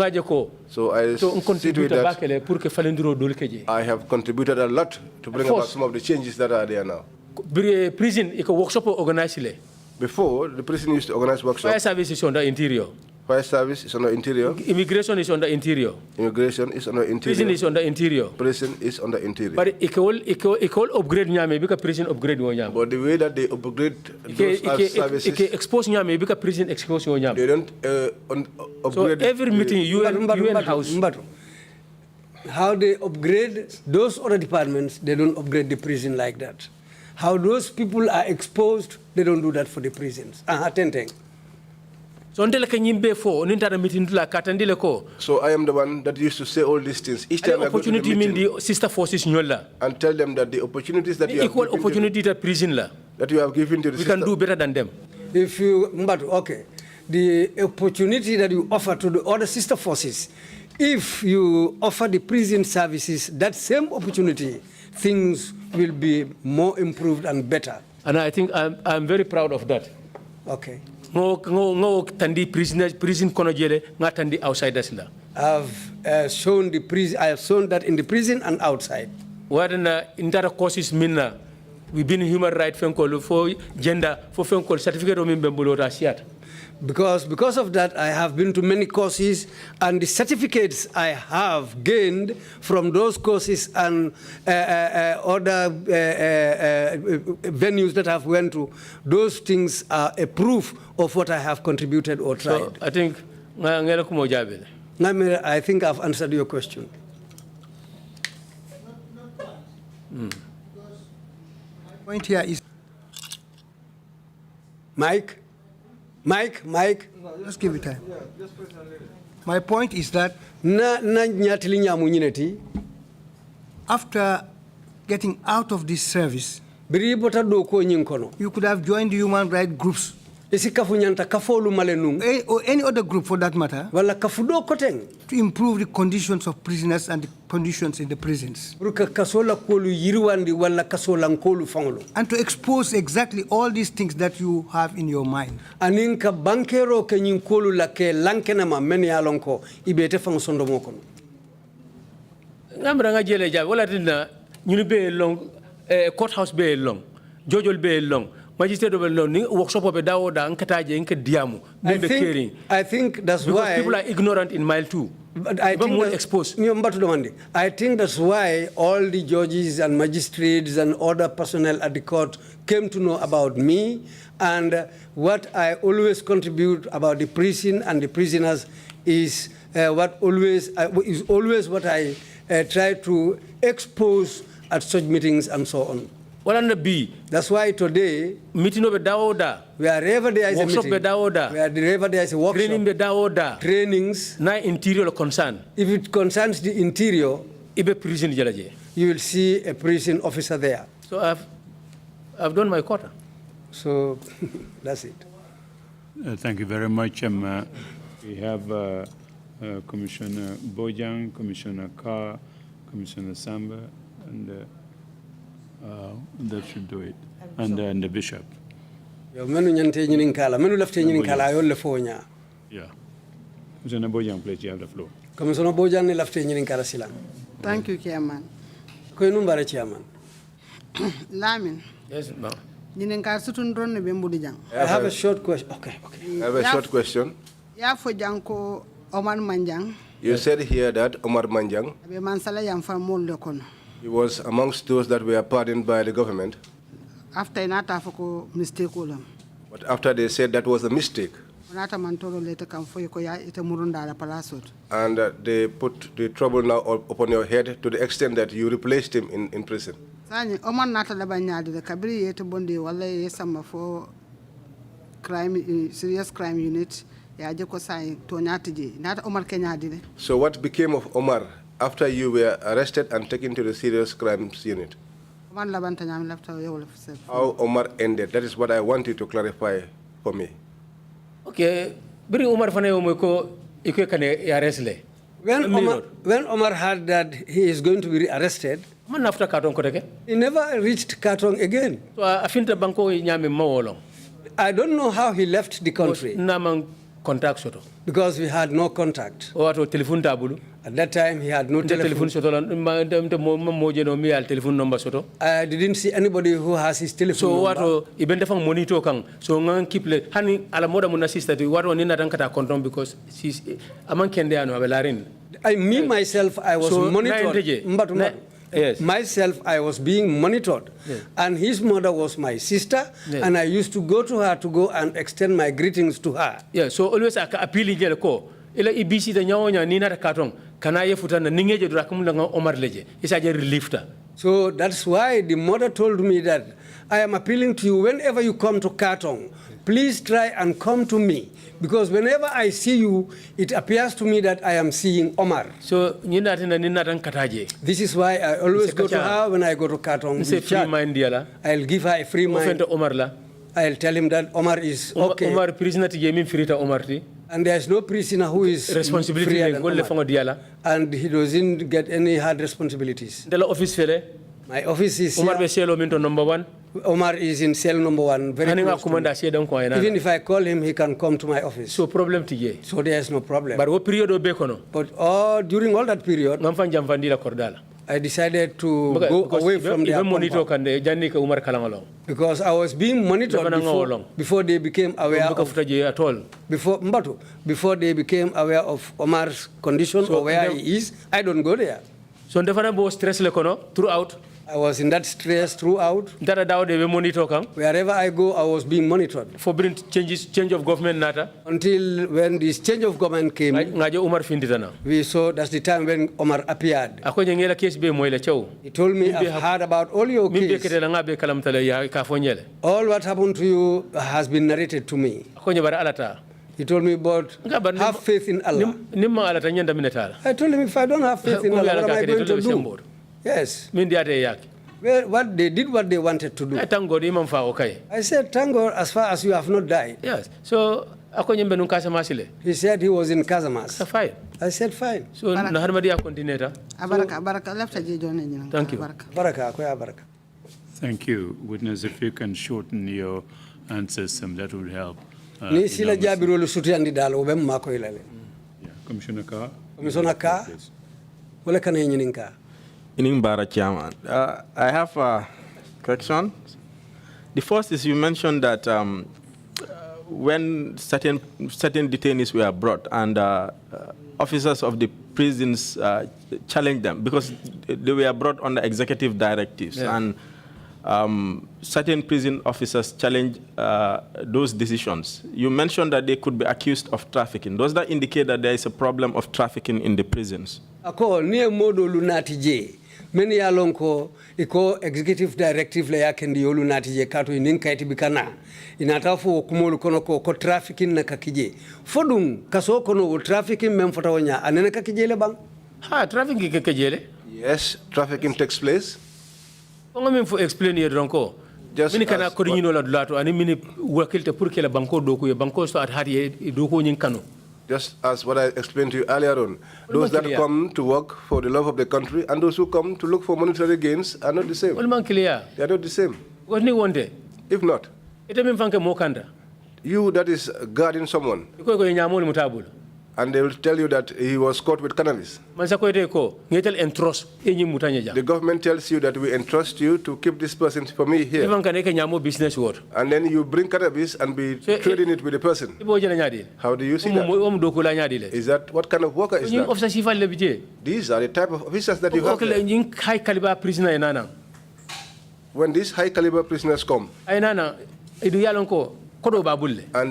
I see to it that I have contributed a lot to bring about some of the changes that are there now. Prison, a workshop organized. Before, the prison used to organize workshops. Fire service is under interior. Fire service is under interior. Immigration is under interior. Immigration is under interior. Prison is under interior. Prison is under interior. But it can upgrade nyame because prison upgrade nyame. But the way that they upgrade those services, it can expose nyame because prison expose nyame. they don't upgrade. So every meeting, UN house. How they upgrade those other departments, they don't upgrade the prison like that. How those people are exposed, they don't do that for the prisons. So I am the one that used to say all these things. Each time I go to the meeting, the sister forces and tell them that the opportunities that you have equal opportunity to prison that you have given to the we can do better than them. If you, but okay, the opportunity that you offer to the other sister forces, if you offer the prison services that same opportunity, things will be more improved and better. And I think I'm very proud of that. Okay. No tandi prison kono jele nga tandi outsiders la. I've shown the prison. I have shown that in the prison and outside. Whether inter courses minna, we've been human rights for gender for certificate of member. Because of that, I have been to many courses, and the certificates I have gained from those courses and other venues that I've went to, those things are a proof of what I have contributed or tried. So I think I think I've answered your question. My point here is Mike. Just give it time. My point is that after getting out of this service, you could have joined the human rights groups. Or any other group for that matter, to improve the conditions of prisoners and the conditions in the prisons. And to expose exactly all these things that you have in your mind. Courthouse be long, jojol be long. Magistrate workshop of Dawoda and Kataja and Diamu. I think that's why people are ignorant in mile 2. But I think exposed. I think that's why all the judges and magistrates and other personnel at the court came to know about me, and what I always contribute about the prison and the prisoners is always what I try to expose at such meetings and so on. That's why today, meeting over Dawoda, wherever there is a meeting, wherever there is a workshop, training the Dawoda, trainings, na interior concern. If it concerns the interior, prison you will see a prison officer there. So I've done my quota. So that's it. Thank you very much. We have Commissioner Bojang, Commissioner Carr, Commissioner Samba, and that should do it. And the bishop. Yeah. Commissioner Bojang, please, you have the floor. Commissioner Bojang lafte ñinin kala silang. Thank you, Chairman. Koy numbara Chairman. Lamin. Yes, ma'am. I have a short question. Okay. I have a short question. Ya fo janko Omar Manjang. You said here that Omar Manjang, he was amongst those that were pardoned by the government. After mistake. But after they said that was a mistake, and they put the trouble now upon your head to the extent that you replaced him in prison. Serious crime unit. So what became of Omar after you were arrested and taken to the serious crimes unit? How Omar ended, that is what I want you to clarify for me. Okay, bring Omar when Omar heard that he is going to be arrested, he never reached Katong again. I don't know how he left the country. contact soto. Because we had no contact. O wato telephone tabulu. At that time, he had no telephone. Telephone number soto. I didn't see anybody who has his telephone number. So wato ibende fang monitor kang. So ngang keep le hani ala moda muna sister to wato ni natang kata kontom because she's amang kende anu abelarin. Me myself, I was monitored. Yes. Myself, I was being monitored. Yes. And his mother was my sister, yes. and I used to go to her to go and extend my greetings to her. Yeah, so always aka appeal jele ko. Ila ibisi da nyawonya ni na katong kana ye futana ningeje dura kumula nga Omar leje. Isa je relifta. So that's why the mother told me that I am appealing to you whenever you come to Katong, please try and come to me. Because whenever I see you, it appears to me that I am seeing Omar. So this is why I always go to her when I go to Katong. I'll give her a free mind. I'll tell him that Omar is okay. And there is no prisoner who is freer than Omar. And he doesn't get any hard responsibilities. My office is here. Number 1. Omar is in cell number 1. Very close to me. Even if I call him, he can come to my office. So problem tiye. So there is no problem. But what period of bekono? But during all that period, I decided to go away from the compound. Because I was being monitored before they became aware of before they became aware of Omar's condition or where he is. I don't go there. So stress throughout. I was in that stress throughout. Wherever I go, I was being monitored. For change of government nata. Until when this change of government came, we saw that's the time when Omar appeared. He told me, I've heard about all your cases. All what happened to you has been narrated to me. He told me, but have faith in Allah. I told him, if I don't have faith in Allah, what am I going to do? Yes. Well, what they did what they wanted to do. I said, thank God, as far as you have not died. Yes. So, he said he was in Casamas. Fine. I said, fine. So, thank you. Thank you. Witness, if you can shorten your answers, that would help. Commissioner Carr? Commissioner Carr? Chairman. I have a question. The first is you mentioned that when certain detainees were brought and officers of the prisons challenged them because they were brought under executive directives, yeah. And certain prison officers challenged those decisions. You mentioned that they could be accused of trafficking. Does that indicate that there is a problem of trafficking in the prisons? Many alonko iko executive directive la yake ndiyo lunati je kato ininka itibikana inatafu kumolu kono ko trafficking na kakije fodum kaso kono trafficking memfota wonya anene kakije le bang ha trafficking kakije. Yes, trafficking takes place. Ongo min fo explain ye donko mini kana ko nyino la dulato ani mini wakilte pour que la banko doku ye banko so at hadi doko nyin kanu. Just as what I explained to you earlier on, those that come to work for the love of the country and those who come to look for monetary gains are not the same. They are not the same. If not, you that is guarding someone, and they will tell you that he was caught with cannabis. The government tells you that we entrust you to keep this person for me here. And then you bring cannabis and be trading it with the person. How do you see that? Is that, what kind of worker is that? These are the type of officers that you have there. When these high caliber prisoners come, and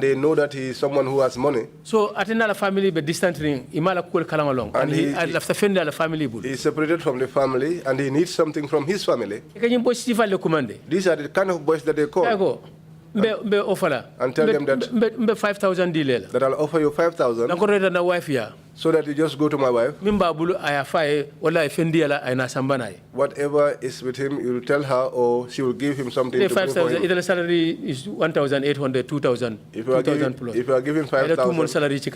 they know that he is someone who has money. So atenda la family be distant ring imala kul kalangalong and he left the la family bul. He is separated from the family and he needs something from his family. These are the kind of boys that they call. And tell them that 5,000 that I'll offer you 5,000 so that you just go to my wife. Whatever is with him, you will tell her or she will give him something. 5,000, either salary is 1,800, 2,000, 2,000 plus. If you are giving 5,000, 2 months salary if you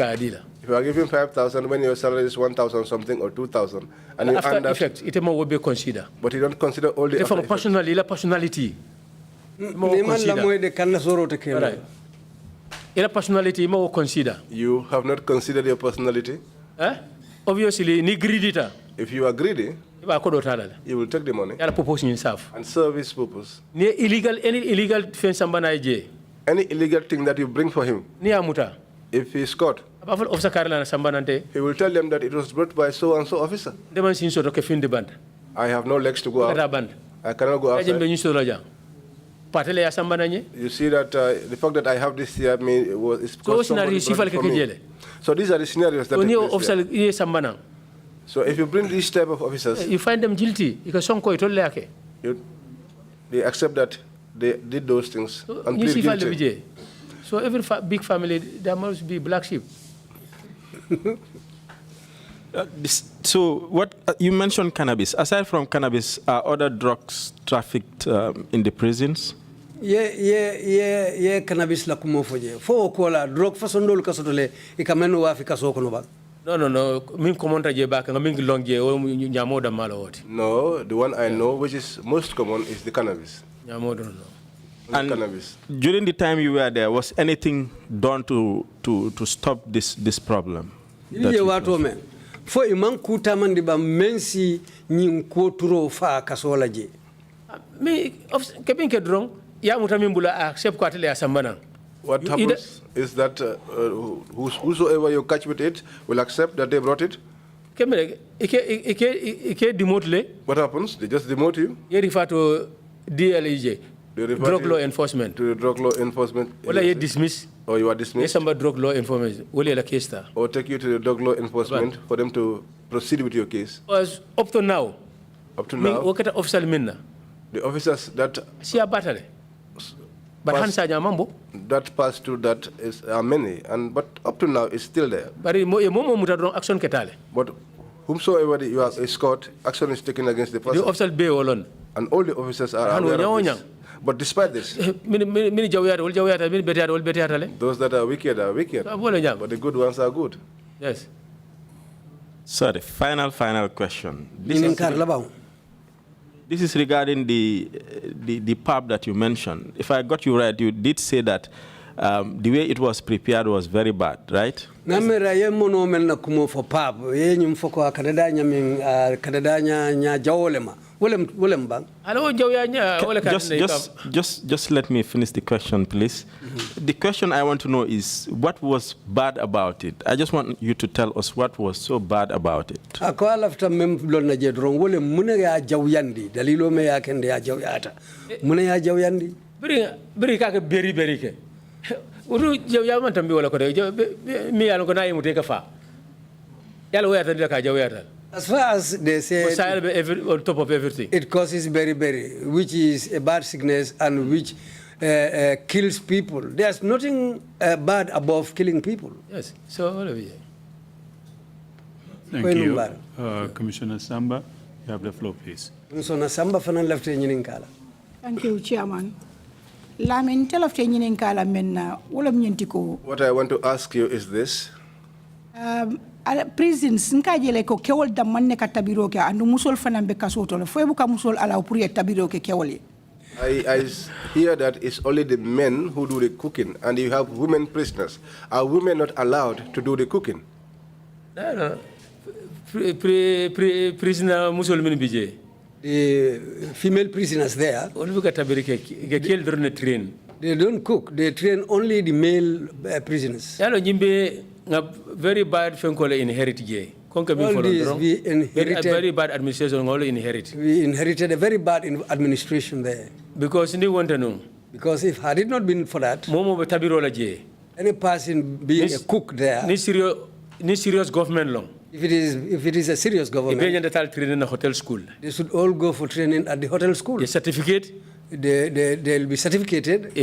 are giving 5,000 when your salary is 1,000 something or 2,000, and you after effect, it will be consider. But you don't consider all the after personality. Your personality, you consider. You have not considered your personality. Obviously, ni greedy. If you are greedy, you will take the money and serve his purpose. Any illegal thing Any illegal thing that you bring for him, if he is caught, he will tell them that it was brought by so-and-so officer. I have no legs to go out. I cannot go outside. You see that the fact that I have this here is because somebody brought it for me. So these are the scenarios that take place here. So if you bring these type of officers, you find them guilty. They accept that they did those things and plead guilty. So every big family, there must be black sheep. So what you mentioned cannabis. Aside from cannabis, are other drugs trafficked in the prisons? Yeah, cannabis la kumo foje. Fo kola drug fasondol kasotole ikameno wa Afrika soko no ba. No. Min komonta je ba ka min longje o nyamoda malo woti. No, the one I know which is most common is the cannabis. Nyamoda no. And cannabis. During the time you were there, was anything done to stop this problem? Fo iman kuta mandi ba mensi nyin koturo fa kasola je. Me kepin ke drong ya mutamin bula accept ko atele asambana. What happens is that whosoever you catch with it will accept that they brought it. What happens? They just demote you. You refer to DLEJ, drug law enforcement. To the drug law enforcement. Well, you dismiss. Or you are dismissed. Yes, drug law enforcement. Or take you to the drug law enforcement for them to proceed with your case. Up to now. Up to now. The officers that. But that pass through that are many, but up to now it's still there. But whomsoever you are escort, action is taken against the person. And all the officers are aware of this. But despite this, those that are wicked are wicked, but the good ones are good. Yes. Sorry, final question. This is regarding the pub that you mentioned. If I got you right, you did say that the way it was prepared was very bad, right? Just let me finish the question, please. The question I want to know is, what was bad about it? I just want you to tell us what was so bad about it. As far as they say, on top of everything, it causes beriberi, which is a bad sickness and which kills people. There's nothing bad above killing people. Yes. So, thank you. Commissioner Samba, you have the floor, please. Commissioner Samba, thank you, Chairman. Lamin, tell of what I want to ask you is this. Prisons nkajele ko kewol da manne ka tabiro ke andu musol fanambe kasoto le foy bu ka musol ala pour tabiro ke kewol. I hear that it's only the men who do the cooking and you have women prisoners. Are women not allowed to do the cooking? No. Prisoner musol min bije. The female prisoners there, they don't cook. They train only the male prisoners. Very bad inherit. All these we inherited. Very bad administration only inherit. We inherited a very bad administration there. Because they want to know. Because if had it not been for that, any person being a cook there, serious government long. If it is a serious government, training in hotel school. They should all go for training at the hotel school. The certificate. They'll be certificated.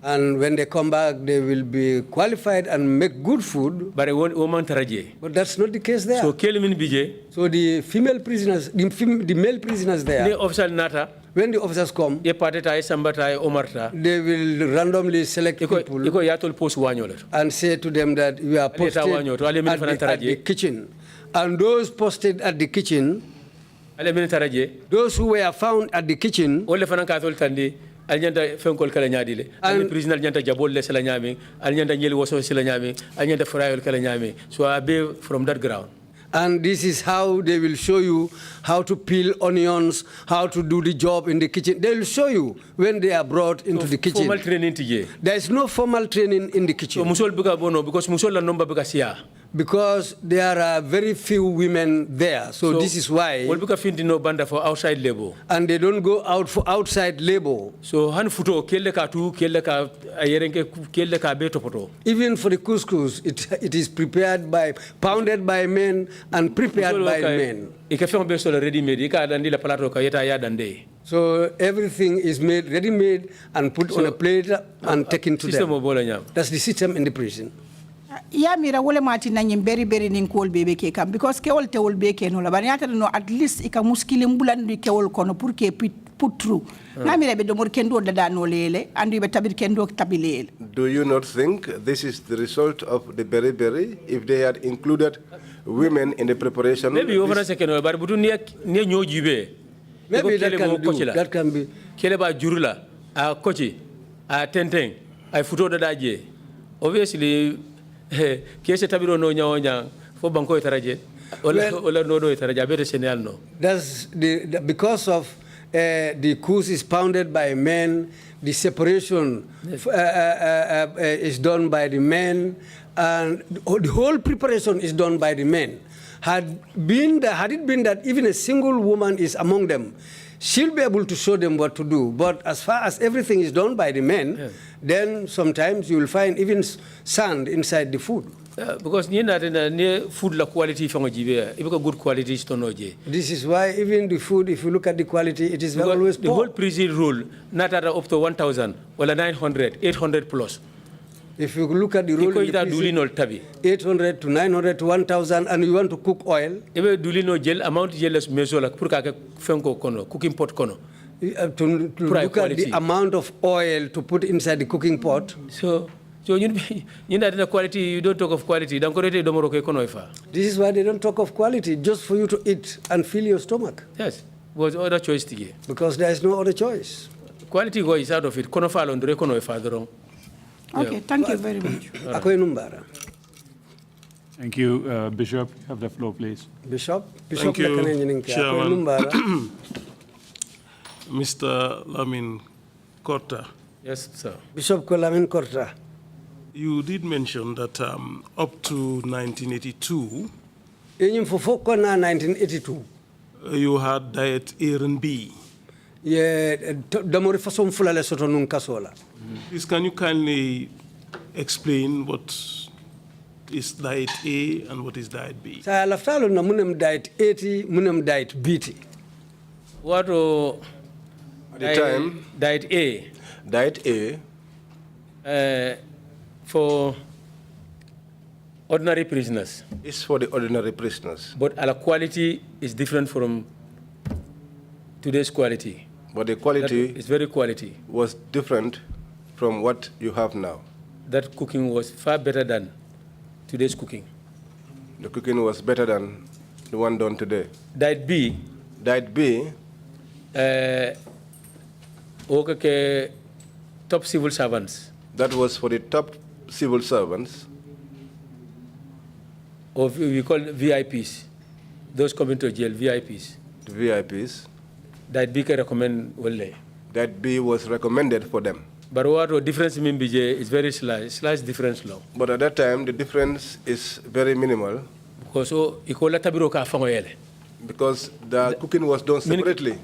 And when they come back, they will be qualified and make good food. But that's not the case there. So the female prisoners, the male prisoners there, when the officers come, they will randomly select people and say to them that you are posted at the kitchen. And those posted at the kitchen, those who were found at the kitchen, Alnyanta fenkol kala nyaadile al prisoner nyanta jabol le sala nyami al nyanta nyeli woso sala nyami al nyanta frayol kala nyami so abe from that ground. And this is how they will show you how to peel onions, how to do the job in the kitchen. They will show you when they are brought into the kitchen. Formal training tije. There is no formal training in the kitchen. So musol buga bono because musol la number buga siya. Because there are very few women there. So this is why. Wol buga findi no banda for outside labor. And they don't go out for outside labor. So han futo kelle ka tu kelle ka ayerenke kelle ka be topoto. Even for the couscous, it is prepared by, pounded by men and prepared by men. So everything is made ready-made and put on a plate and taken to them. That's the system in the prison. Ya mira wole mati na nyemberi beri ninkol bebe ke kam because ke wol tewol be ke no la bani ata no at least ika muskile mbulandi ke wol kono pour que put through na mira be do mor kendo da no lele andu be tabir kendo tabilele. Do you not think this is the result of the berry if they had included women in the preparation? Maybe over a second but butu ne nyo jibe maybe that can be kele ba jurula a kochi a tenteng ay futo da daje obviously kese tabiro no nyaonya fo banko itaraje wala no do itaraje bete senal no. That's because of the course is pounded by men, the separation is done by the men, and the whole preparation is done by the men. Had it been that even a single woman is among them, she'll be able to show them what to do. But as far as everything is done by the men, then sometimes you will find even sand inside the food. Because near food la quality from Jibe, if good quality is to know. This is why even the food, if you look at the quality, it is always poor. The whole prison rule, not at up to 1,000, well 900, 800 plus. If you look at the rule, 800 to 900 to 1,000, and you want to cook oil. Ebe dulino gel amount jealous mesola purka fenko kono cooking pot kono. To look at the amount of oil to put inside the cooking pot. So you know the quality. You don't talk of quality. This is why they don't talk of quality, just for you to eat and fill your stomach. Yes, was other choice to get. Because there is no other choice. Quality go is out of it. Okay, thank you very much. Thank you, Bishop. You have the floor, please. Bishop. Thank you, Chairman. Mr. Lamin Korta. Yes, sir. Bishop Lamin Korta. You did mention that up to 1982, you had diet A and B. Please, can you kindly explain what is diet A and what is diet B? Diet B. What at the time? Diet A. Diet A. For ordinary prisoners. It's for the ordinary prisoners. But our quality is different from today's quality. But the quality is very quality. Was different from what you have now. That cooking was far better than today's cooking. The cooking was better than the one done today. Diet B. Diet B. Top civil servants. That was for the top civil servants. Or we call VIPs. Those coming to jail, VIPs. The VIPs. That B can recommend well. That B was recommended for them. But what difference in BJ is very slight difference low. But at that time, the difference is very minimal. Because the cooking was done separately.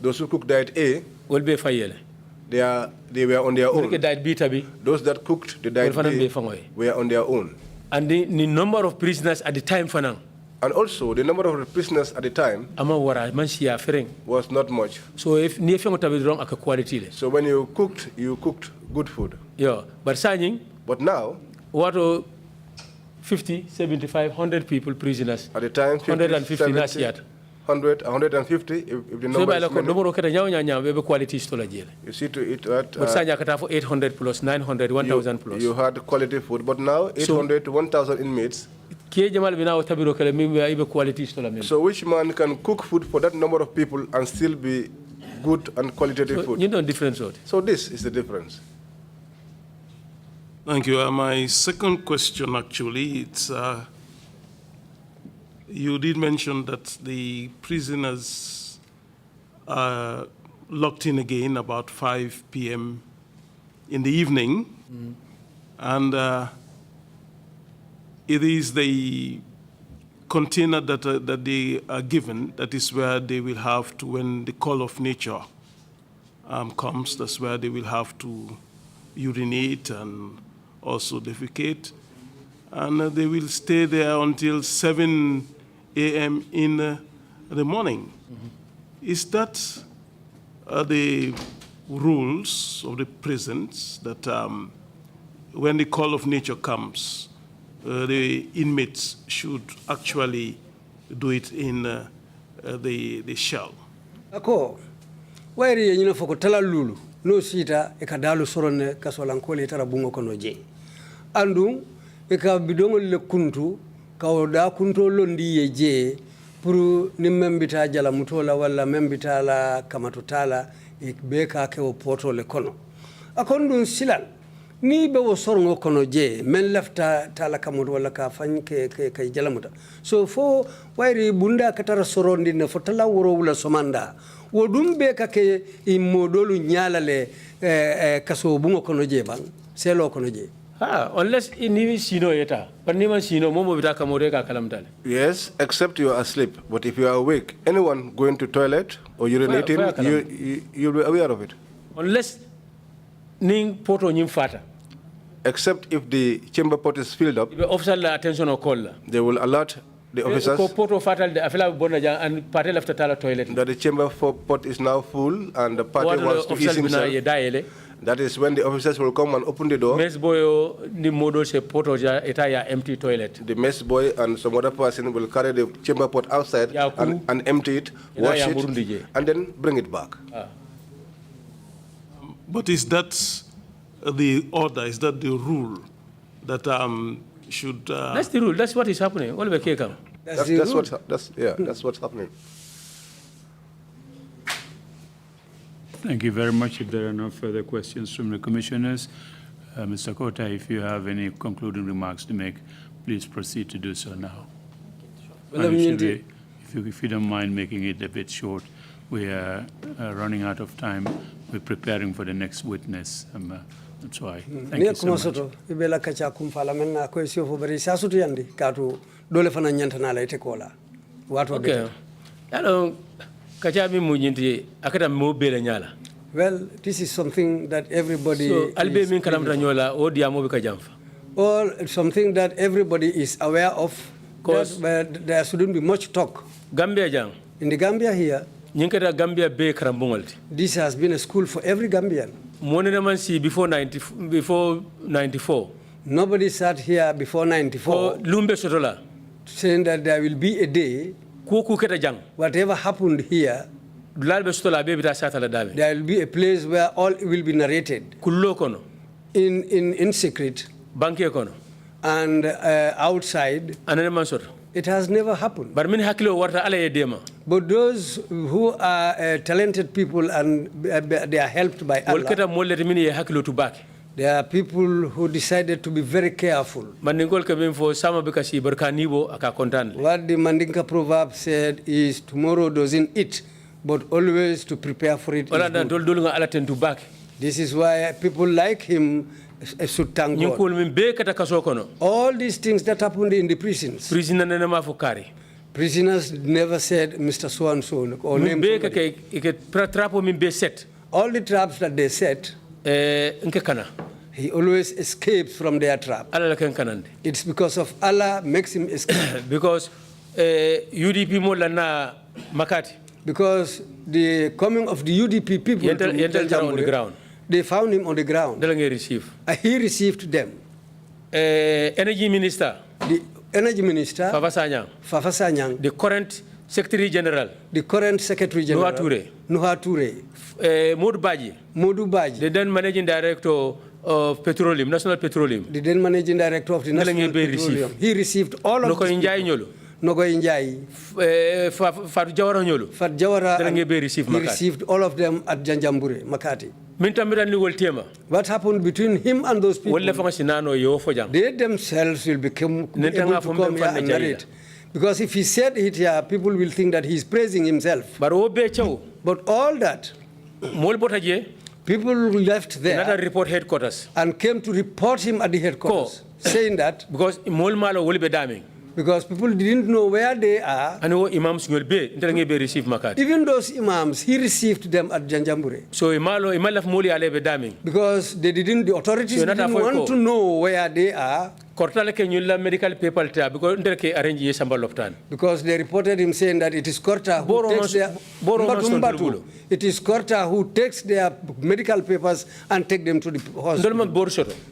Those who cooked diet A will be fire. They were on their own. Those that cooked the diet B were on their own. And the number of prisoners at the time, and also the number of prisoners at the time was not much. So if quality. So when you cooked good food. Yeah, but now, what 50, 75, 100 people prisoners at the time? 150 70, 100, 150. If the number is many, you see to it that 800 plus 900, 1,000 plus. You had quality food, but now 800 to 1,000 inmates. So which man can cook food for that number of people and still be good and qualitative food. You know different sort. So this is the difference. Thank you. My second question, actually, it's you did mention that the prisoners are locked in again about 5 p.m. in the evening, and it is the container that they are given, that is where they will have to, when the call of nature comes, that's where they will have to urinate and also defecate. And they will stay there until 7 a.m. in the morning. Is that the rules of the prisons, that when the call of nature comes, the inmates should actually do it in the shell? Ako, wairi yenyina foko tala lulu, no sita ekadalu sorone kasolankole tara bungo kono je. Andu eka bidongo le kuntu kawda kunto londi ye je puru ni membita jala mutola wala membita la kamatotala beka ke o poto le kono. Akondun silal ni be wo sorongo kono je men lafta tala kamut wala ka fany ke jalamuta so fo wairi bunda katara sorondi ne fotala woro wala somanda wodum be ka ke imodolu nyalale kaso bungo kono je bang selo kono je unless ni sino yeta but ni man sino momo bita kamore ka kalamtale. Yes, except you are asleep, but if you are awake, anyone going to toilet or urinating, you'll be aware of it. Unless ning poto nyim fata, except if the chamber pot is filled up, the officer la attention or call, they will alert the officers that the chamber pot is now full and the party wants to ease himself. That is when the officers will come and open the door. Mess boy the model se poto ja etaya empty toilet. The mess boy and some other person will carry the chamber pot outside and empty it, wash it, and then bring it back. But is that the order? Is that the rule that should? That's the rule. That's what is happening. That's what's happening. Thank you very much. If there are no further questions from the commissioners, Mr. Korta, if you have any concluding remarks to make, please proceed to do so now. Well, if you don't mind making it a bit short, we are running out of time. We're preparing for the next witness. That's why. Thank you so much. Okay. Well, this is something that everybody or something that everybody is aware of, because there shouldn't be much talk. Gambia in the Gambia here, this has been a school for every Gambian. Before 94. Nobody sat here before 94 saying that there will be a day, whatever happened here, there will be a place where all will be narrated in secret and outside. It has never happened. But those who are talented people and they are helped by Allah, there are people who decided to be very careful. What the Mandinka proverb said is, tomorrow doesn't eat, but always to prepare for it. This is why people like him should thank God. All these things that happened in the prisons, prisoners never said Mr. So-and-so or name somebody. All the traps that they set, he always escapes from their trap. It's because of Allah makes him escape. Because UDP Molana Makati. Because the coming of the UDP people on the ground. They found him on the ground. He received them. Energy Minister. The Energy Minister. Fafasanyang. The current Secretary General. The current Secretary General. Nuha Ture. Modu Baji. The then Managing Director of Petroleum, National Petroleum. The then Managing Director of the National Petroleum. He received all of them. Nogoy Njai, Fat Jawara Nyolu. Fat Jawara, He received all of them at Janjambure, Makati. Mintamira. What happened between him and those people? They themselves will become able to come here and narrate. Because if he said it here, people will think that he's praising himself. But all that, people left there another report headquarters and came to report him at the headquarters, saying that because people didn't know where they are. Even those imams, he received them at Janjambure. So because the authorities didn't want to know where they are. Medical paper Because they reported him saying that it is Korta who takes their it is Korta who takes their medical papers and take them to the hospital.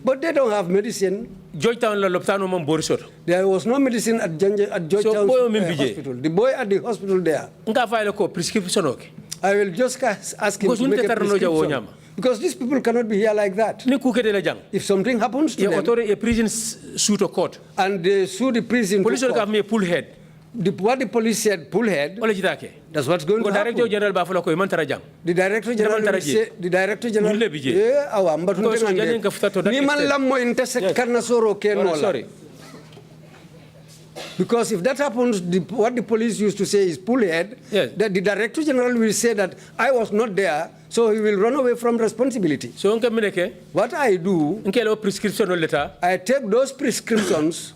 But they don't have medicine. There was no medicine at Georgetown hospital. The boy at the hospital there. I will just ask him to make a prescription. Because these people cannot be here like that. If something happens to them, a prison suit a court, and they sue the prison, police will have me a pull head. What the police said, pull head. That's what's going to happen. The director general will say, the director general, sorry. Because if that happens, what the police used to say is pull head, yes. That the director general will say that I was not there, so he will run away from responsibility. So what I do, I take those prescriptions,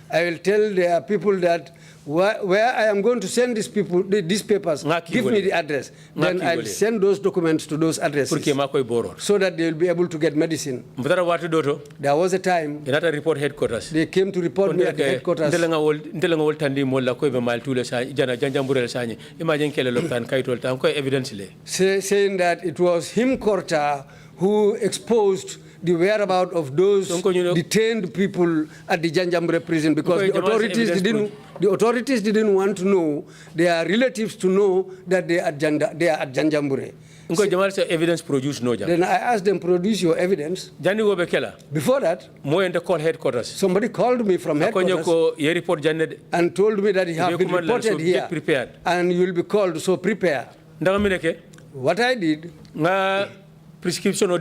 I will tell the people that where I am going to send these people, these papers, give me the address. Then I'll send those documents to those addresses so that they will be able to get medicine. There was a time they came to report me at the headquarters. Saying that it was him, Korta, who exposed the whereabouts of those detained people at the Janjambure prison because the authorities didn't want to know, their relatives to know that they are at Janjambure. Evidence produced no. Then I asked them, produce your evidence. Before that, somebody called me from headquarters and told me that he has been reported here and you will be called, so prepare. What I did, prescription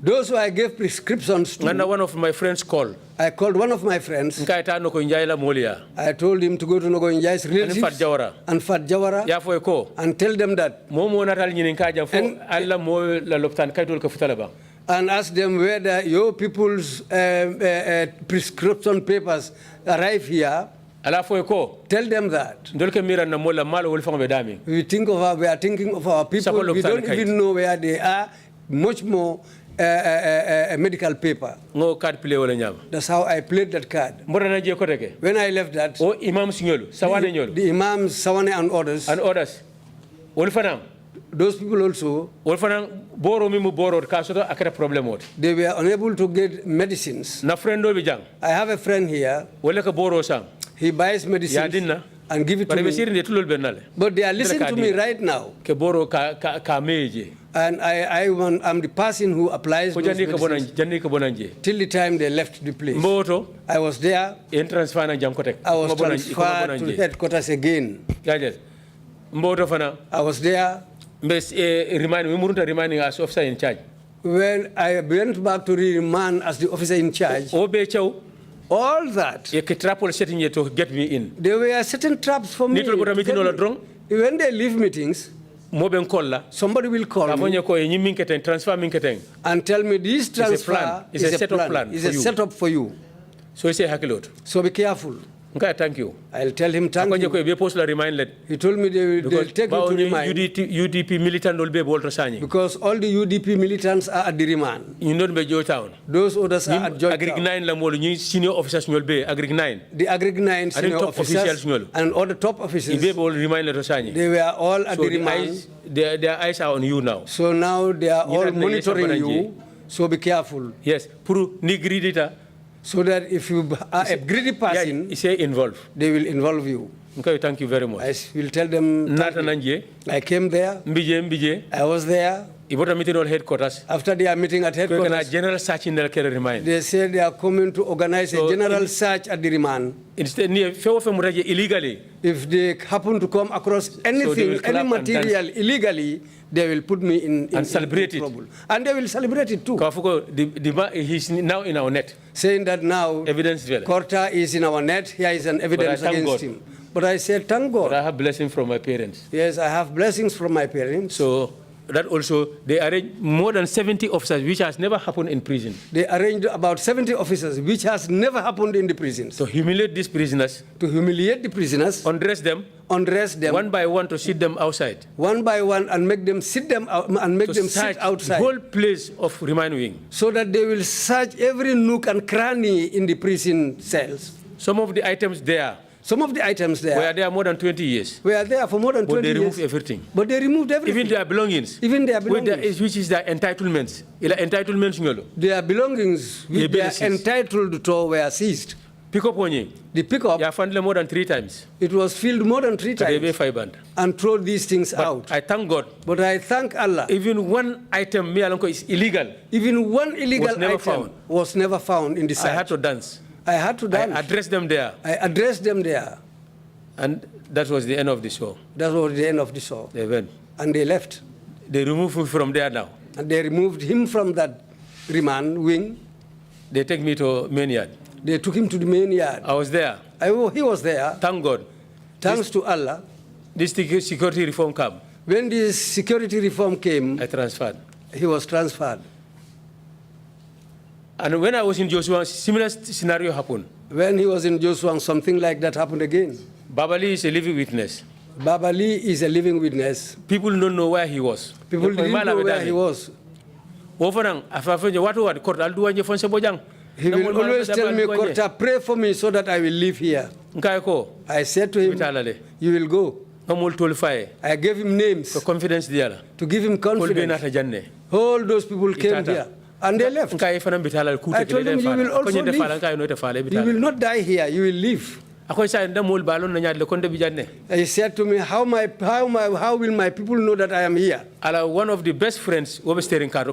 those who I gave prescriptions to, one of my friends called. I called one of my friends. I told him to go to Nogo Njai's relatives and Fat Jawara and tell them that. And ask them whether your people's prescription papers arrive here. Tell them that. We are thinking of our people. We don't even know where they are, much more a medical paper. That's how I played that card. When I left that, the imams, Sawane and others, those people also, they were unable to get medicines. I have a friend here. He buys medicines and give it to me. But they are listening to me right now. And I'm the person who applies those medicines till the time they left the place. I was there. I was transferred to headquarters again. I was there. Reminding us officer in charge. When I went back to remand as the officer in charge, all that, get me in. There were certain traps for me. When they leave meetings, somebody will call me and tell me this transfer is a plan, is a setup for you. So be careful. Thank you. I'll tell him thank you. He told me they'll take me to remand. UDP militant will be able to sign. Because all the UDP militants are at the remand. You know the Georgetown. Those others are at Georgetown. Agric 9 senior officers will be Agric 9. The Agric 9 senior officers and all the top officers. They were all at the remand. Their eyes are on you now. So now they are all monitoring you. So be careful. Yes. So that if you are a greedy person, they will involve you. Okay, thank you very much. I will tell them, I came there, I was there, headquarters. After they are meeting at headquarters, general search in the remand. They said they are coming to organize a general search at the remand. Instead, illegally. If they happen to come across anything, any material illegally, they will put me in trouble. And they will celebrate it too. He's now in our net. Saying that now evidence Korta is in our net, here is an evidence against him. But I said, thank God. But I have blessings from my parents. Yes, I have blessings from my parents. So that also, they arranged more than 70 officers, which has never happened in prison. They arranged about 70 officers, which has never happened in the prisons. To humiliate these prisoners. To humiliate the prisoners. Undress them. One by one to sit them outside. One by one and make them sit them out and make them sit outside. The whole place of remand wing. So that they will search every nook and cranny in the prison cells. Some of the items there. Some of the items there were there more than 20 years. Were there for more than 20 years. But they removed everything. But they removed everything. Even their belongings. Even their belongings. Which is their entitlements. Their belongings which they are entitled to were seized. Pick up one. The pickup. You found them more than 3 times. It was filled more than 3 times. And throw these things out. I thank God. But I thank Allah. Even one item is illegal. Even one illegal item was never found in the search. I had to dance. I had to dance. I addressed them there. And that was the end of the show. That was the end of the show. They went. And they left. They removed him from there now. And they removed him from that remand wing. They take me to main yard. They took him to the main yard. I was there. He was there. Thank God. Thanks to Allah. This security reform came. When this security reform came, I transferred. He was transferred. And when I was in Joshua, similar scenario happened. When he was in Joshua, something like that happened again. Babali is a living witness. Babali is a living witness. People don't know where he was. People didn't know where he was. He will always tell me, Korta, pray for me so that I will live here. I said to him, you will go. I gave him names to give him confidence. All those people came here. And they left. I told him, you will also live. You will not die here, you will live. He said to me, how will my people know that I am here? One of the best friends was staying in Karon.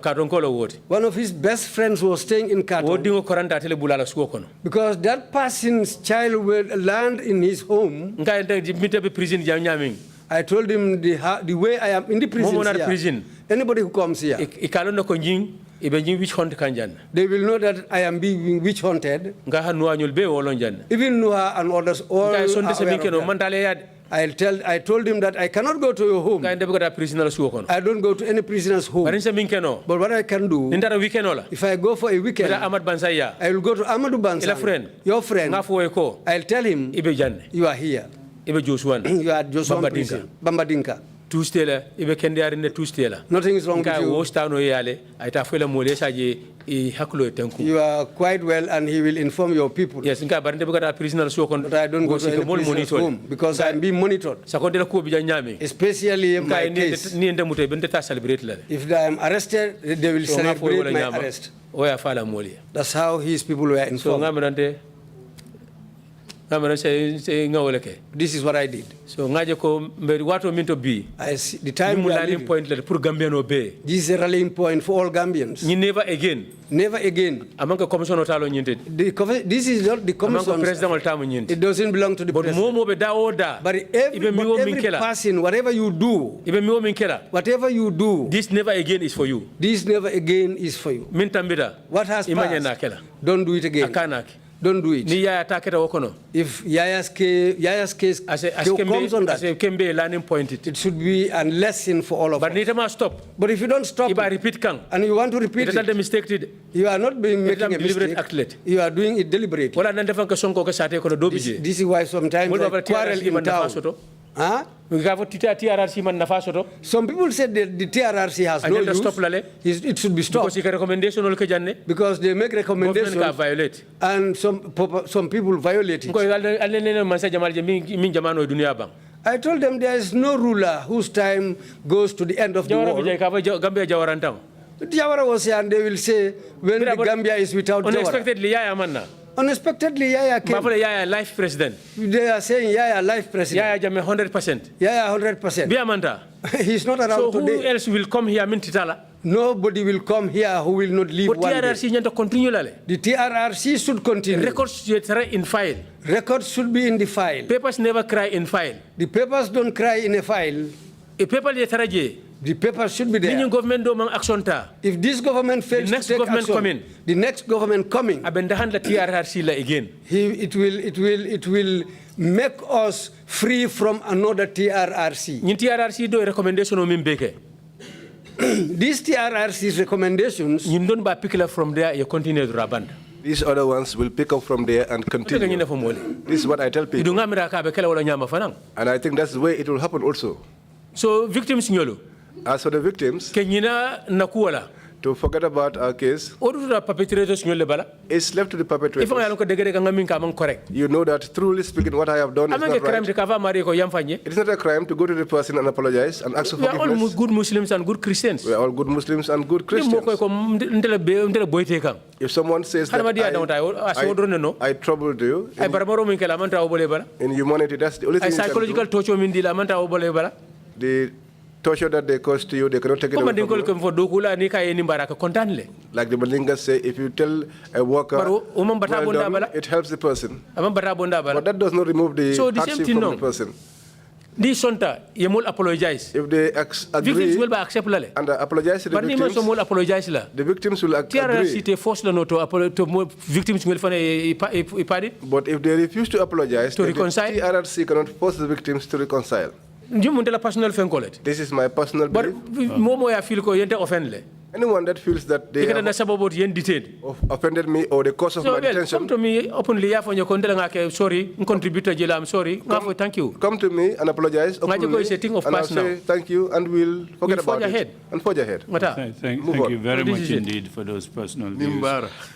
One of his best friends was staying in Karon. Because that person's child will land in his home. I told him the way I am in the prison. Anybody who comes here, they will know that I am being witch hunted. Even Noah and others all are aware of that. I told him that I cannot go to your home. I don't go to any prisoner's home. But what I can do, if I go for a weekend, I will go to Amadou Bansang, your friend. I'll tell him, you are here. You are Joshua prison, Bambadinka. Nothing is wrong with you. You are quite well, and he will inform your people. Yes, but I don't go to any prisoner's home because I am being monitored. Especially in my case. If I am arrested, they will celebrate my arrest. That's how his people were informed. This is what I did. So I see the time we are living. This is a rallying point for all Gambians. Never again. Never again. This is not the commission. It doesn't belong to the president. But every person, whatever you do, this never again is for you. This never again is for you. What has passed, don't do it again. Don't do it. If Yaya's case comes on that, it should be a lesson for all of us. But if you don't stop and you want to repeat it, you are not making a mistake. You are doing it deliberately. This is why sometimes I quarrel in town. Huh? Some people said that the TRRC has no use. It should be stopped. Because they make recommendations and some people violate it. I told them there is no ruler whose time goes to the end of the world. Jawara was here and they will say when the Gambia is without Jawara. Unexpectedly, Unexpectedly, Yaya came. Yaya life president. They are saying Yaya life president. Yaya Jammeh 100%. Yaya 100%. Biamanta. He's not around today. So who else will come here? Nobody will come here who will not leave one day. The TRRC should continue. Records in file. Records should be in the file. Papers never cry in file. The papers don't cry in a file. A paper the papers should be there. If this government fails to take action, the next government coming, it will make us free from another TRRC. These TRRC's recommendations, from there, you continue to Raband. These other ones will pick up from there and continue. This is what I tell people. And I think that's the way it will happen also. So victims nyolo. As for the victims, to forget about our case, it's left to the perpetrators. You know that, truly speaking, what I have done is not right. It is not a crime to go to the person and apologize and ask for forgiveness. We are all good Muslims and good Christians. We are all good Muslims and good Christians. If someone says that I troubled you in humanity, that's the only thing psychological torture the torture that they cause to you, they cannot take it away from you. Like the Mandingas say, if you tell a worker, well done, it helps the person. But that does not remove the hardship from the person. If they agree and apologize to the victims will agree. But if they refuse to apologize, the TRRC cannot force the victims to reconcile. This is my personal belief. Anyone that feels that they have offended me or the cause of my detention, come to me openly. Sorry, I'm sorry. Thank you. Come to me and apologize openly, and I'll say thank you, and we'll forget about it and forge ahead. Thank you very much indeed for those personal views,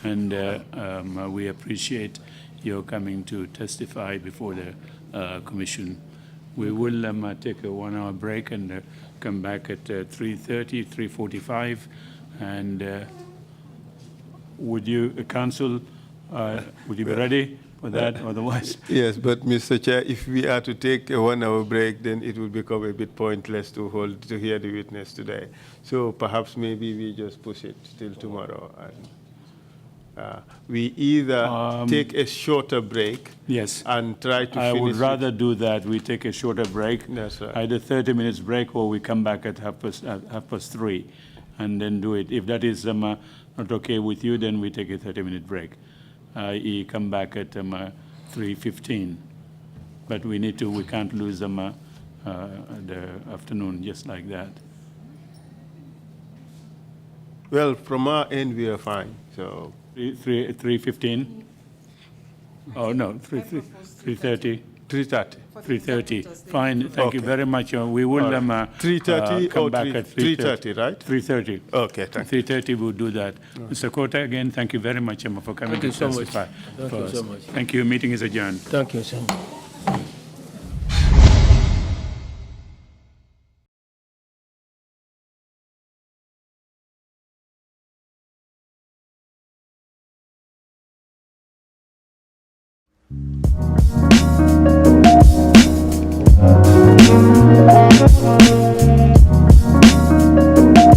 and we appreciate your coming to testify before the Commission. We will take a 1 hour break and come back at 3:30, 3:45. And would you, Council, would you be ready for that? Otherwise? Yes, but Mr. Chair, if we are to take a 1 hour break, then it will become a bit pointless to hear the witness today. So perhaps maybe we just push it till tomorrow. And we either take a shorter break, yes, and try to finish. I would rather do that. We take a shorter break, that's right, either 30 minutes break, or we come back at half past 3, and then do it. If that is not okay with you, then we take a 30-minute break. I.e., come back at 3:15. But we can't lose the afternoon just like that. Well, from our end, we are fine. So 3:15. Oh no, 3:30. 3:30. Fine. Thank you very much. We will 3:30 come back at 3:30, right? 3:30. Okay, thank you. 3:30 we'll do that. Mr. Korta, again, thank you very much for coming to testify. Thank you so much. Thank you. Meeting is adjourned. Thank you so much.